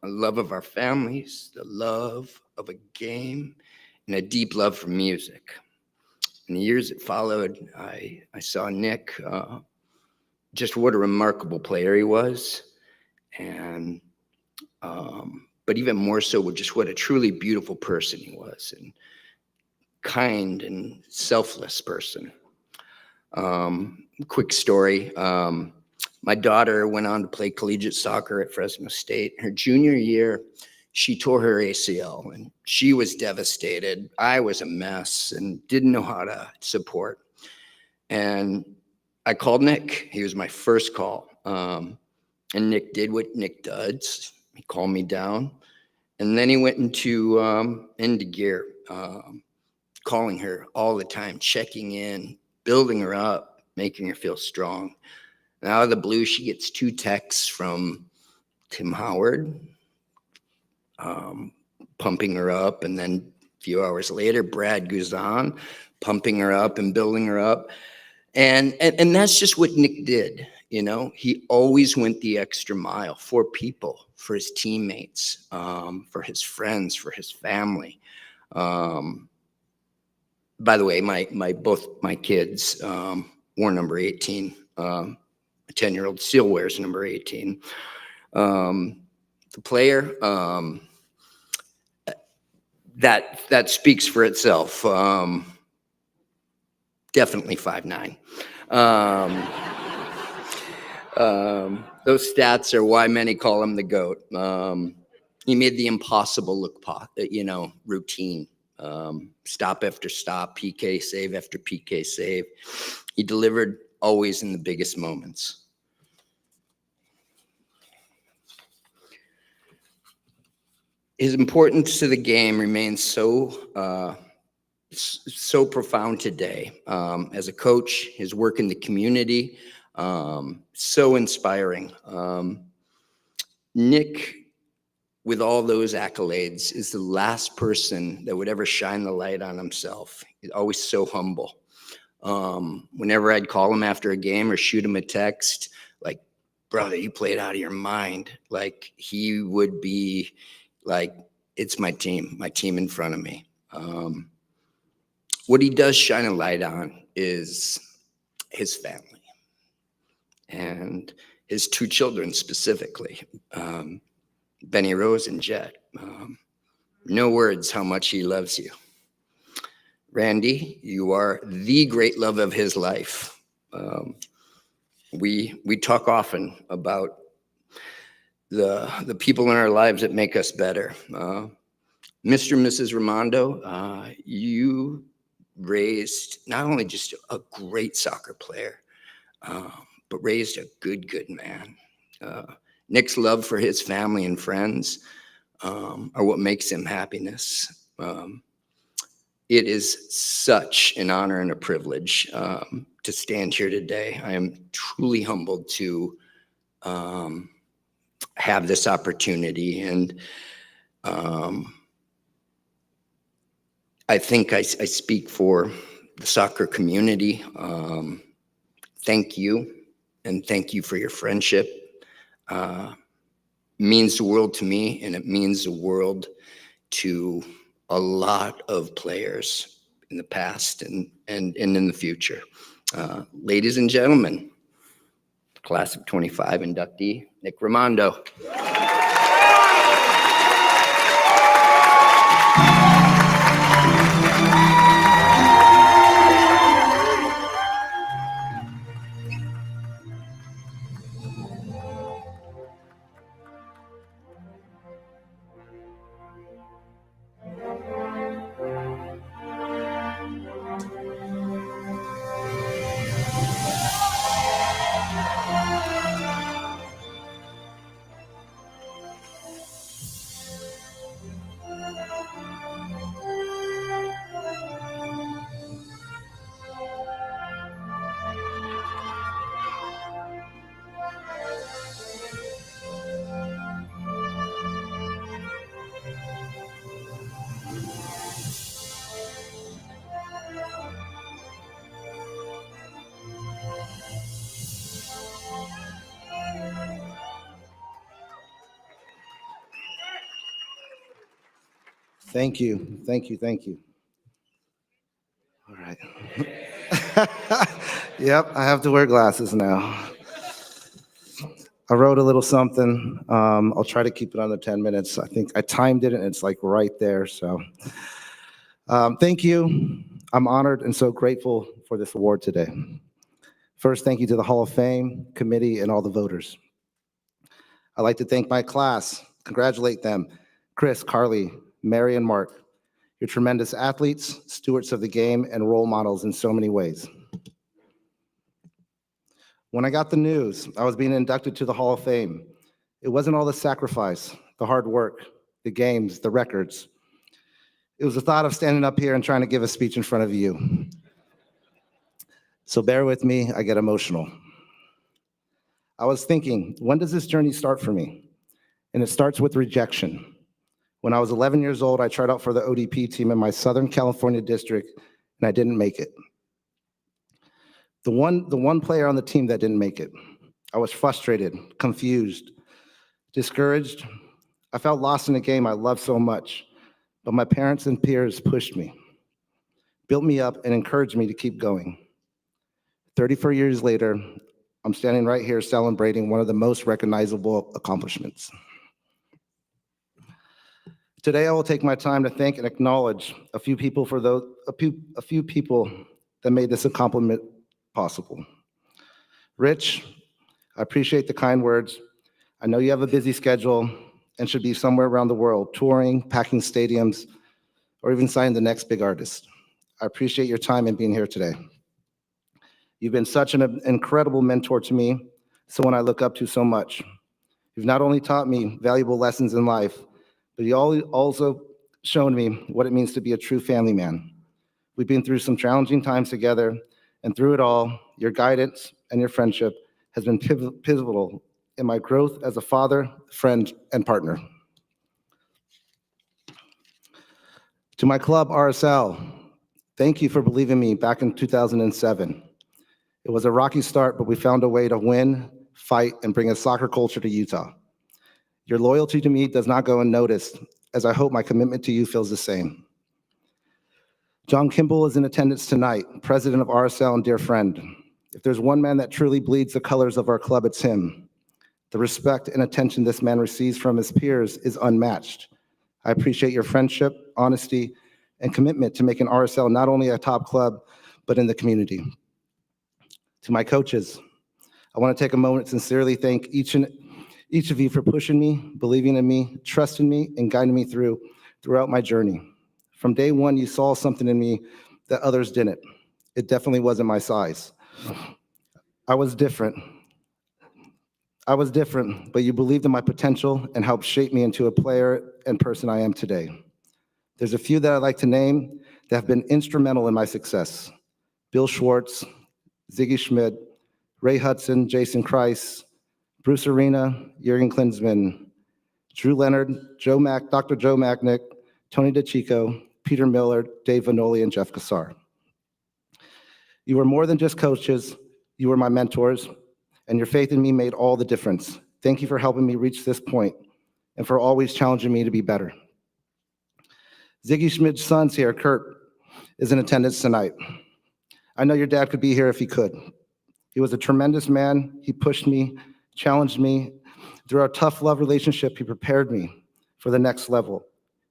a love of our families, the love of a game, and a deep love for music. In the years that followed, I saw Nick, just what a remarkable player he was, and but even more so, just what a truly beautiful person he was, and kind and selfless person. Quick story. My daughter went on to play collegiate soccer at Fresno State. Her junior year, she tore her ACL and she was devastated. I was a mess and didn't know how to support. And I called Nick. He was my first call. And Nick did what Nick does. He calmed me down. And then he went into gear, calling her all the time, checking in, building her up, making her feel strong. And out of the blue, she gets 2 texts from Tim Howard, pumping her up. And then a few hours later, Brad Guzan, pumping her up and building her up. And that's just what Nick did. You know, he always went the extra mile for people, for his teammates, for his friends, for his family. By the way, both my kids wore number 18. A 10-year-old still wears number 18. The player, that speaks for itself. Definitely 5'9". Those stats are why many call him the GOAT. He made the impossible look, routine. Stop after stop, PK save after PK save. He delivered always in the biggest moments. His importance to the game remains so profound today. As a coach, his work in the community, so inspiring. Nick, with all those accolades, is the last person that would ever shine the light on himself. He's always so humble. Whenever I'd call him after a game or shoot him a text, like, brother, you played out of your mind. Like, he would be like, it's my team in front of me. What he does shine a light on is his family and his 2 children specifically, Benny Rose and Jet. No words how much he loves you. Randy, you are the great love of his life. We talk often about the people in our lives that make us better. Mr. and Mrs. Raimondo, you raised not only just a great soccer player, but raised a good man. Nick's love for his family and friends are what makes him happiness. It is such an honor and a privilege to stand here today. I am truly humbled to have this opportunity, and I think I speak for the soccer community. Thank you, and thank you for your friendship. Means the world to me, and it means the world to a lot of players in the past and in the future. Ladies and gentlemen, class of 25 inductee, Nick Raimondo. Thank you. Thank you. Thank you. All right. Yep, I have to wear glasses now. I wrote a little something. I'll try to keep it under 10 minutes. I think I timed it and it's like right there. So thank you. I'm honored and so grateful for this award today. First, thank you to the Hall of Fame committee and all the voters. I'd like to thank my class, congratulate them, Chris, Carly, Mary, and Mark. You're tremendous athletes, stewards of the game, and role models in so many ways. When I got the news I was being inducted to the Hall of Fame, it wasn't all the sacrifice, the hard work, the games, the records. It was the thought of standing up here and trying to give a speech in front of you. So bear with me, I get emotional. I was thinking, when does this journey start for me? And it starts with rejection. When I was 11 years old, I tried out for the ODP team in my Southern California district, and I didn't make it. The one player on the team that didn't make it. I was frustrated, confused, discouraged. I felt lost in a game I loved so much, but my parents and peers pushed me, built me up, and encouraged me to keep going. 34 years later, I'm standing right here celebrating one of the most recognizable accomplishments. Today, I will take my time to thank and acknowledge a few people that made this accomplishment possible. Rich, I appreciate the kind words. I know you have a busy schedule and should be somewhere around the world, touring, packing stadiums, or even signing the next big artist. I appreciate your time and being here today. You've been such an incredible mentor to me, someone I look up to so much. You've not only taught me valuable lessons in life, but you also shown me what it means to be a true family man. We've been through some challenging times together, and through it all, your guidance and your friendship has been pivotal in my growth as a father, friend, and partner. To my club, RSL, thank you for believing in me back in 2007. It was a rocky start, but we found a way to win, fight, and bring a soccer culture to Utah. Your loyalty to me does not go unnoticed, as I hope my commitment to you feels the same. John Kimball is in attendance tonight, president of RSL and dear friend. If there's one man that truly bleeds the colors of our club, it's him. The respect and attention this man receives from his peers is unmatched. I appreciate your friendship, honesty, and commitment to making RSL not only a top club, but in the community. To my coaches, I want to take a moment to sincerely thank each of you for pushing me, believing in me, trusting me, and guiding me throughout my journey. From day one, you saw something in me that others didn't. It definitely wasn't my size. I was different, but you believed in my potential and helped shape me into a player and person I am today. There's a few that I'd like to name that have been instrumental in my success. Bill Schwartz, Ziggy Schmidt, Ray Hudson, Jason Kreis, Bruce Arena, Jürgen Klinsmann, Drew Leonard, Dr. Joe Macknick, Tony DeChico, Peter Miller, Dave Vanoli, and Jeff Kassar. You were more than just coaches, you were my mentors, and your faith in me made all the difference. Thank you for helping me reach this point and for always challenging me to be better. Ziggy Schmidt's son's here, Kurt, is in attendance tonight. I know your dad could be here if he could. He was a tremendous man. He pushed me, challenged me. Through our tough love relationship, he prepared me for the next level.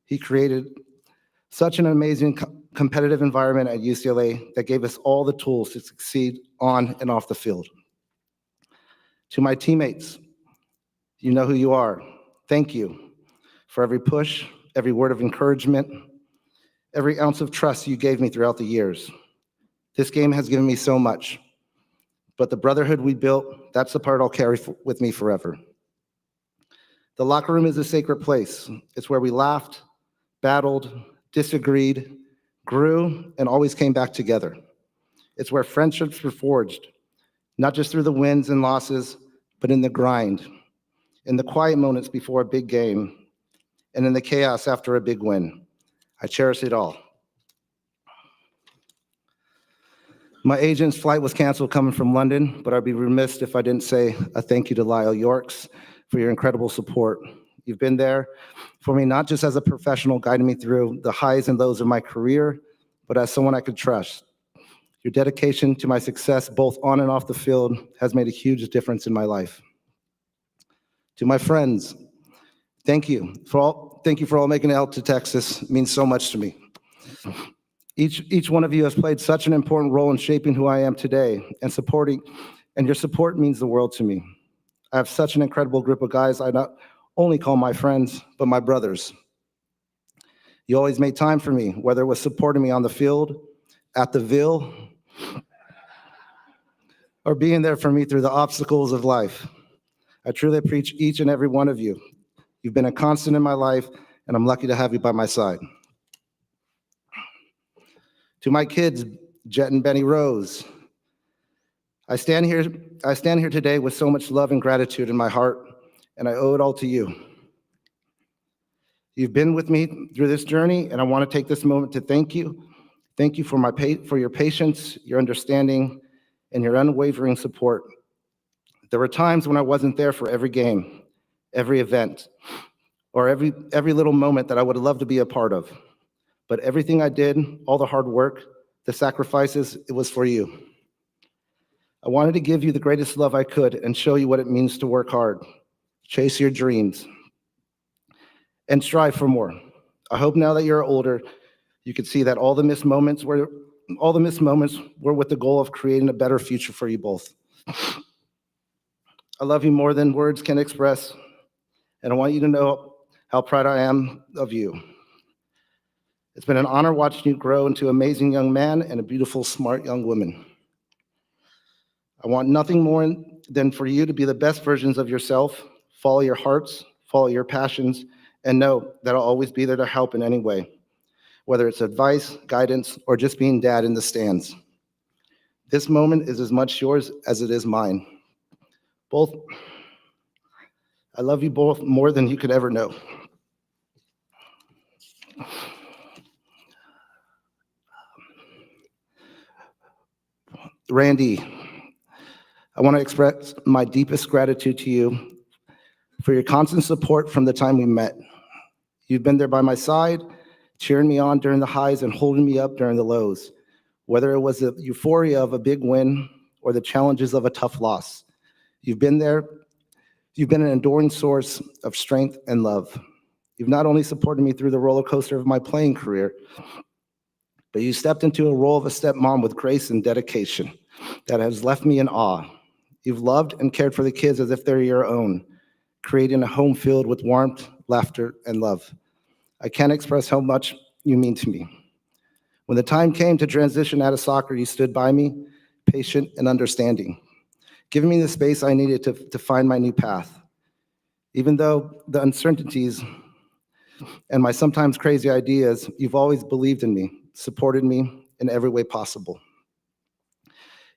He created such an amazing competitive environment at UCLA that gave us all the tools to succeed on and off the field. To my teammates, you know who you are. Thank you for every push, every word of encouragement, every ounce of trust you gave me throughout the years. This game has given me so much, but the brotherhood we built, that's the part I'll carry with me forever. The locker room is a sacred place. It's where we laughed, battled, disagreed, grew, and always came back together. It's where friendships were forged, not just through the wins and losses, but in the grind, in the quiet moments before a big game, and in the chaos after a big win. I cherish it all. My agent's flight was canceled coming from London, but I'd be remiss if I didn't say a thank you to Lyle Yorks for your incredible support. You've been there for me, not just as a professional guiding me through the highs and lows of my career, but as someone I could trust. Your dedication to my success, both on and off the field, has made a huge difference in my life. To my friends, thank you for all making it out to Texas. It means so much to me. Each one of you has played such an important role in shaping who I am today and your support means the world to me. I have such an incredible group of guys I not only call my friends, but my brothers. You always made time for me, whether it was supporting me on the field, at the Ville, or being there for me through the obstacles of life. I truly appreciate each and every one of you. You've been a constant in my life, and I'm lucky to have you by my side. To my kids, Jet and Benny Rose, I stand here today with so much love and gratitude in my heart, and I owe it all to you. You've been with me through this journey, and I want to take this moment to thank you. Thank you for your patience, your understanding, and your unwavering support. There were times when I wasn't there for every game, every event, or every little moment that I would love to be a part of. But everything I did, all the hard work, the sacrifices, it was for you. I wanted to give you the greatest love I could and show you what it means to work hard, chase your dreams, and strive for more. I hope now that you're older, you can see that all the missed moments were with the goal of creating a better future for you both. I love you more than words can express, and I want you to know how proud I am of you. It's been an honor watching you grow into an amazing young man and a beautiful, smart young woman. I want nothing more than for you to be the best versions of yourself, follow your hearts, follow your passions, and know that I'll always be there to help in any way, whether it's advice, guidance, or just being dad in the stands. This moment is as much yours as it is mine. I love you both more than you could ever know. Randy, I want to express my deepest gratitude to you for your constant support from the time we met. You've been there by my side, cheering me on during the highs and holding me up during the lows, whether it was the euphoria of a big win or the challenges of a tough loss. You've been there. You've been an enduring source of strength and love. You've not only supported me through the roller coaster of my playing career, but you stepped into a role of a stepmom with grace and dedication that has left me in awe. You've loved and cared for the kids as if they're your own, creating a home filled with warmth, laughter, and love. I can't express how much you mean to me. When the time came to transition out of soccer, you stood by me, patient and understanding, giving me the space I needed to find my new path. Even though the uncertainties and my sometimes crazy ideas, you've always believed in me, supported me in every way possible.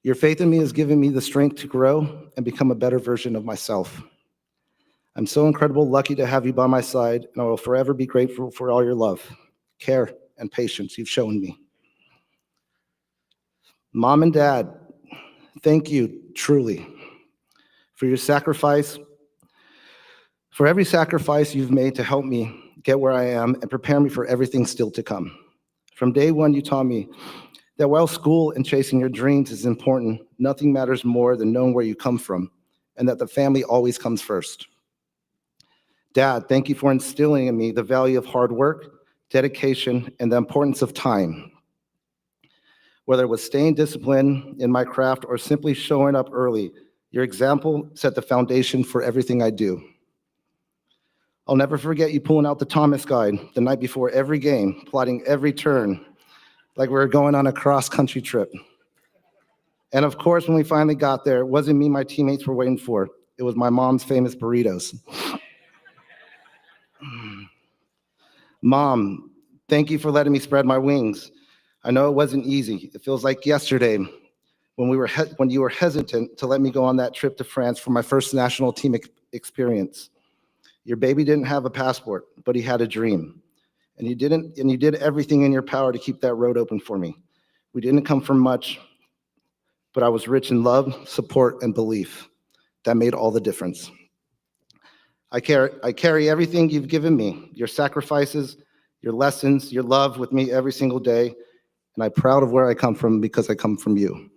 Your faith in me has given me the strength to grow and become a better version of myself. I'm so incredibly lucky to have you by my side, and I will forever be grateful for all your love, care, and patience you've shown me. Mom and Dad, thank you truly for your sacrifice, for every sacrifice you've made to help me get where I am and prepare me for everything still to come. From day one, you taught me that while school and chasing your dreams is important, nothing matters more than knowing where you come from and that the family always comes first. Dad, thank you for instilling in me the value of hard work, dedication, and the importance of time. Whether it was staying disciplined in my craft or simply showing up early, your example set the foundation for everything I do. I'll never forget you pulling out the Thomas guide the night before every game, plotting every turn, like we were going on a cross-country trip. And of course, when we finally got there, it wasn't me my teammates were waiting for. It was my mom's famous burritos. Mom, thank you for letting me spread my wings. I know it wasn't easy. It feels like yesterday when you were hesitant to let me go on that trip to France for my first national team experience. Your baby didn't have a passport, but he had a dream. And you did everything in your power to keep that road open for me. We didn't come from much, but I was rich in love, support, and belief. That made all the difference. I carry everything you've given me, your sacrifices, your lessons, your love with me every single day, and I'm proud of where I come from because I come from you.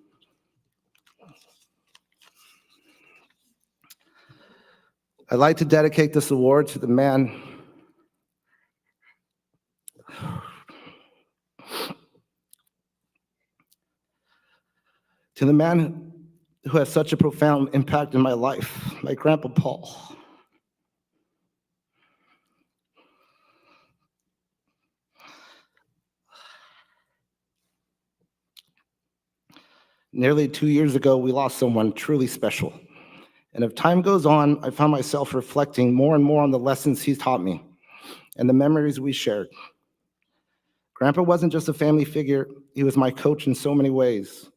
I'd like to dedicate this award to the man who has such a profound impact in my life, my Grandpa Paul. Nearly 2 years ago, we lost someone truly special. And as time goes on, I found myself reflecting more and more on the lessons he taught me and the memories we shared. Grandpa wasn't just a family figure, he was my coach in so many ways.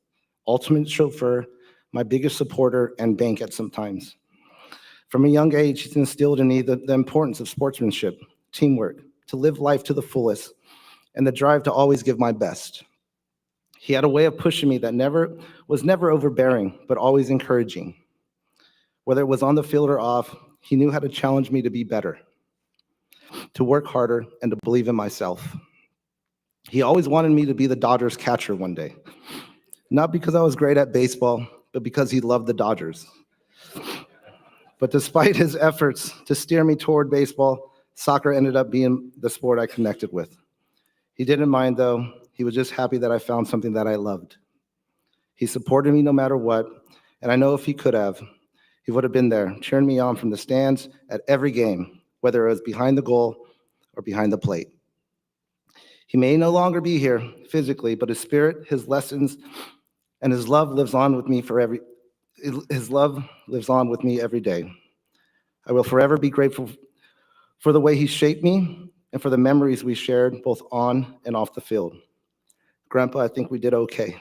Ultimate chauffeur, my biggest supporter, and bank at some times. From a young age, he's instilled in me the importance of sportsmanship, teamwork, to live life to the fullest, and the drive to always give my best. He had a way of pushing me that was never overbearing, but always encouraging. Whether it was on the field or off, he knew how to challenge me to be better, to work harder, and to believe in myself. He always wanted me to be the Dodgers catcher one day. Not because I was great at baseball, but because he loved the Dodgers. But despite his efforts to steer me toward baseball, soccer ended up being the sport I connected with. He didn't mind though. He was just happy that I found something that I loved. He supported me no matter what, and I know if he could have, he would have been there, cheering me on from the stands at every game, whether it was behind the goal or behind the plate. He may no longer be here physically, but his spirit, his lessons, and his love lives on with me every day. I will forever be grateful for the way he shaped me and for the memories we shared both on and off the field. Grandpa, I think we did okay.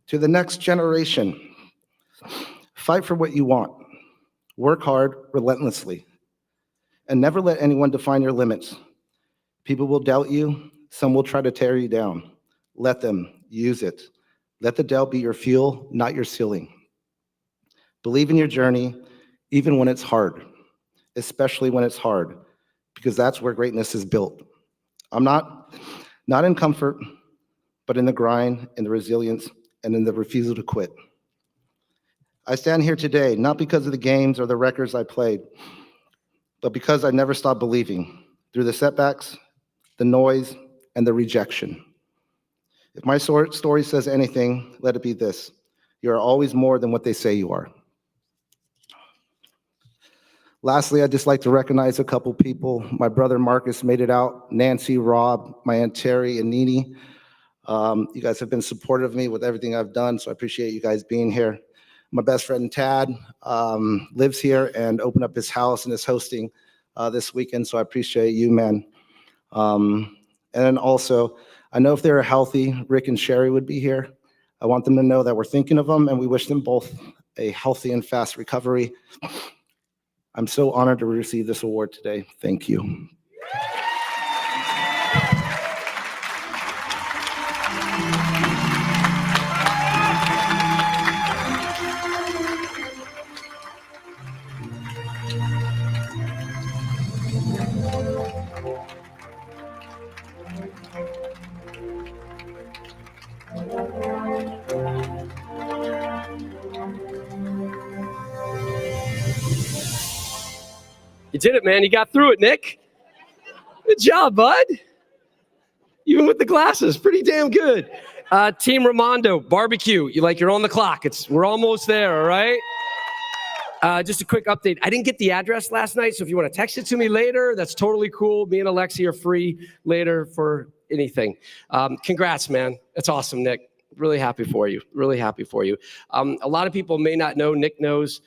To the next generation, fight for what you want. Work hard relentlessly. And never let anyone define your limits. People will doubt you. Some will try to tear you down. Let them. Use it. Let the doubt be your fuel, not your ceiling. Believe in your journey, even when it's hard, especially when it's hard, because that's where greatness is built. I'm not in comfort, but in the grind, in the resilience, and in the refusal to quit. I stand here today, not because of the games or the records I played, but because I never stopped believing through the setbacks, the noise, and the rejection. If my story says anything, let it be this: you are always more than what they say you are. Lastly, I'd just like to recognize a couple people. My brother Marcus made it out, Nancy, Rob, my Aunt Terry, and Nene. You guys have been supportive of me with everything I've done, so I appreciate you guys being here. My best friend Tad lives here and opened up his house and is hosting this weekend, so I appreciate you, man. And then also, I know if they were healthy, Rick and Sherry would be here. I want them to know that we're thinking of them and we wish them both a healthy and fast recovery. I'm so honored to receive this award today. Thank you. You did it, man. You got through it, Nick. Good job, bud. Even with the glasses, pretty damn good. Team Ramondo, barbecue. You're on the clock. We're almost there, all right? Just a quick update. I didn't get the address last night, so if you want to text it to me later, that's totally cool. Me and Alexi are free later for anything. Congrats, man. That's awesome, Nick. Really happy for you. Really happy for you. A lot of people may not know. Nick knows.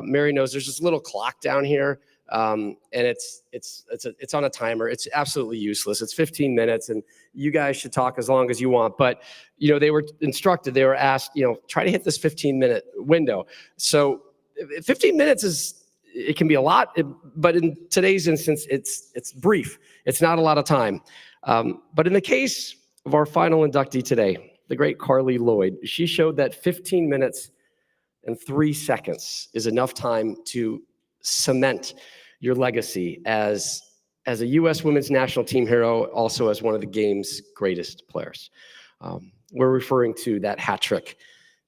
Mary knows. There's this little clock down here. And it's on a timer. It's absolutely useless. It's 15 minutes and you guys should talk as long as you want. But, they were instructed, they were asked, try to hit this 15-minute window. So 15 minutes it can be a lot, but in today's instance, it's brief. It's not a lot of time. But in the case of our final inductee today, the great Carly Lloyd, she showed that 15 minutes and 3 seconds is enough time to cement your legacy as a U.S. women's national team hero, also as one of the game's greatest players. We're referring to that hat trick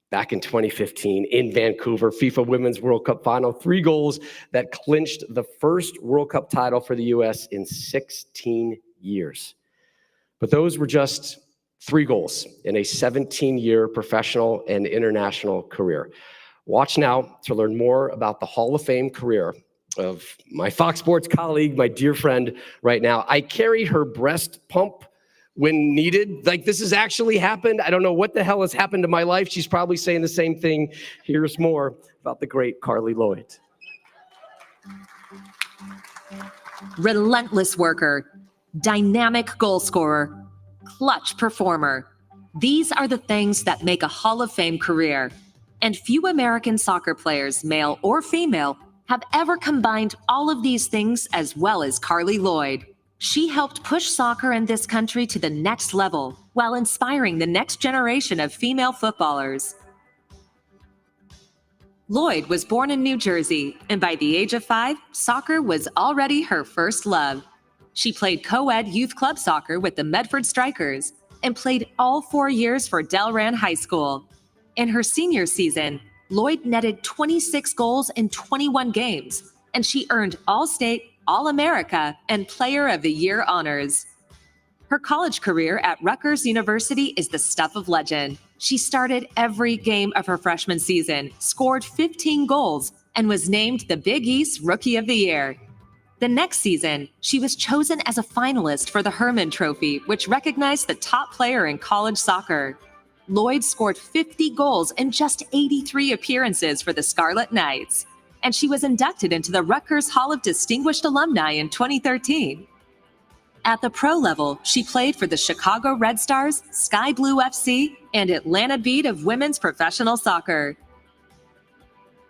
back in 2015 in Vancouver, FIFA Women's World Cup final, 3 goals that clinched the first World Cup title for the U.S. in 16 years. But those were just 3 goals in a 17-year professional and international career. Watch now to learn more about the Hall of Fame career of my Fox Sports colleague, my dear friend right now. I carried her breast pump when needed. Like, this has actually happened. I don't know what the hell has happened to my life. She's probably saying the same thing. Here's more about the great Carly Lloyd. Relentless worker, dynamic goal scorer, clutch performer. These are the things that make a Hall of Fame career. And few American soccer players, male or female, have ever combined all of these things as well as Carly Lloyd. She helped push soccer in this country to the next level while inspiring the next generation of female footballers. Lloyd was born in New Jersey, and by the age of 5, soccer was already her first love. She played co-ed youth club soccer with the Medford Strikers and played all 4 years for Delran High School. In her senior season, Lloyd netted 26 goals in 21 games, and she earned All-State, All-America, and Player of the Year honors. Her college career at Rutgers University is the stuff of legend. She started every game of her freshman season, scored 15 goals, and was named the Big East Rookie of the Year. The next season, she was chosen as a finalist for the Herman Trophy, which recognized the top player in college soccer. Lloyd scored 50 goals in just 83 appearances for the Scarlet Knights, and she was inducted into the Rutgers Hall of Distinguished Alumni in 2013. At the pro level, she played for the Chicago Red Stars, Sky Blue FC, and Atlanta Beat of women's professional soccer.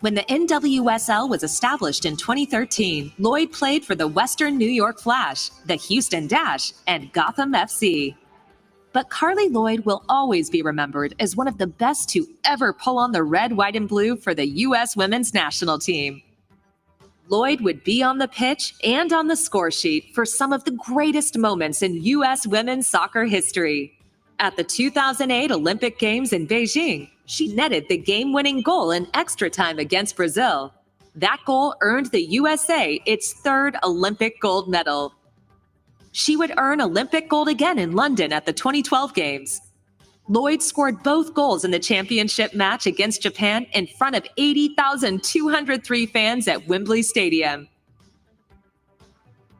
When the NWSL was established in 2013, Lloyd played for the Western New York Flash, the Houston Dash, and Gotham FC. But Carly Lloyd will always be remembered as one of the best to ever pull on the red, white, and blue for the U.S. women's national team. Lloyd would be on the pitch and on the score sheet for some of the greatest moments in U.S. women's soccer history. At the 2008 Olympic Games in Beijing, she netted the game-winning goal in extra time against Brazil. That goal earned the USA its 3rd Olympic gold medal. She would earn Olympic gold again in London at the 2012 Games. Lloyd scored both goals in the championship match against Japan in front of 80,203 fans at Wembley Stadium.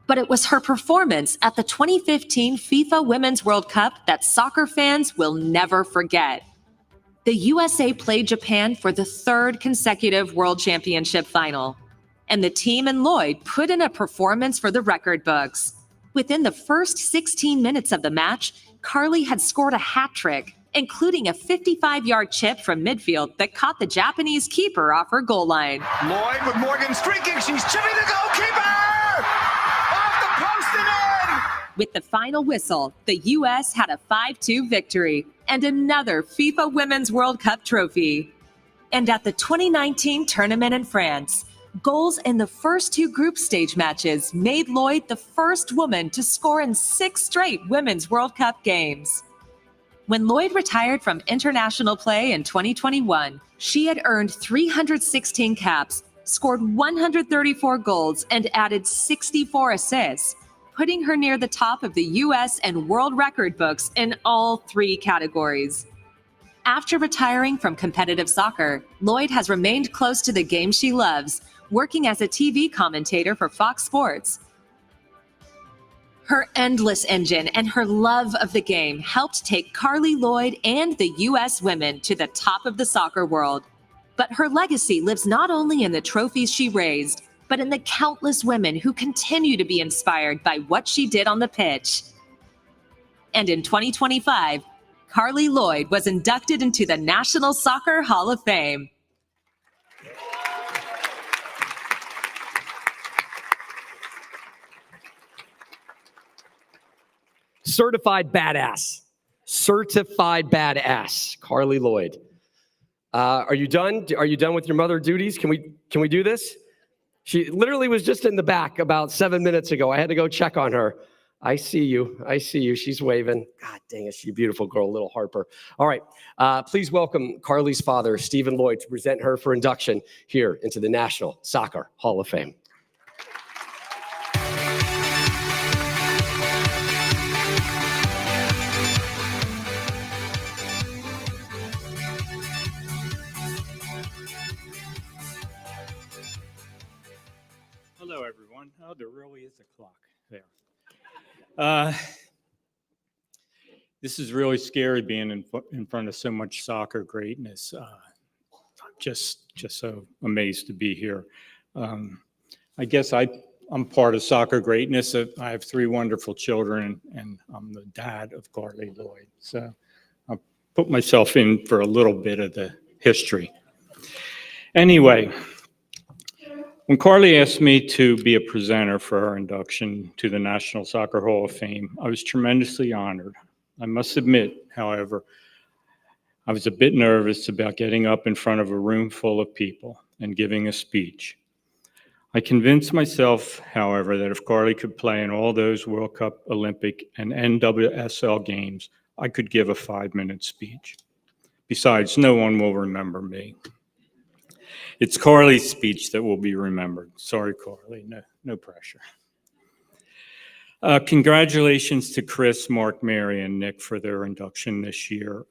But it was her performance at the 2015 FIFA Women's World Cup that soccer fans will never forget. The USA played Japan for the 3rd consecutive World Championship final, and the team and Lloyd put in a performance for the record books. Within the first 16 minutes of the match, Carly had scored a hat trick, including a 55-yard chip from midfield that caught the Japanese keeper off her goal line. Lloyd with Morgan streaking. She's chipping the goalkeeper! Off the post and in! With the final whistle, the U.S. had a 5-2 victory and another FIFA Women's World Cup trophy. And at the 2019 tournament in France, goals in the first 2 group stage matches made Lloyd the first woman to score in 6 straight Women's World Cup games. When Lloyd retired from international play in 2021, she had earned 316 caps, scored 134 goals, and added 64 assists, putting her near the top of the U.S. and world record books in all 3 categories. After retiring from competitive soccer, Lloyd has remained close to the game she loves, working as a TV commentator for Fox Sports. Her endless engine and her love of the game helped take Carly Lloyd and the U.S. women to the top of the soccer world. But her legacy lives not only in the trophies she raised, but in the countless women who continue to be inspired by what she did on the pitch. And in 2025, Carly Lloyd was inducted into the National Soccer Hall of Fame. Certified badass. Certified badass. Carly Lloyd. Are you done? Are you done with your mother duties? Can we do this? She literally was just in the back about 7 minutes ago. I had to go check on her. I see you. I see you. She's waving. God dang it. She's a beautiful girl, little Harper. All right. Please welcome Carly's father, Stephen Lloyd, to present her for induction here into the National Soccer Hall of Fame. Hello, everyone. Oh, there really is a clock there. This is really scary being in front of so much soccer greatness. Just so amazed to be here. I guess I'm part of soccer greatness. I have 3 wonderful children, and I'm the dad of Carly Lloyd. So I'll put myself in for a little bit of the history. Anyway, when Carly asked me to be a presenter for our induction to the National Soccer Hall of Fame, I was tremendously honored. I must admit, however, I was a bit nervous about getting up in front of a room full of people and giving a speech. I convinced myself, however, that if Carly could play in all those World Cup, Olympic, and NWSL games, I could give a 5-minute speech. Besides, no one will remember me. It's Carly's speech that will be remembered. Sorry, Carly, no pressure. Congratulations to Chris, Mark, Mary, and Nick for their induction this year.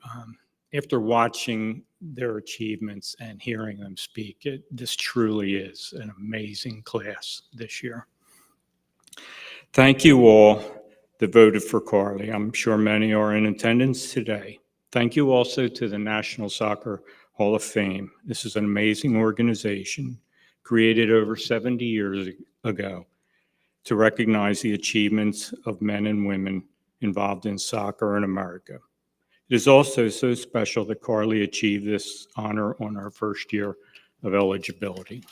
After watching their achievements and hearing them speak, this truly is an amazing class this year. Thank you all that voted for Carly. I'm sure many are in attendance today. Thank you also to the National Soccer Hall of Fame. This is an amazing organization created over 70 years ago to recognize the achievements of men and women involved in soccer in America. It is also so special that Carly achieved this honor on our first year of eligibility.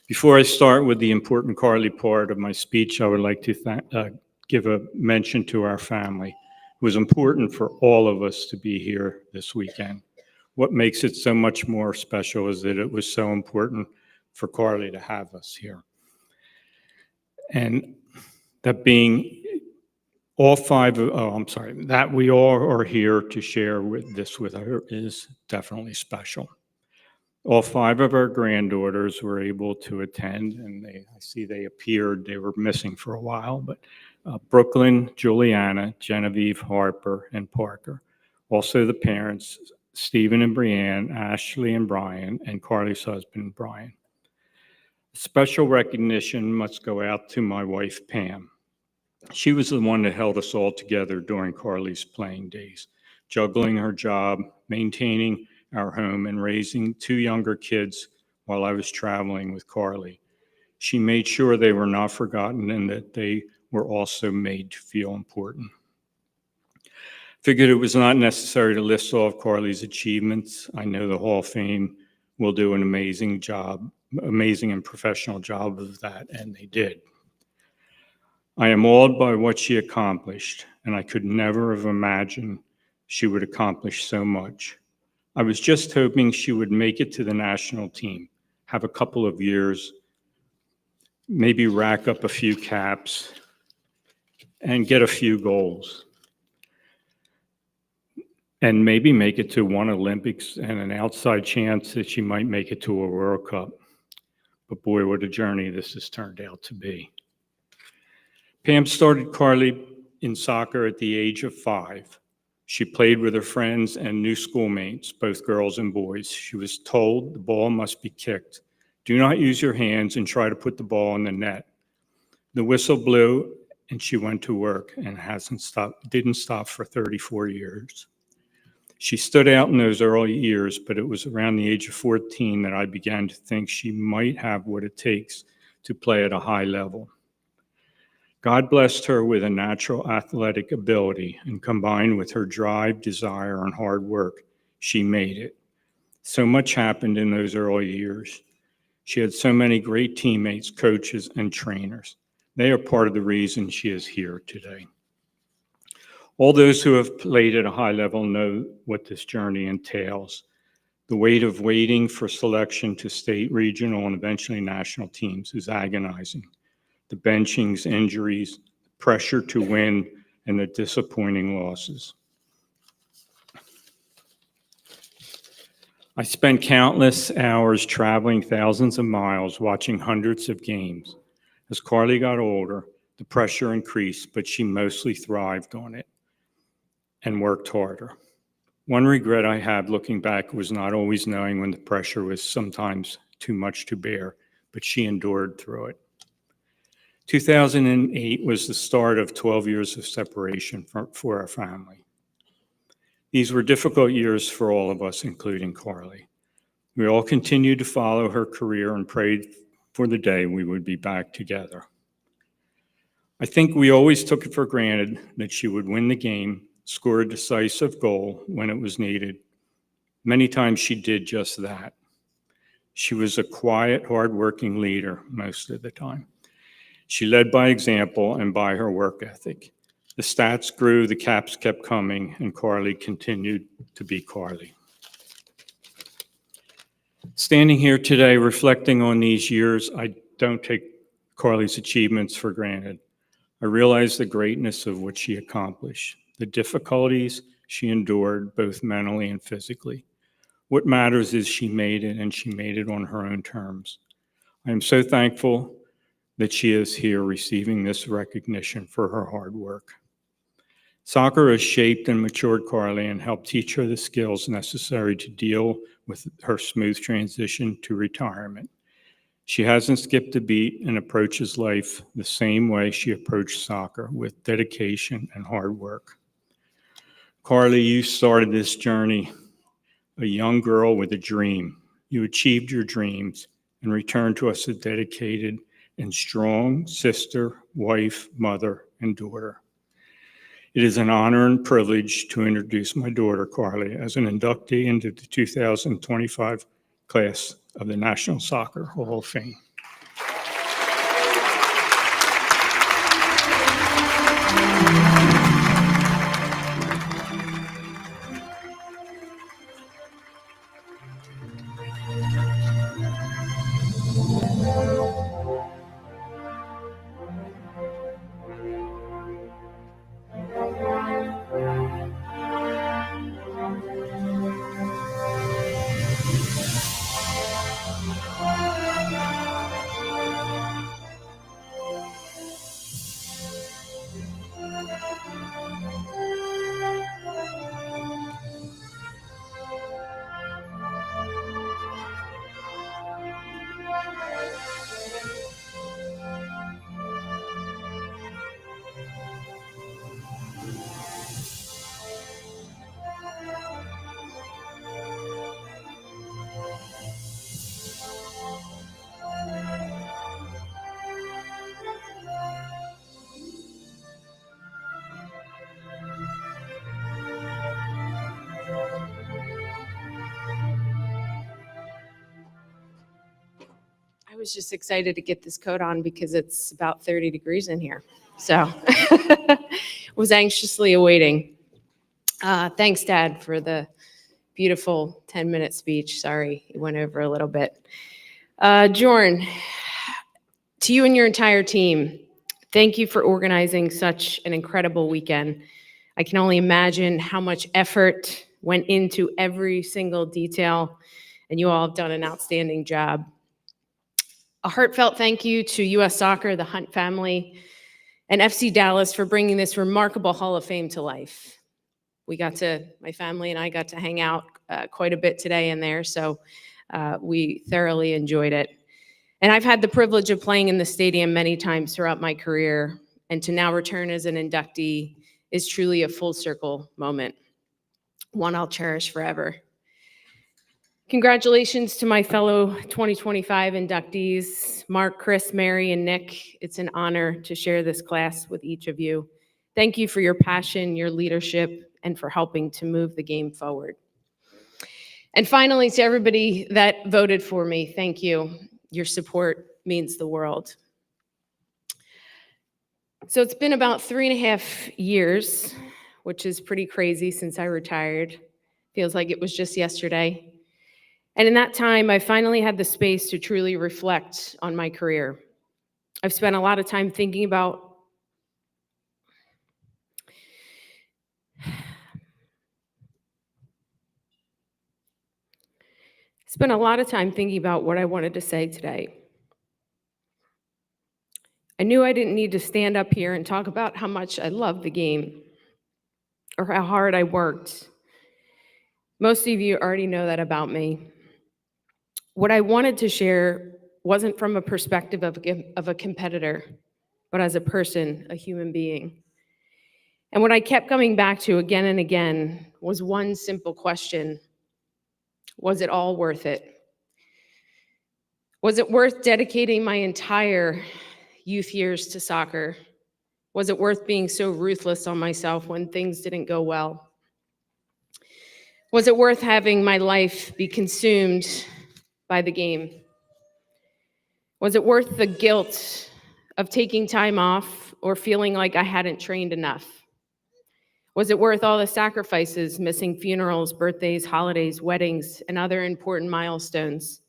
Before I start with the important Carly part of my speech, I would like to give a mention to our family. It was important for all of us to be here this weekend. What makes it so much more special is that it was so important for Carly to have us here. And that being that we all are here to share with her is definitely special. All 5 of our granddaughters were able to attend, and I see they appeared. They were missing for a while, but Brooklyn, Juliana, Genevieve, Harper, and Parker. Also the parents, Stephen and Brianne, Ashley and Brian, and Carly's husband, Brian. Special recognition must go out to my wife, Pam. She was the one that held us all together during Carly's playing days, juggling her job, maintaining our home, and raising 2 younger kids while I was traveling with Carly. She made sure they were not forgotten and that they were also made to feel important. Figured it was not necessary to list all of Carly's achievements. I know the Hall of Fame will do an amazing and professional job of that, and they did. I am awed by what she accomplished, and I could never have imagined she would accomplish so much. I was just hoping she would make it to the national team, have a couple of years, maybe rack up a few caps, and get a few goals. And maybe make it to 1 Olympics and an outside chance that she might make it to a World Cup. But boy, what a journey this has turned out to be. Pam started Carly in soccer at the age of 5. She played with her friends and new schoolmates, both girls and boys. She was told the ball must be kicked. Do not use your hands and try to put the ball in the net. The whistle blew and she went to work and didn't stop for 34 years. She stood out in those early years, but it was around the age of 14 that I began to think she might have what it takes to play at a high level. God blessed her with a natural athletic ability, and combined with her drive, desire, and hard work, she made it. So much happened in those early years. She had so many great teammates, coaches, and trainers. They are part of the reason she is here today. All those who have played at a high level know what this journey entails. The weight of waiting for selection to state, regional, and eventually national teams is agonizing. The benchings, injuries, pressure to win, and the disappointing losses. I spent countless hours traveling thousands of miles, watching hundreds of games. As Carly got older, the pressure increased, but she mostly thrived on it and worked harder. One regret I have looking back was not always knowing when the pressure was sometimes too much to bear, but she endured through it. 2008 was the start of 12 years of separation for our family. These were difficult years for all of us, including Carly. We all continued to follow her career and prayed for the day we would be back together. I think we always took it for granted that she would win the game, score a decisive goal when it was needed. Many times she did just that. She was a quiet, hardworking leader most of the time. She led by example and by her work ethic. The stats grew, the caps kept coming, and Carly continued to be Carly. Standing here today, reflecting on these years, I don't take Carly's achievements for granted. I realize the greatness of what she accomplished, the difficulties she endured, both mentally and physically. What matters is she made it, and she made it on her own terms. I am so thankful that she is here receiving this recognition for her hard work. Soccer has shaped and matured Carly and helped teach her the skills necessary to deal with her smooth transition to retirement. She hasn't skipped a beat and approaches life the same way she approached soccer, with dedication and hard work. Carly, you started this journey a young girl with a dream. You achieved your dreams and returned to us a dedicated and strong sister, wife, mother, and daughter. It is an honor and privilege to introduce my daughter, Carly, as an inductee into the 2025 class of the National Soccer Hall of Fame. I was just excited to get this coat on because it's about 30 degrees in here. So was anxiously awaiting. Thanks, Dad, for the beautiful 10-minute speech. Sorry, it went over a little bit. Jorn, to you and your entire team, thank you for organizing such an incredible weekend. I can only imagine how much effort went into every single detail, and you all have done an outstanding job. A heartfelt thank you to U.S. Soccer, the Hunt family, and FC Dallas for bringing this remarkable Hall of Fame to life. My family and I got to hang out quite a bit today in there, so we thoroughly enjoyed it. And I've had the privilege of playing in the stadium many times throughout my career, and to now return as an inductee is truly a full circle moment, one I'll cherish forever. Congratulations to my fellow 2025 inductees, Mark, Chris, Mary, and Nick. It's an honor to share this class with each of you. Thank you for your passion, your leadership, and for helping to move the game forward. And finally, to everybody that voted for me, thank you. Your support means the world. So it's been about 3.5 years, which is pretty crazy since I retired. Feels like it was just yesterday. And in that time, I finally had the space to truly reflect on my career. I've spent a lot of time thinking about what I wanted to say today. I knew I didn't need to stand up here and talk about how much I love the game or how hard I worked. Most of you already know that about me. What I wanted to share wasn't from a perspective of a competitor. but as a person, a human being. And what I kept coming back to again and again was one simple question: was it all worth it? Was it worth dedicating my entire youth years to soccer? Was it worth being so ruthless on myself when things didn't go well? Was it worth having my life be consumed by the game? Was it worth the guilt of taking time off or feeling like I hadn't trained enough? Was it worth all the sacrifices, missing funerals, birthdays, holidays, weddings, and other important milestones?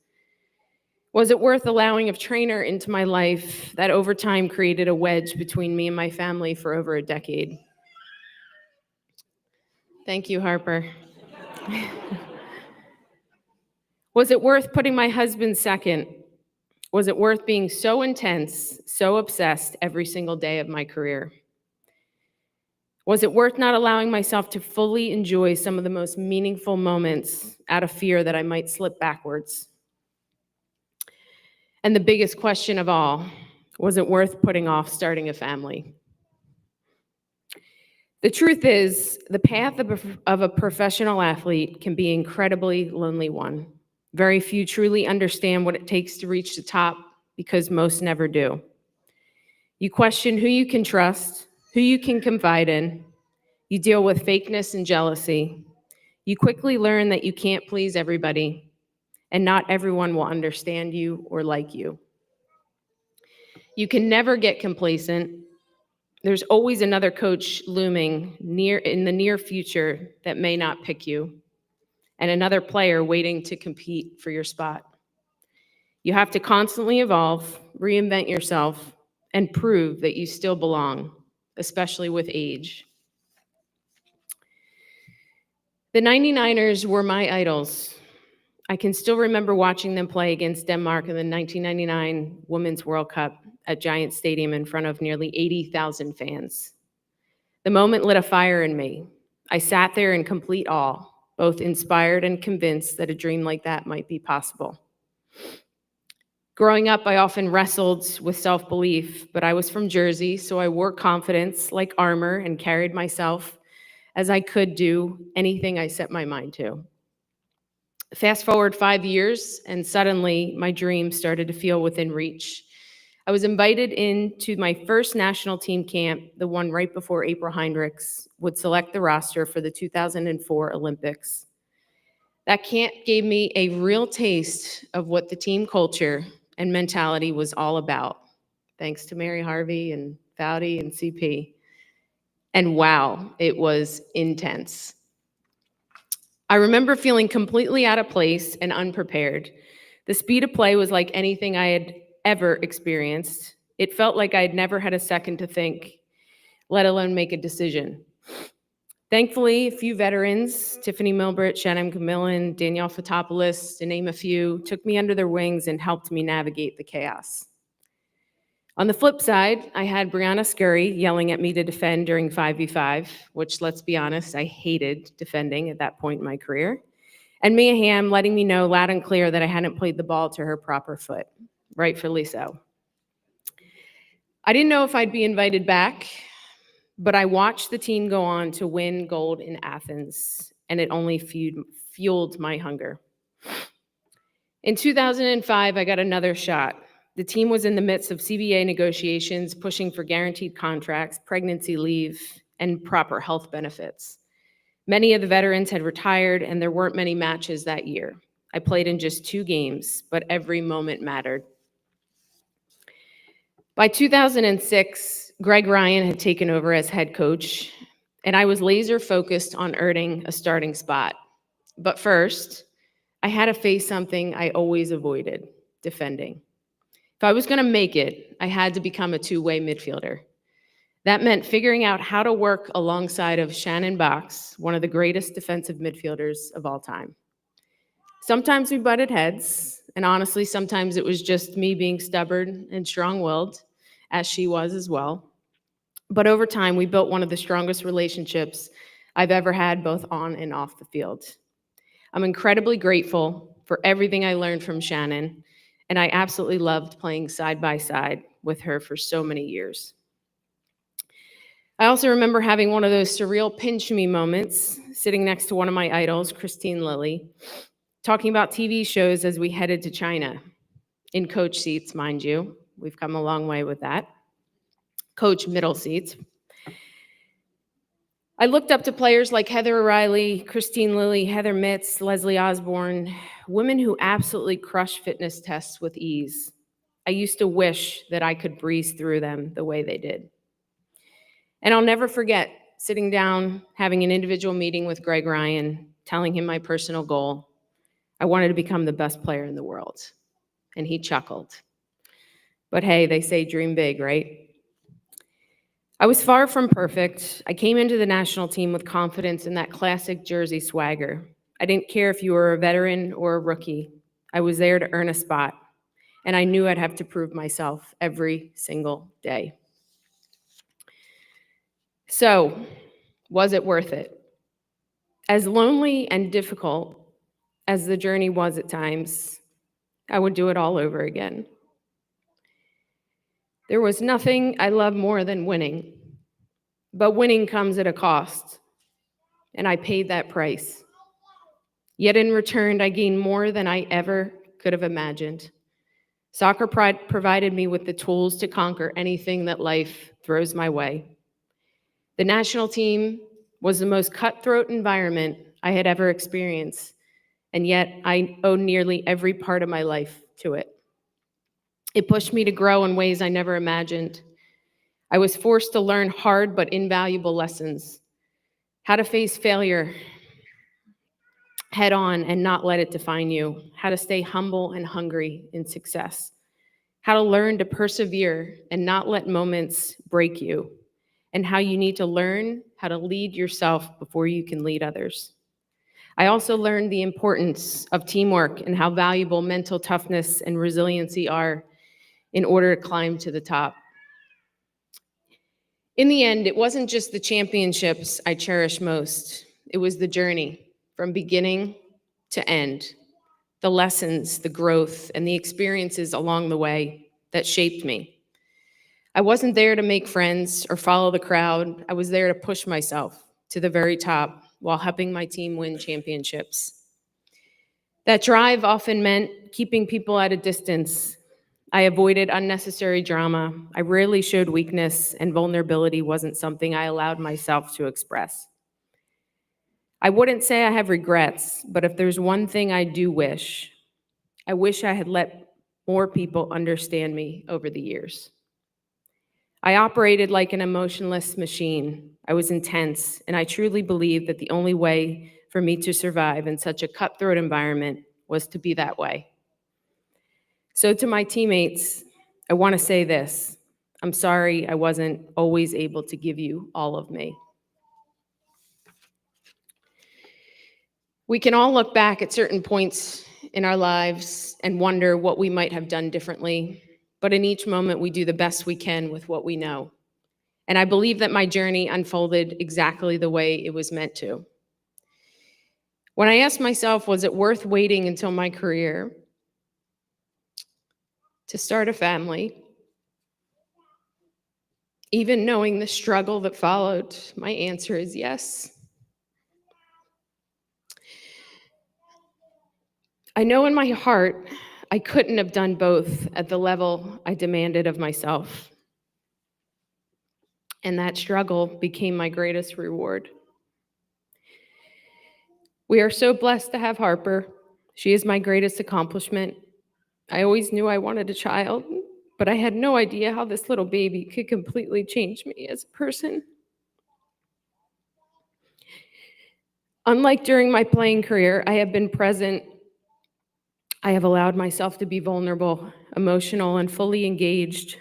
Was it worth allowing a trainer into my life that over time created a wedge between me and my family for over a decade? Thank you, Harper. Was it worth putting my husband second? Was it worth being so intense, so obsessed every single day of my career? Was it worth not allowing myself to fully enjoy some of the most meaningful moments out of fear that I might slip backwards? And the biggest question of all, was it worth putting off starting a family? The truth is, the path of a professional athlete can be an incredibly lonely one. Very few truly understand what it takes to reach the top because most never do. You question who you can trust, who you can confide in. You deal with fakeness and jealousy. You quickly learn that you can't please everybody, and not everyone will understand you or like you. You can never get complacent. There's always another coach looming in the near future that may not pick you, and another player waiting to compete for your spot. You have to constantly evolve, reinvent yourself, and prove that you still belong, especially with age. The 99ers were my idols. I can still remember watching them play against Denmark in the 1999 Women's World Cup at Giant Stadium in front of nearly 80,000 fans. The moment lit a fire in me. I sat there in complete awe, both inspired and convinced that a dream like that might be possible. Growing up, I often wrestled with self-belief, but I was from Jersey, so I wore confidence like armor and carried myself as I could do anything I set my mind to. Fast forward 5 years, and suddenly my dream started to feel within reach. I was invited into my first national team camp, the one right before April Heinrichs would select the roster for the 2004 Olympics. That camp gave me a real taste of what the team culture and mentality was all about, thanks to Mary Harvey and Foudy and CP. And wow, it was intense. I remember feeling completely out of place and unprepared. The speed of play was like anything I had ever experienced. It felt like I had never had a second to think, let alone make a decision. Thankfully, a few veterans, Tiffany Milbert, Shannon Camillan, Danielle Fotopoulos, to name a few, took me under their wings and helped me navigate the chaos. On the flip side, I had Brianna Scurry yelling at me to defend during 5v5, which, let's be honest, I hated defending at that point in my career. And Mia Hamm letting me know loud and clear that I hadn't played the ball to her proper foot, rightfully so. I didn't know if I'd be invited back, but I watched the team go on to win gold in Athens, and it only fueled my hunger. In 2005, I got another shot. The team was in the midst of CBA negotiations, pushing for guaranteed contracts, pregnancy leave, and proper health benefits. Many of the veterans had retired, and there weren't many matches that year. I played in just 2 games, but every moment mattered. By 2006, Greg Ryan had taken over as head coach, and I was laser focused on earning a starting spot. But first, I had to face something I always avoided, defending. If I was going to make it, I had to become a two-way midfielder. That meant figuring out how to work alongside of Shannon Box, one of the greatest defensive midfielders of all time. Sometimes we butted heads, and honestly, sometimes it was just me being stubborn and strong-willed, as she was as well. But over time, we built one of the strongest relationships I've ever had, both on and off the field. I'm incredibly grateful for everything I learned from Shannon, and I absolutely loved playing side by side with her for so many years. I also remember having one of those surreal pinch me moments, sitting next to one of my idols, Christine Lilly, talking about TV shows as we headed to China, in coach seats, mind you. We've come a long way with that. Coach middle seats. I looked up to players like Heather O'Reilly, Christine Lilly, Heather Mitz, Leslie Osborne, women who absolutely crush fitness tests with ease. I used to wish that I could breeze through them the way they did. And I'll never forget sitting down, having an individual meeting with Greg Ryan, telling him my personal goal. I wanted to become the best player in the world. And he chuckled. But hey, they say dream big, right? I was far from perfect. I came into the national team with confidence in that classic Jersey swagger. I didn't care if you were a veteran or a rookie. I was there to earn a spot, and I knew I'd have to prove myself every single day. So, was it worth it? As lonely and difficult as the journey was at times, I would do it all over again. There was nothing I love more than winning, but winning comes at a cost, and I paid that price. Yet in return, I gained more than I ever could have imagined. Soccer provided me with the tools to conquer anything that life throws my way. The national team was the most cutthroat environment I had ever experienced, and yet I owe nearly every part of my life to it. It pushed me to grow in ways I never imagined. I was forced to learn hard but invaluable lessons. How to face failure head on and not let it define you. How to stay humble and hungry in success. How to learn to persevere and not let moments break you. And how you need to learn how to lead yourself before you can lead others. I also learned the importance of teamwork and how valuable mental toughness and resiliency are in order to climb to the top. In the end, it wasn't just the championships I cherished most. It was the journey from beginning to end, the lessons, the growth, and the experiences along the way that shaped me. I wasn't there to make friends or follow the crowd. I was there to push myself to the very top while helping my team win championships. That drive often meant keeping people at a distance. I avoided unnecessary drama. I rarely showed weakness, and vulnerability wasn't something I allowed myself to express. I wouldn't say I have regrets, but if there's one thing I do wish, I wish I had let more people understand me over the years. I operated like an emotionless machine. I was intense, and I truly believed that the only way for me to survive in such a cutthroat environment was to be that way. So to my teammates, I want to say this. I'm sorry I wasn't always able to give you all of me. We can all look back at certain points in our lives and wonder what we might have done differently, but in each moment we do the best we can with what we know. And I believe that my journey unfolded exactly the way it was meant to. When I asked myself, was it worth waiting until my career to start a family, even knowing the struggle that followed, my answer is yes. I know in my heart I couldn't have done both at the level I demanded of myself. And that struggle became my greatest reward. We are so blessed to have Harper. She is my greatest accomplishment. I always knew I wanted a child, but I had no idea how this little baby could completely change me as a person. Unlike during my playing career, I have been present. I have allowed myself to be vulnerable, emotional, and fully engaged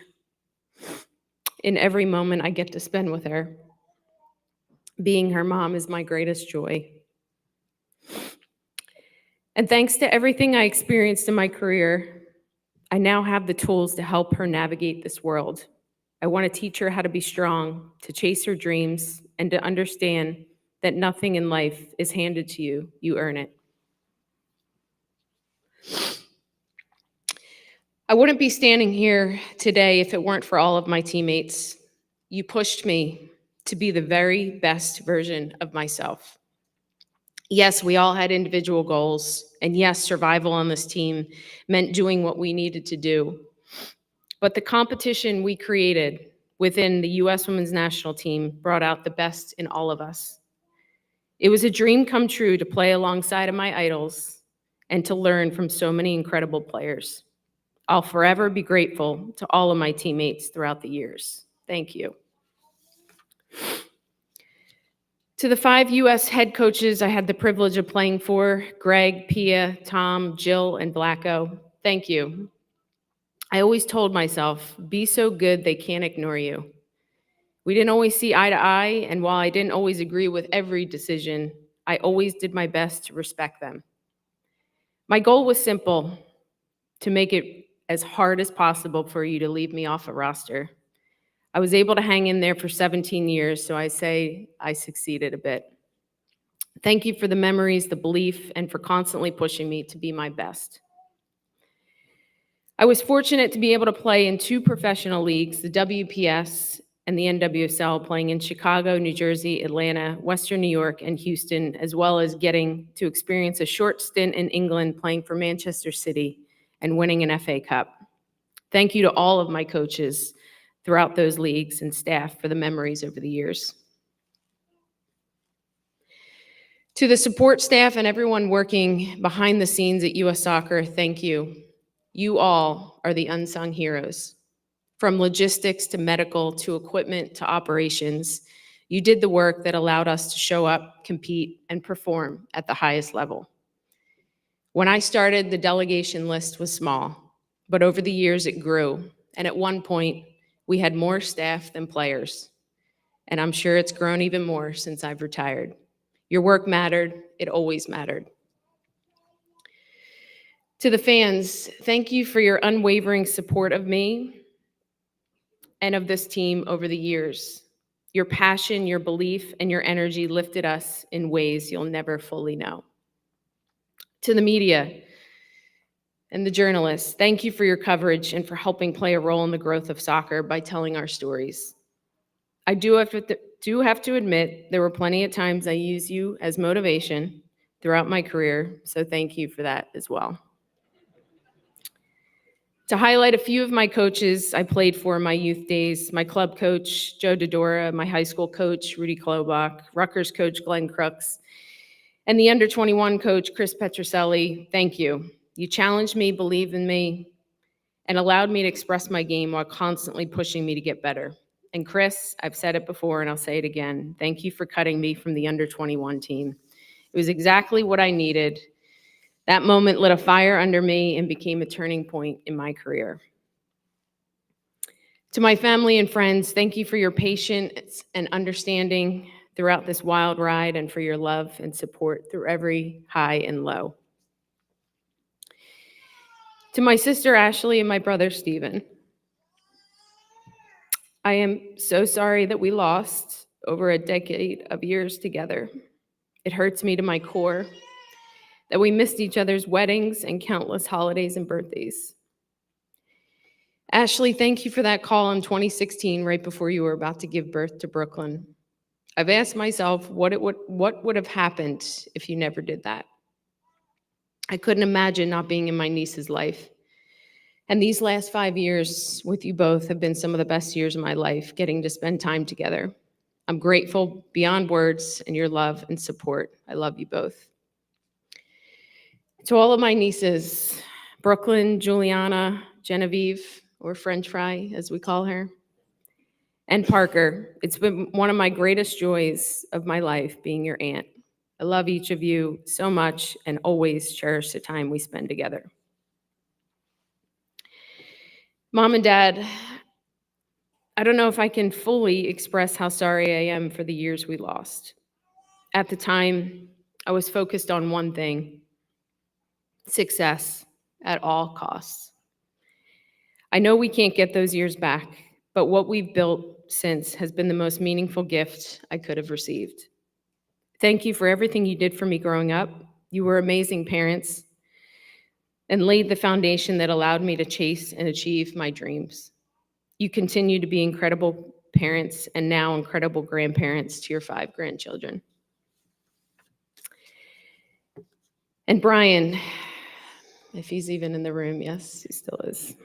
in every moment I get to spend with her. Being her mom is my greatest joy. And thanks to everything I experienced in my career, I now have the tools to help her navigate this world. I want to teach her how to be strong, to chase her dreams, and to understand that nothing in life is handed to you, you earn it. I wouldn't be standing here today if it weren't for all of my teammates. You pushed me to be the very best version of myself. Yes, we all had individual goals, and yes, survival on this team meant doing what we needed to do. But the competition we created within the U.S. Women's National Team brought out the best in all of us. It was a dream come true to play alongside of my idols and to learn from so many incredible players. I'll forever be grateful to all of my teammates throughout the years. Thank you. To the 5 U.S. head coaches I had the privilege of playing for, Greg, Pia, Tom, Jill, and Blacko, thank you. I always told myself, be so good they can't ignore you. We didn't always see eye to eye, and while I didn't always agree with every decision, I always did my best to respect them. My goal was simple, to make it as hard as possible for you to leave me off a roster. I was able to hang in there for 17 years, so I say I succeeded a bit. Thank you for the memories, the belief, and for constantly pushing me to be my best. I was fortunate to be able to play in 2 professional leagues, the WPS and the NWSL, playing in Chicago, New Jersey, Atlanta, Western New York, and Houston, as well as getting to experience a short stint in England playing for Manchester City and winning an FA Cup. Thank you to all of my coaches throughout those leagues and staff for the memories over the years. To the support staff and everyone working behind the scenes at US Soccer, thank you. You all are the unsung heroes. From logistics to medical to equipment to operations, you did the work that allowed us to show up, compete, and perform at the highest level. When I started, the delegation list was small, but over the years it grew, and at one point, we had more staff than players, and I'm sure it's grown even more since I've retired. Your work mattered, it always mattered. To the fans, thank you for your unwavering support of me and of this team over the years. Your passion, your belief, and your energy lifted us in ways you'll never fully know. To the media and the journalists, thank you for your coverage and for helping play a role in the growth of soccer by telling our stories. I do have to admit, there were plenty of times I used you as motivation throughout my career, so thank you for that as well. To highlight a few of my coaches I played for in my youth days, my club coach, Joe Dodora, my high school coach, Rudy Klobach, Rutgers coach, Glenn Crooks, and the under-21 coach, Chris Petroselli, thank you. You challenged me, believed in me, and allowed me to express my game while constantly pushing me to get better. And Chris, I've said it before and I'll say it again, thank you for cutting me from the under-21 team. It was exactly what I needed. That moment lit a fire under me and became a turning point in my career. To my family and friends, thank you for your patience and understanding throughout this wild ride and for your love and support through every high and low. To my sister Ashley and my brother Stephen, I am so sorry that we lost over a decade of years together. It hurts me to my core that we missed each other's weddings and countless holidays and birthdays. Ashley, thank you for that call in 2016, right before you were about to give birth to Brooklyn. I've asked myself what would have happened if you never did that. I couldn't imagine not being in my niece's life. And these last 5 years with you both have been some of the best years of my life, getting to spend time together. I'm grateful beyond words in your love and support. I love you both. To all of my nieces, Brooklyn, Juliana, Genevieve, or French Fry, as we call her, and Parker, it's been one of my greatest joys of my life being your aunt. I love each of you so much and always cherish the time we spend together. Mom and Dad, I don't know if I can fully express how sorry I am for the years we lost. At the time, I was focused on one thing: success at all costs. I know we can't get those years back, but what we've built since has been the most meaningful gift I could have received. Thank you for everything you did for me growing up. You were amazing parents. and laid the foundation that allowed me to chase and achieve my dreams. You continue to be incredible parents and now incredible grandparents to your 5 grandchildren. And Brian, if he's even in the room, yes, he still is.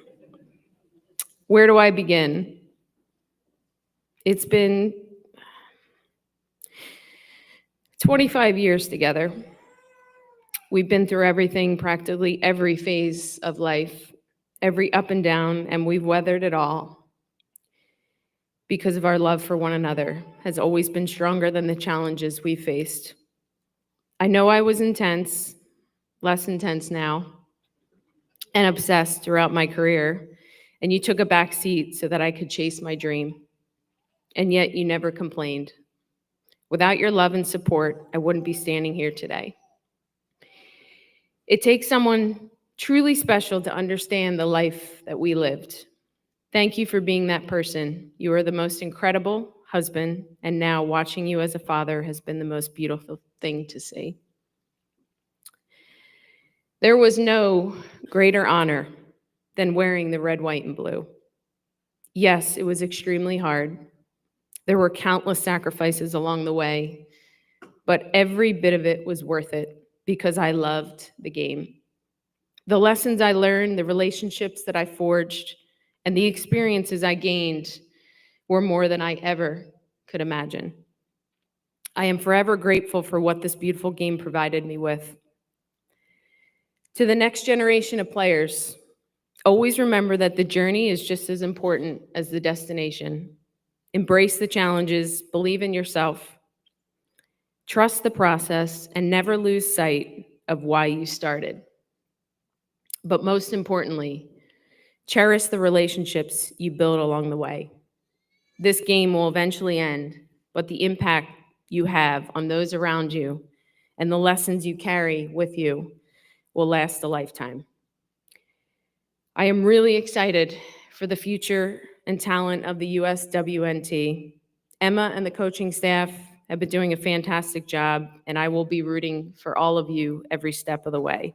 Where do I begin? It's been 25 years together. We've been through everything, practically every phase of life, every up and down, and we've weathered it all because of our love for one another has always been stronger than the challenges we faced. I know I was intense, less intense now, and obsessed throughout my career, and you took a back seat so that I could chase my dream. And yet you never complained. Without your love and support, I wouldn't be standing here today. It takes someone truly special to understand the life that we lived. Thank you for being that person. You are the most incredible husband, and now watching you as a father has been the most beautiful thing to see. There was no greater honor than wearing the red, white, and blue. Yes, it was extremely hard. There were countless sacrifices along the way, but every bit of it was worth it because I loved the game. The lessons I learned, the relationships that I forged, and the experiences I gained were more than I ever could imagine. I am forever grateful for what this beautiful game provided me with. To the next generation of players, always remember that the journey is just as important as the destination. Embrace the challenges, believe in yourself, trust the process, and never lose sight of why you started. But most importantly, cherish the relationships you build along the way. This game will eventually end, but the impact you have on those around you and the lessons you carry with you will last a lifetime. I am really excited for the future and talent of the USWNT. Emma and the coaching staff have been doing a fantastic job, and I will be rooting for all of you every step of the way.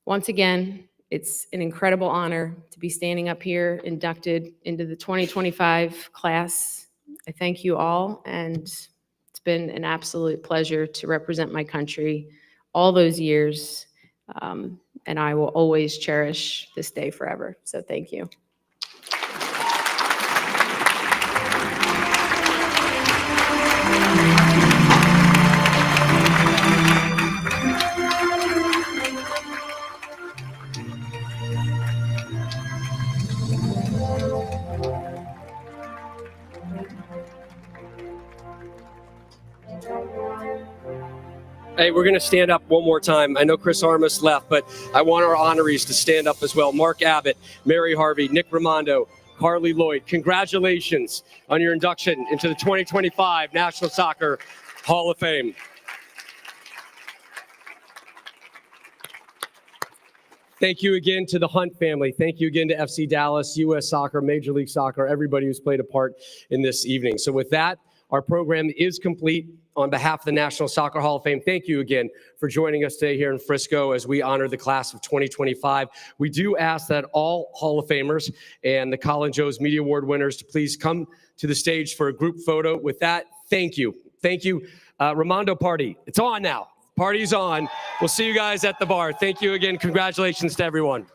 Once again, it's an incredible honor to be standing up here, inducted into the 2025 class. I thank you all, and it's been an absolute pleasure to represent my country all those years, and I will always cherish this day forever. So thank you. Hey, we're going to stand up one more time. I know Chris Armas left, but I want our honorees to stand up as well. Mark Abbott, Mary Harvey, Nick Raimondo, Carly Lloyd. Congratulations on your induction into the 2025 National Soccer Hall of Fame. Thank you again to the Hunt family. Thank you again to FC Dallas, US Soccer, Major League Soccer, everybody who's played a part in this evening. So with that, our program is complete. On behalf of the National Soccer Hall of Fame, thank you again for joining us today here in Frisco as we honor the class of 2025. We do ask that all Hall of Famers and the Colin Joe's Media Award winners to please come to the stage for a group photo. With that, thank you. Thank you. Raimondo party, it's on now. Party's on. We'll see you guys at the bar. Thank you again. Congratulations to everyone.